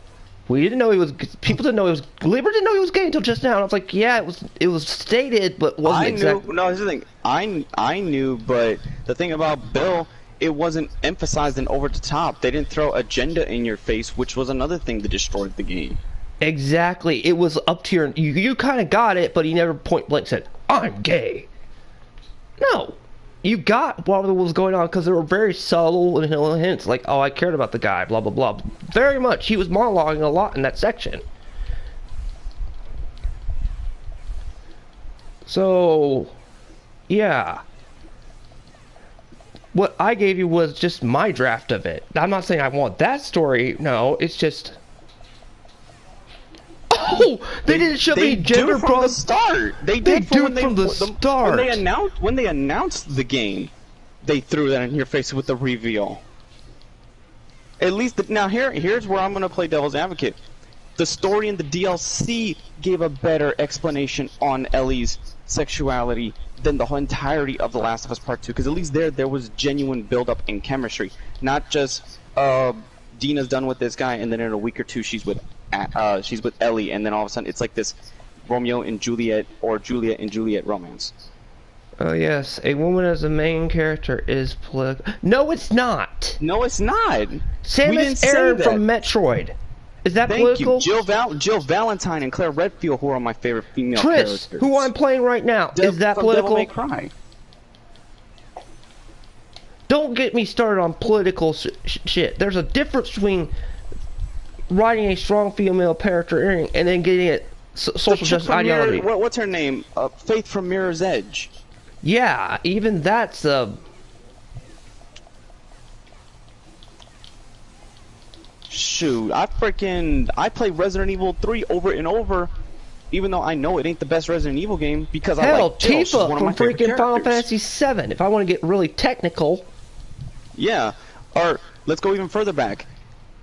We didn't know he was. People didn't know he was. Libra didn't know he was gay until just now. And I was like, yeah, it was stated, but wasn't exactly. No, here's the thing. I knew, but the thing about Bill, it wasn't emphasized and over the top. They didn't throw agenda in your face, which was another thing that destroyed the game. Exactly. It was up to your. You kind of got it, but he never point blank said, "I'm gay." No. You got what was going on because there were very subtle and little hints like, oh, I cared about the guy, blah, blah, blah. Very much. He was monologuing a lot in that section. So, yeah. What I gave you was just my draft of it. I'm not saying I want that story. No, it's just... Oh, they didn't show me gender from the start. They did from the start. When they announced the game, they threw that in your face with the reveal. At least now here's where I'm gonna play devil's advocate. The story in the DLC gave a better explanation on Ellie's sexuality than the whole entirety of The Last of Us Part 2. Because at least there was genuine build-up in chemistry, not just Dina's done with this guy and then in a week or two she's with Ellie, and then all of a sudden it's like this Romeo and Juliet or Juliet and Juliet romance. Oh yes, a woman as a main character is political. No, it's not. No, it's not. Samus Aran from Metroid. Is that political? Thank you. Jill Valentine and Claire Redfield, who are my favorite female Triss, characters. who I'm playing right now. Is that political? Devil May Cry. Don't get me started on political shit. There's a difference between writing a strong female character and then getting it social justice ideology. What's her name? Faith from Mirror's Edge. Yeah, even that's Shoot, I play Resident Evil 3 over and over, even though I know it ain't the best Resident Evil game because I like Jill. She's one of my favorite freaking Final characters. Fantasy VII. If I want to get really technical. Yeah, or let's go even further back.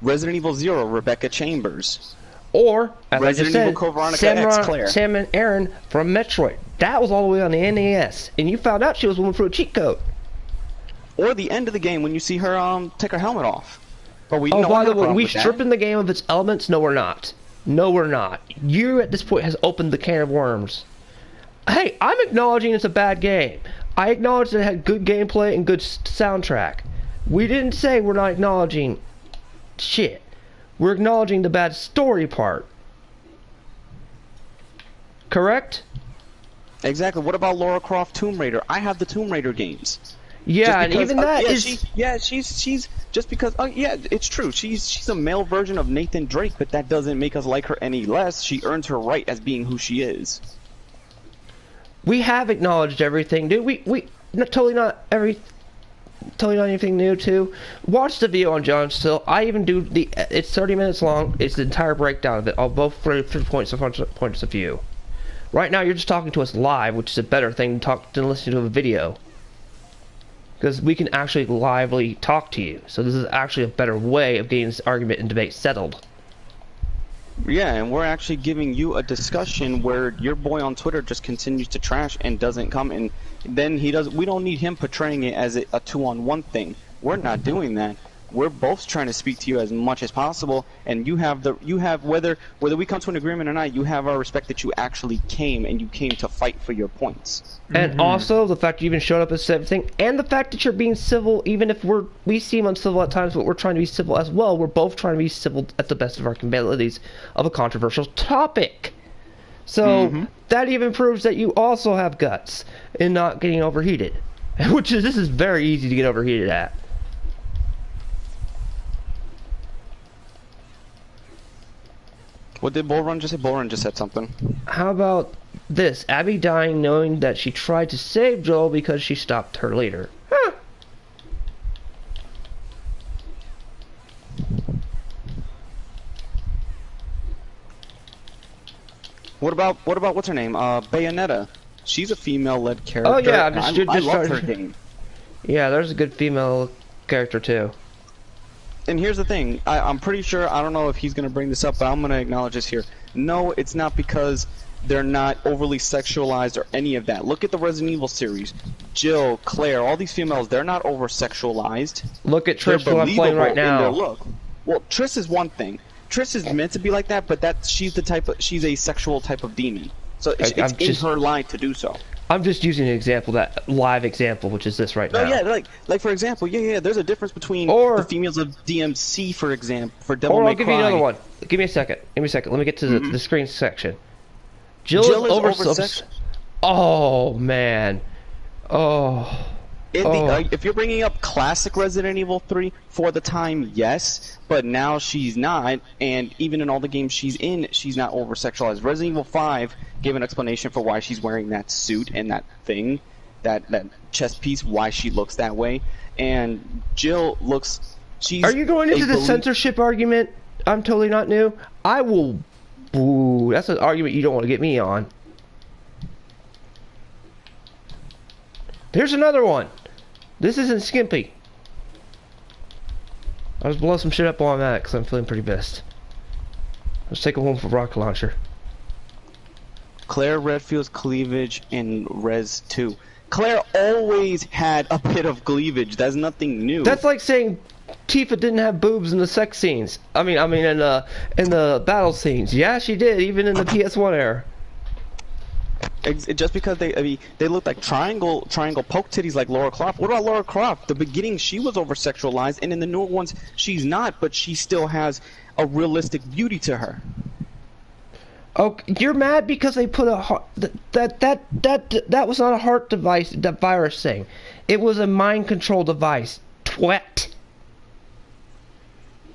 Resident Evil 0, Rebecca Chambers. Or, as Resident I Evil just Code Veronica said, X Claire. Sam and Aaron from Metroid. That was all the way on the NES. And you found out she was one for a cheat code. Or the end of the game when you see her take her helmet off. But by the way, we stripping the game of its elements? No, we're not. No, we're not. You, at this point, has opened the can of worms. Hey, I'm acknowledging it's a bad game. I acknowledge that it had good gameplay and good soundtrack. We didn't say we're not acknowledging shit. We're acknowledging the bad story part. Correct? Exactly. What about Lara Croft Tomb Raider? I have the Tomb Raider games. Yeah, and even that is... she's just because... yeah, it's true. She's a male version of Nathan Drake, but that doesn't make us like her any less. She earns her right as being who she is. We have acknowledged everything, dude. We totally not anything new too. Watch the video on Johnkill3D. I even do it's 30 minutes long. It's the entire breakdown of it, all both points of view. Right now, you're just talking to us live, which is a better thing than listening to a video. Because we can actually lively talk to you. So this is actually a better way of getting this argument and debate settled. Yeah, and we're actually giving you a discussion where your boy on Twitter just continues to trash and doesn't come, and then we don't need him portraying it as a 2-on-1 thing. We're not doing that. We're both trying to speak to you as much as possible, and you have whether we come to an agreement or not, you have our respect that you actually came and you came to fight for your points. And also the fact you even showed up as everything, and the fact that you're being civil, even if we seem uncivil at times, but we're trying to be civil as well. We're both trying to be civil at the best of our abilities of a controversial topic. So that even proves that you also have guts in not getting overheated, this is very easy to get overheated at. What did Bullrun just say? Bullrun just said something. How about this? Abby dying knowing that she tried to save Joel because she stopped her leader. Huh. What about what's her name? Bayonetta. She's a female-led character. Oh yeah, I love her game. Yeah, there's a good female character too. And here's the thing, I'm pretty sure, I don't know if he's going to bring this up, but I'm going to acknowledge this here. No, it's not because they're not overly sexualized or any of that. Look at the Resident Evil series. Jill, Claire, all these females, they're not over-sexualized. Look at Trish, who I'm playing right now. Look. Well, Trish is one thing. Trish is meant to be like that, but she's a sexual type of demon. So it's in her line to do so. I'm just using an example, that live example, which is this right now. No, yeah, like for example, yeah, there's a difference between the females of DMC, for example, for Devil May Cry. Or I'll give you another one. Give me a second. Let me get to the screen section. Jill is over. Oh man. Oh. If you're bringing up classic Resident Evil 3 for the time, yes, but now she's not, and even in all the games she's in, she's not over-sexualized. Resident Evil 5 gave an explanation for why she's wearing that suit and that thing, that chest piece, why she looks that way, and Jill looks... Are you going into the censorship argument? I'm totally not new. I will... Ooh, that's an argument you don't want to get me on. Here's another one. This isn't skimpy. I'll just blow some shit up on that because I'm feeling pretty pissed. Let's take a one for rocket launcher. Claire Redfield's cleavage in Res 2. Claire always had a bit of cleavage. That's nothing new. That's like saying Tifa didn't have boobs in the sex scenes. I mean in the battle scenes. Yeah, she did, even in the PS1 era. Just because they look like triangle poke titties like Lara Croft. What about Lara Croft? The beginning she was over sexualized, and in the newer ones she's not, but she still has a realistic beauty to her. Oh, you're mad because they put a heart, that was not a heart device, that virus thing. It was a mind control device. Twat.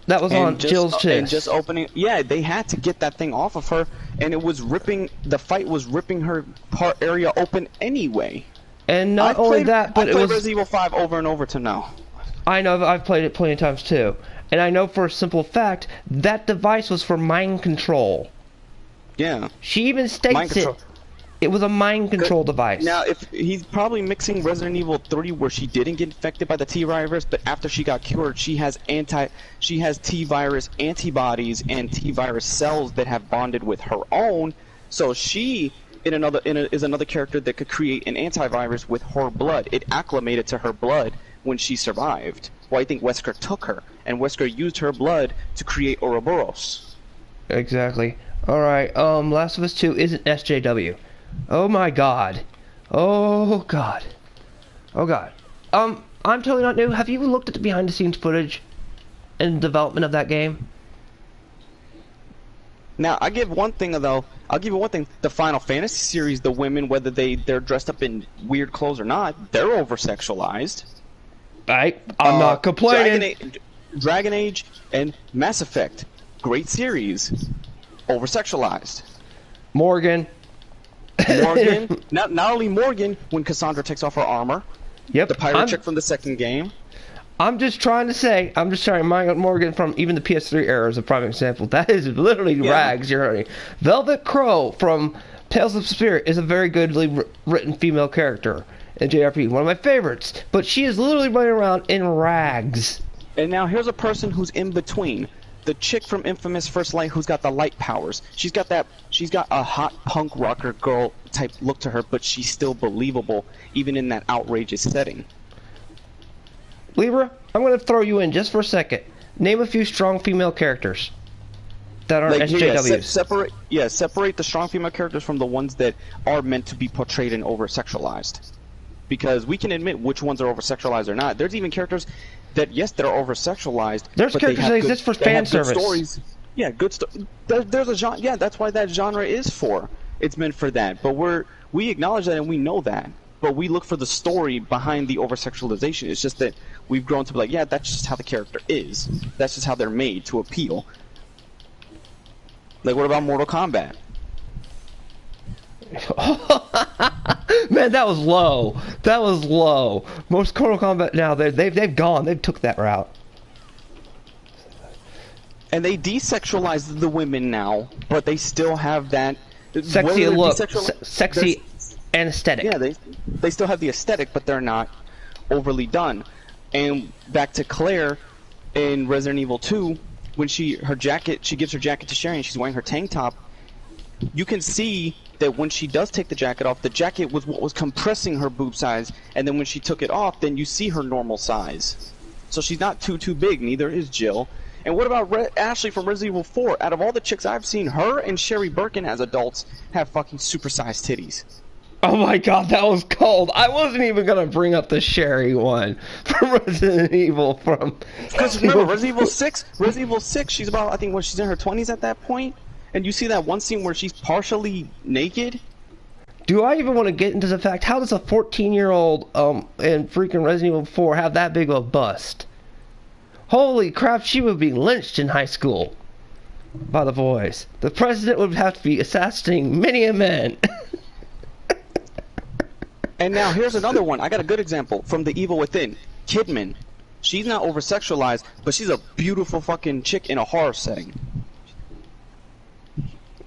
That was on Jill's chest. And just opening, yeah, they had to get that thing off of her, and it was ripping. The fight was ripping her part area open anyway. And not only that, but I played Resident Evil 5 over and over to now. I know, I've played it plenty of times too, and I know for a simple fact that device was for mind control. Yeah. She even states it. It was a mind control device. Now, if he's probably mixing Resident Evil 3, where she didn't get infected by the T-virus, but after she got cured, she has T-virus antibodies and T-virus cells that have bonded with her own. So she is another character that could create an antivirus with her blood. It acclimated to her blood when she survived. Well, I think Wesker took her, and Wesker used her blood to create Ouroboros. Exactly. All right. Last of Us 2 isn't SJW. Oh my god. Oh god. Oh god. I'm totally not new. Have you even looked at the behind the scenes footage and development of that game? Now, I give one thing though. I'll give you one thing. The Final Fantasy series, the women, whether they're dressed up in weird clothes or not, they're over sexualized. I'm not complaining. Dragon Age and Mass Effect, great series, over sexualized. Morgan, not only Morgan, when Cassandra takes off her armor. Yep. The pirate chick from the second game. I'm just trying Morgan from even the PS3 era is a prime example. That is literally rags you're hurting. Velvet Crow from Tales of Spirit is a very goodly written female character in JRPG, one of my favorites. But she is literally running around in rags. And now here's a person who's in between. The chick from Infamous First Light who's got the light powers. She's got a hot punk rocker girl type look to her, but she's still believable even in that outrageous setting. Libra, I'm going to throw you in just for a second. Name a few strong female characters that aren't SJWs. Separate the strong female characters from the ones that are meant to be portrayed and over-sexualized. Because we can admit which ones are over-sexualized or not. There's even characters that, yes, they're over-sexualized. There's characters that exist for fan service. Good stories. Yeah, good story. There's a genre. Yeah, that's why that genre is for. It's meant for that. But we acknowledge that and we know that. But we look for the story behind the over-sexualization. It's just that we've grown to be like, yeah, that's just how the character is. That's just how they're made to appeal. Like, what about Mortal Kombat? Man, that was low. That was low. Most Mortal Kombat now they've gone. They've took that route. And they desexualize the women now, but they still have that Sexy Whether they're look, desexual- sexy and aesthetic. Yeah, they still have the aesthetic, but they're not overly done. And back to Claire in Resident Evil 2, when she gives her jacket to Sherry and she's wearing her tank top, you can see that when she does take the jacket off, the jacket was what was compressing her boob size, and then when she took it off, then you see her normal size. So she's not too big, neither is Jill. And what about Ashley from Resident Evil 4? Out of all the chicks I've seen, her and Sherry Birkin as adults have fucking supersized titties. Oh my god, that was cold. I wasn't even gonna bring up the Sherry one from Resident Evil Because remember, Resident Evil 6, she's about, I think, when she's in her 20s at that point, and you see that one scene where she's partially naked. Do I even want to get into the fact, how does a 14-year-old in freaking Resident Evil 4 have that big of a bust? Holy crap, she would be lynched in high school by the boys. The president would have to be assassinating many a man. And now here's another one. I got a good example from The Evil Within. Kidman. She's not over-sexualized, but she's a beautiful fucking chick in a horror setting.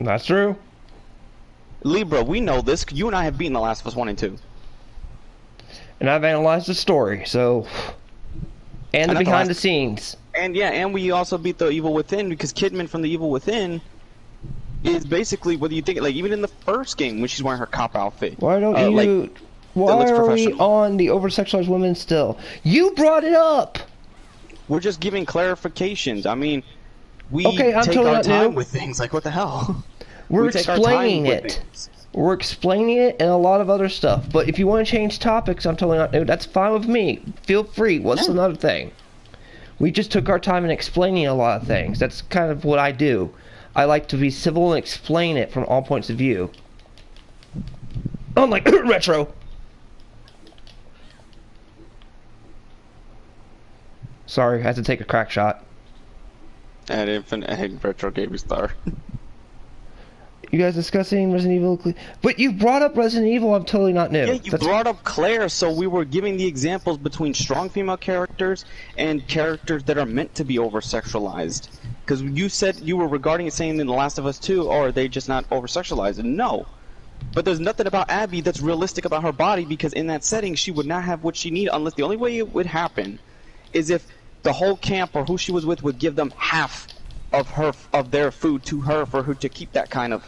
That's true. Libra, we know this. You and I have beaten The Last of Us 1 and 2. And I've analyzed the story, so... And the behind the scenes. And yeah, and we also beat The Evil Within, because Kidman from The Evil Within is basically, whether you think, like, even in the first game when she's wearing her cop outfit. Why don't you... Like, why are we on the over-sexualized women still? You brought it up! We're just giving clarifications. I mean, we take totally our time new. with things. Like, what the hell? We're explaining it. We're explaining it and a lot of other stuff. But if you want to change topics, I'm totally not new. That's fine with me. Feel free. What's another thing? We just took our time in explaining a lot of things. That's kind of what I do. I like to be civil and explain it from all points of view. Unlike retro. Sorry, I had to take a crack shot. And retro gave me star. You guys discussing Resident Evil? But you brought up Resident Evil, I'm totally not new. Yeah, you brought up Claire, so we were giving the examples between strong female characters and characters that are meant to be over-sexualized. Because you said you were regarding it saying in The Last of Us 2, or are they just not over-sexualized? No. But there's nothing about Abby that's realistic about her body, because in that setting she would not have what she needed, unless the only way it would happen is if the whole camp or who she was with would give them half of their food to her for her to keep that kind of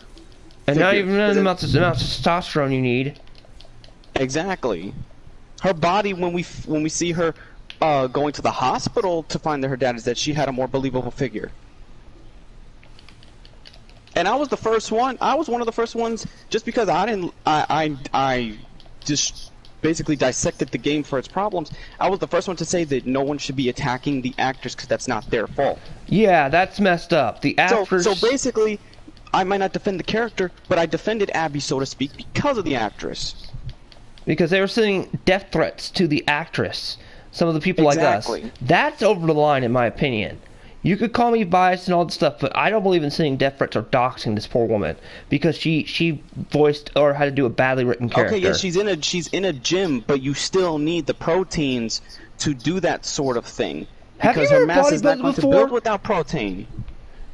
and not even the amount of testosterone you need. Exactly. Her body, when we see her going to the hospital to find that her dad is dead, she had a more believable figure. And I was the first one. I was one of the first ones, just because I just basically dissected the game for its problems. I was the first one to say that no one should be attacking the actors because that's not their fault. Yeah, that's messed up. The actors. So basically, I might not defend the character, but I defended Abby, so to speak, because of the actress. Because they were sending death threats to the actress. Some of the people like us. That's over the line, in my opinion. You could call me biased and all that stuff, but I don't believe in sending death threats or doxing this poor woman because she voiced or had to do a badly written character. Okay, yeah, she's in a gym, but you still need the proteins to do that sort of thing. Because her mass is not going to build without protein.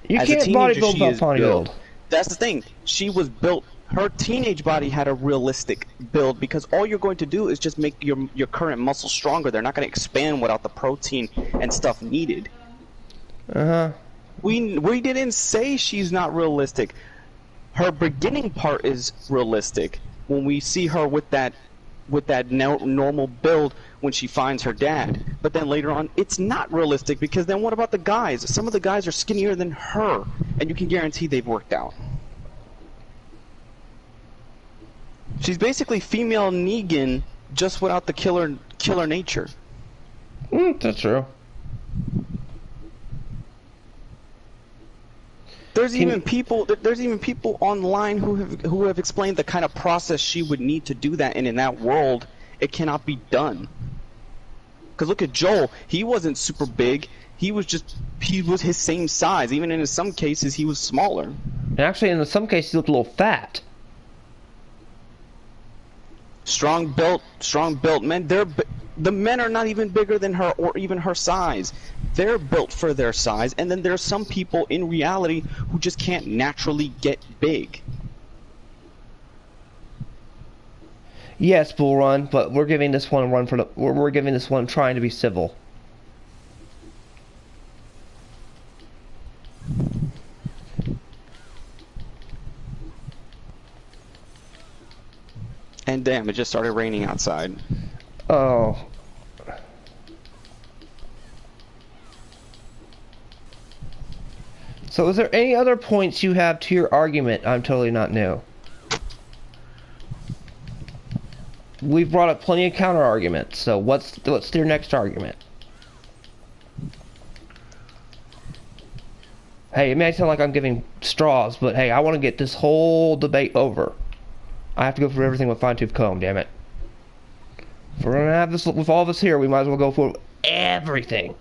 You can't bodybuild without bodybuild. That's the thing. She was built. Her teenage body had a realistic build because all you're going to do is just make your current muscles stronger. They're not going to expand without the protein and stuff needed. We didn't say she's not realistic. Her beginning part is realistic. When we see her with that normal build when she finds her dad. But then later on, it's not realistic because then what about the guys? Some of the guys are skinnier than her, and you can guarantee they've worked out. She's basically female Negan, just without the killer nature. That's true. There's even people online who have explained the kind of process she would need to do that, and in that world, it cannot be done. Because look at Joel, he wasn't super big. He was his same size. Even in some cases, he was smaller. And actually, in some cases, he looked a little fat. Strong built men. The men are not even bigger than her or even her size. They're built for their size, and then there's some people in reality who just can't naturally get big. Yes, Bull Run, but we're giving this one a run for the. We're giving this one trying to be civil. And damn, it just started raining outside. Oh. So is there any other points you have to your argument? I'm totally not new. We've brought up plenty of counter arguments, so what's your next argument? Hey, it may sound like I'm giving straws, but hey, I want to get this whole debate over. I have to go through everything with fine-tooth comb, damn it. If we're gonna have this with all of us here, we might as well go for everything.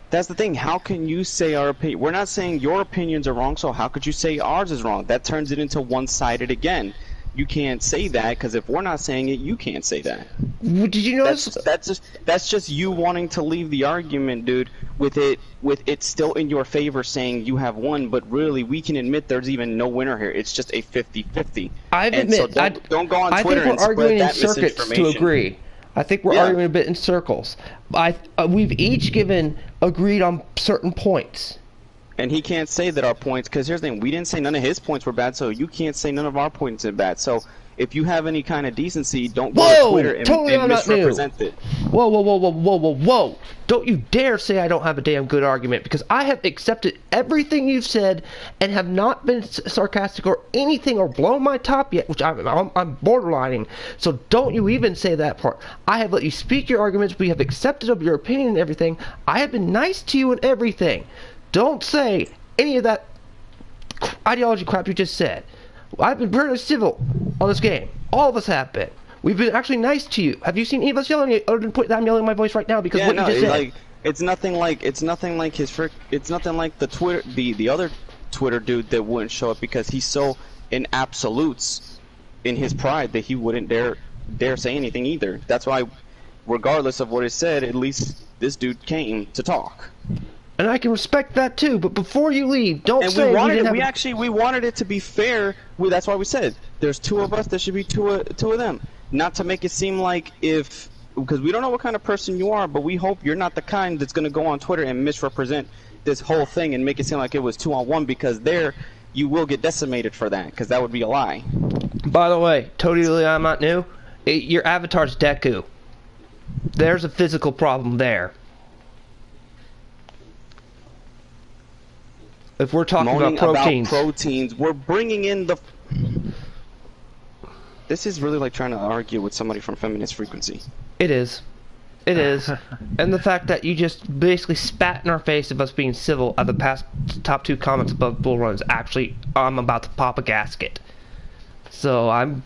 That's the thing. How can you say our opinion? We're not saying your opinions are wrong, so how could you say ours is wrong? That turns it into one-sided again. You can't say that because if we're not saying it, you can't say that. Did you notice? That's just you wanting to leave the argument, dude. With it still in your favor, saying you have won, but really we can admit there's even no winner here. It's just a 50-50. I admit. So don't go on Twitter and spread that misinformation. I think we're arguing in circuits to agree. I think we're arguing a bit in circles. We've each agreed on certain points. And he can't say that our points, because here's the thing, we didn't say none of his points were bad, so you can't say none of our points are bad. So if you have any kind of decency, don't go to Twitter and misrepresent it. Whoa. Don't you dare say I don't have a damn good argument, because I have accepted everything you've said and have not been sarcastic or anything or blown my top yet, which I'm borderlining. So don't you even say that part. I have let you speak your arguments. We have accepted of your opinion and everything. I have been nice to you and everything. Don't say any of that ideology crap you just said. I've been very civil on this game. All of us have been. We've been actually nice to you. Have you seen any of us yelling? Other than I'm yelling my voice right now because what you just said. It's nothing like the Twitter the other Twitter dude that wouldn't show up because he's so in absolutes in his pride that he wouldn't dare say anything either. That's why, regardless of what is said, at least this dude came to talk. And I can respect that too, but before you leave, don't say we wanted it to be fair. That's why we said there's two of us. There should be two of them. Not to make it seem like because we don't know what kind of person you are, but we hope you're not the kind that's going to go on Twitter and misrepresent this whole thing and make it seem like it was 2-on-1, because you will get decimated for that, because that would be a lie. By the way, totally I'm not new. Your avatar's Deku. There's a physical problem there. If we're talking about proteins, we're bringing in the... This is really like trying to argue with somebody from Feminist Frequency. It is. It is. And the fact that you just basically spat in our face of us being civil at the past top 2 comments above Bull Run is actually... I'm about to pop a gasket. So I'm...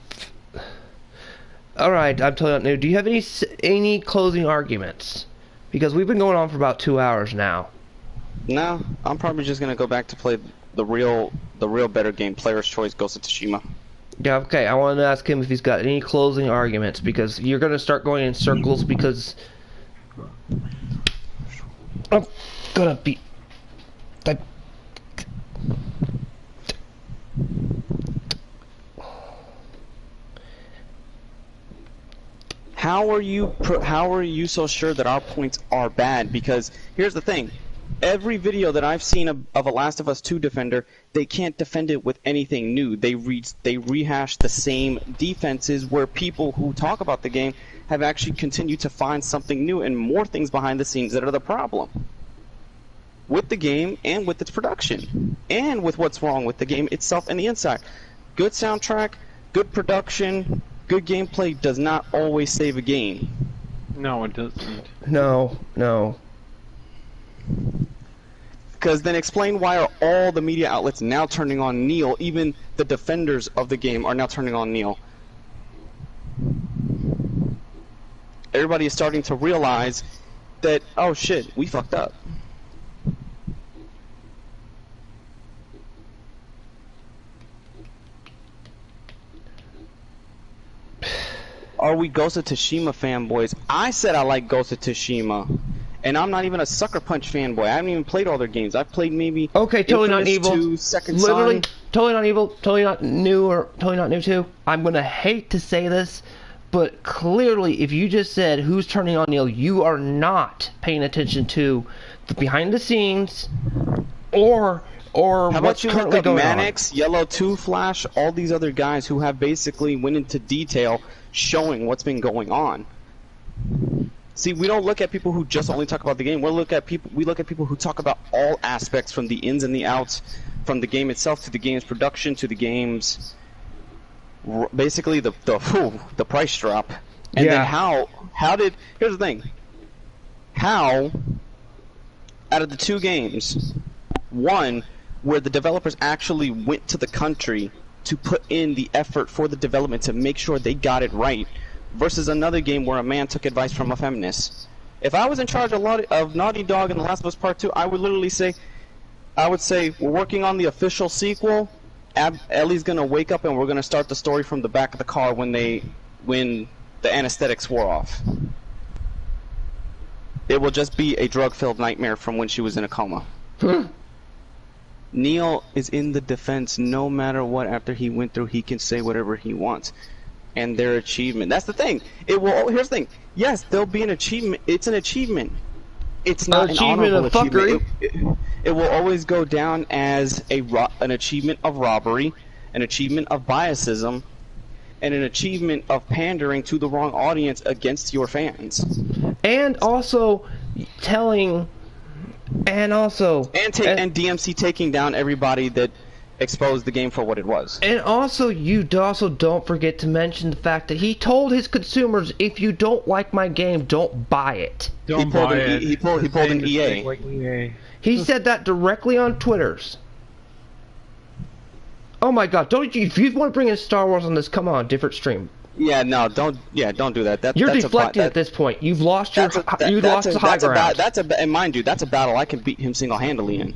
Alright, I'm totally not new. Do you have any closing arguments? Because we've been going on for about 2 hours now. No, I'm probably just gonna go back to play the real better game, Player's Choice Ghost of Tsushima. Yeah, okay. I wanted to ask him if he's got any closing arguments, because you're gonna start going in circles, because I'm gonna be. How are you so sure that our points are bad? Because here's the thing. Every video that I've seen of a Last of Us 2 defender, they can't defend it with anything new. They rehash the same defenses, where people who talk about the game have actually continued to find something new and more things behind the scenes that are the problem with the game and with its production and with what's wrong with the game itself and the inside. Good soundtrack, good production, good gameplay does not always save a game. No, it doesn't. No, no. Because then explain why are all the media outlets now turning on Neil? Even the defenders of the game are now turning on Neil. Everybody is starting to realize that, oh shit, we fucked up. Are we Ghost of Tsushima fanboys? I said I like Ghost of Tsushima. And I'm not even a Sucker Punch fanboy. I haven't even played all their games. I've played maybe Okay, totally not Infamous evil. 2, Second Literally, Son. totally not evil. Totally not new, or totally not new too. I'm gonna hate to say this, but clearly, if you just said who's turning on Neil, you are not paying attention to the behind the scenes, or How what's about you look currently up going Mannix, Yellow 2 Flash, all these other guys who have basically went into detail showing what's been going on. See, we don't look at people who just only talk about the game. We look at people who talk about all aspects, from the ins and the outs, from the game itself to the game's production to the game's basically the price drop. And Yeah. then how did here's the thing. How out of the two games, one where the developers actually went to the country to put in the effort for the development to make sure they got it right, versus another game where a man took advice from a feminist. If I was in charge of Naughty Dog in The Last of Us Part 2, I would literally say, we're working on the official sequel. Ellie's gonna wake up and we're gonna start the story from the back of the car when the anesthetics wore off. It will just be a drug-filled nightmare from when she was in a coma. Neil is in the defense no matter what. After he went through, he can say whatever he wants. And their achievement. That's the thing. It will. Here's the thing. Yes, there'll be an achievement. It's an achievement. It's not an honorable achievement. It will always go down as an achievement of robbery, an achievement of biasism, and an achievement of pandering to the wrong audience against your fans. And also telling, and DMC taking down everybody that exposed the game for what it was. And also, you also don't forget to mention the fact that he told his consumers, if you don't like my game, don't buy it. Don't buy it. He pulled an EA. Like EA. He said that directly on Twitter's. Oh my God! If you want to bring in Star Wars on this, come on, different stream. Yeah, no, don't do that. You're deflecting at this point. You've lost the high ground. And mind you, that's a battle I can beat him single-handedly in.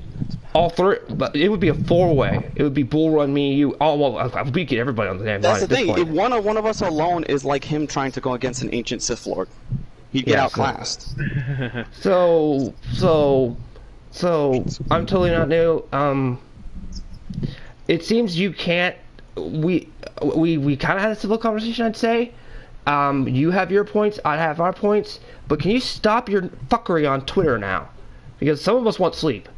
All three, but it would be a four-way. It would be Bull Run, me, you. Oh well, we get everybody on the damn line. That's the thing. Point. If one of us alone is like him trying to go against an ancient Sith Lord, he'd get outclassed. So I'm totally not new. It seems you can't. We kind of had a civil conversation, I'd say. You have your points, I have our points, but can you stop your fuckery on Twitter now? Because some of us want sleep.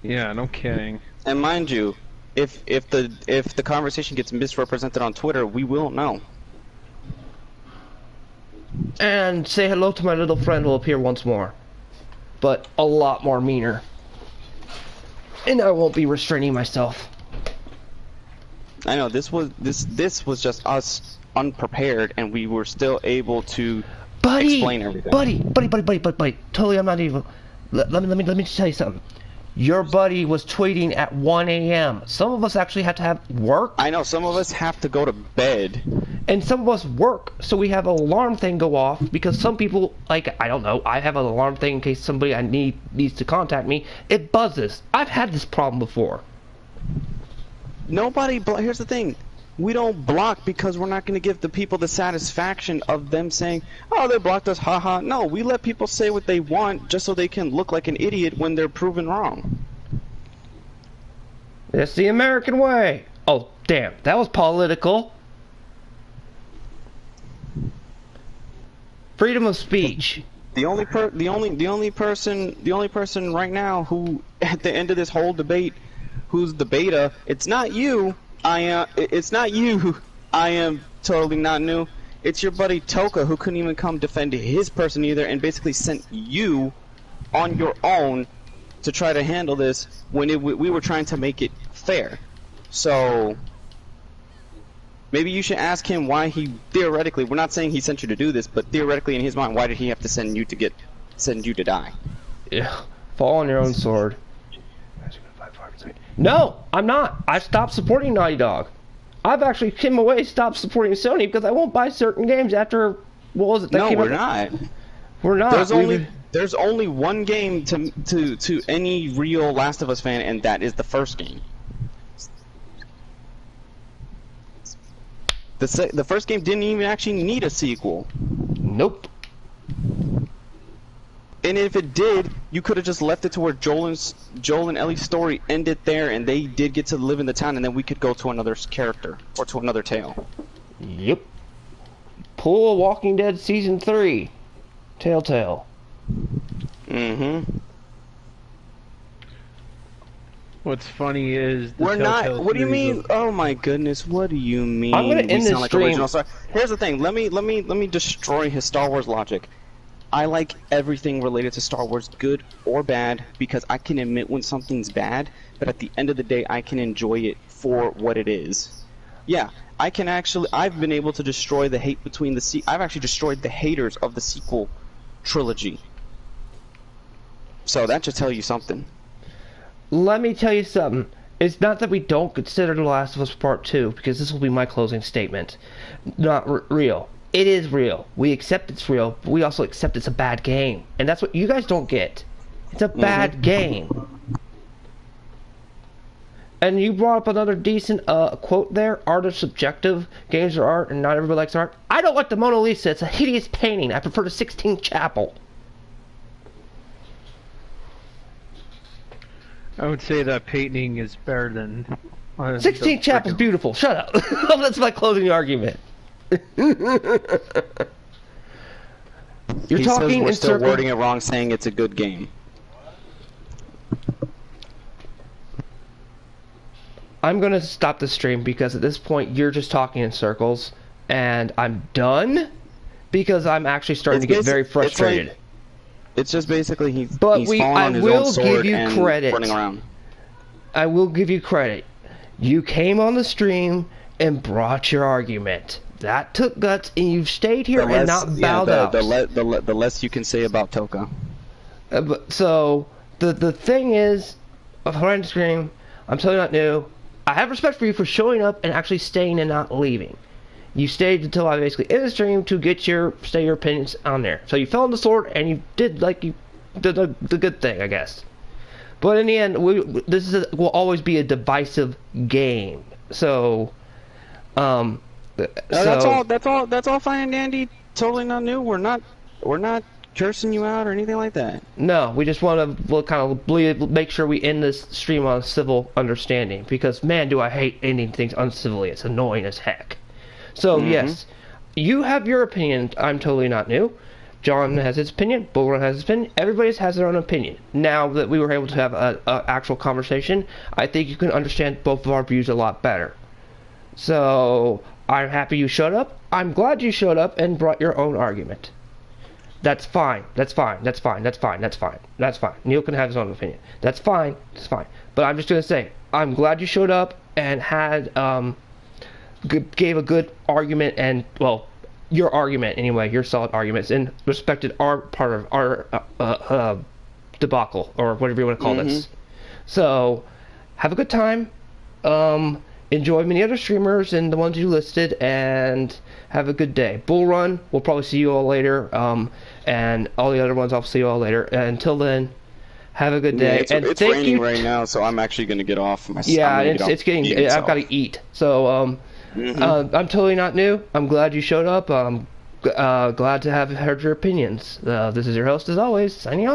Yeah, no kidding. And mind you, if the conversation gets misrepresented on Twitter, we will know. And say hello to my little friend who will appear once more, but a lot more meaner. And I won't be restraining myself. I know this was just us unprepared, and we were still able to explain everything. Buddy. Totally, I'm not evil. Let me tell you something. Your buddy was tweeting at 1 a.m. Some of us actually have to have work. I know, some of us have to go to bed. And some of us work, so we have an alarm thing go off, because some people, like, I don't know, I have an alarm thing in case somebody I needs to contact me. It buzzes. I've had this problem before. Here's the thing. We don't block because we're not going to give the people the satisfaction of them saying, oh, they blocked us, haha. No, we let people say what they want just so they can look like an idiot when they're proven wrong. That's the American way. Oh, damn, that was political. Freedom of speech. The only person right now who, at the end of this whole debate, who's the beta, it's not you. It's not you. I am totally not new. It's your buddy Toka, who couldn't even come defend his person either, and basically sent you on your own to try to handle this, when we were trying to make it fair. So, And also, you also don't forget to mention the fact that he told his consumers, if you don't like my game, don't buy it. it's not you. I am totally not new. It's your buddy Toka who couldn't even come defend his person either, and basically sent you on your own to try to handle this, when we were trying to make it fair. So Maybe you should ask him why he theoretically. We're not saying he sent you to do this, but theoretically in his mind, why did he have to send you to die? Yeah. Fall on your own sword. No, I'm not. I stopped supporting Naughty Dog. I've actually came away, stopped supporting Sony because I won't buy certain games after. What was it? No, we're not. We're not. There's only one game to any real Last of Us fan, and that is the first game. The first game didn't even actually need a sequel. Nope. And if it did, you could have just left it to where Joel and Ellie's story ended there, and they did get to live in the town, and then we could go to another character or to another tale. Yep. Pull Walking Dead Season 3. Telltale. Mm-hmm. What's funny is we're not. What do you mean? Oh my goodness! What do you mean? I'm gonna end this stream. Here's the thing. Let me destroy his Star Wars logic. I like everything related to Star Wars, good or bad, because I can admit when something's bad, but at the end of the day, I can enjoy it for what it is. Yeah, I can actually. I've been able to destroy the hate between the. I've actually destroyed the haters of the sequel trilogy. So that should tell you something. Let me tell you something. It's not that we don't consider The Last of Us Part 2, because this will be my closing statement. Not real. It is real. We accept it's real, but we also accept it's a bad game. And that's what you guys don't get. It's a bad game. And you brought up another decent quote there. Art is subjective. Games are art, and not everybody likes art. I don't like the Mona Lisa. It's a hideous painting. I prefer the Sixtine Chapel. I would say that painting is better than... Sixtine Chapel's beautiful. Shut up. That's my closing argument. You're he talking says we're in still circles. wording it wrong, saying it's a good game. I'm gonna stop the stream because at this point you're just talking in circles, and I'm done because I'm actually starting to get very frustrated. It's just basically he's I falling on his own sword and running around. I will give you credit. You came on the stream and brought your argument. That took guts, and you've stayed here and not bowed out. The less you can say about Toka. So the thing is, behind the stream, I'm totally not new. I have respect for you for showing up and actually staying and not leaving. You stayed until I basically ended the stream to get your opinions on there. So you fell on the sword and you did the good thing, I guess. But in the end, this will always be a divisive game. So, that's all fine and dandy. Totally not new. We're not cursing you out or anything like that. No, we just want to kind of make sure we end this stream on civil understanding. Because man, do I hate ending things uncivilly. It's annoying as heck. So yes, you have your opinion. I'm totally not new. John has his opinion. Bullrun has his opinion. Everybody has their own opinion. Now that we were able to have an actual conversation, I think you can understand both of our views a lot better. So I'm happy you showed up. I'm glad you showed up and brought your own argument. That's fine. That's fine. That's fine. That's fine. That's fine. That's fine. Neil can have his own opinion. That's fine. That's fine. But I'm just gonna say, I'm glad you showed up and had gave a good argument, and well, your argument anyway, your solid arguments, and respected our part of our debacle, or whatever you want to call this. So have a good time, enjoy many other streamers and the ones you listed, and have a good day. Bullrun, we'll probably see you all later, and all the other ones I'll see you all later. Until then, have a good day. It's raining right now, so I'm actually going to get off. It's getting. I've got to eat. So I'm totally not new. I'm glad you showed up. I'm glad to have heard your opinions. This is your host, as always, signing off.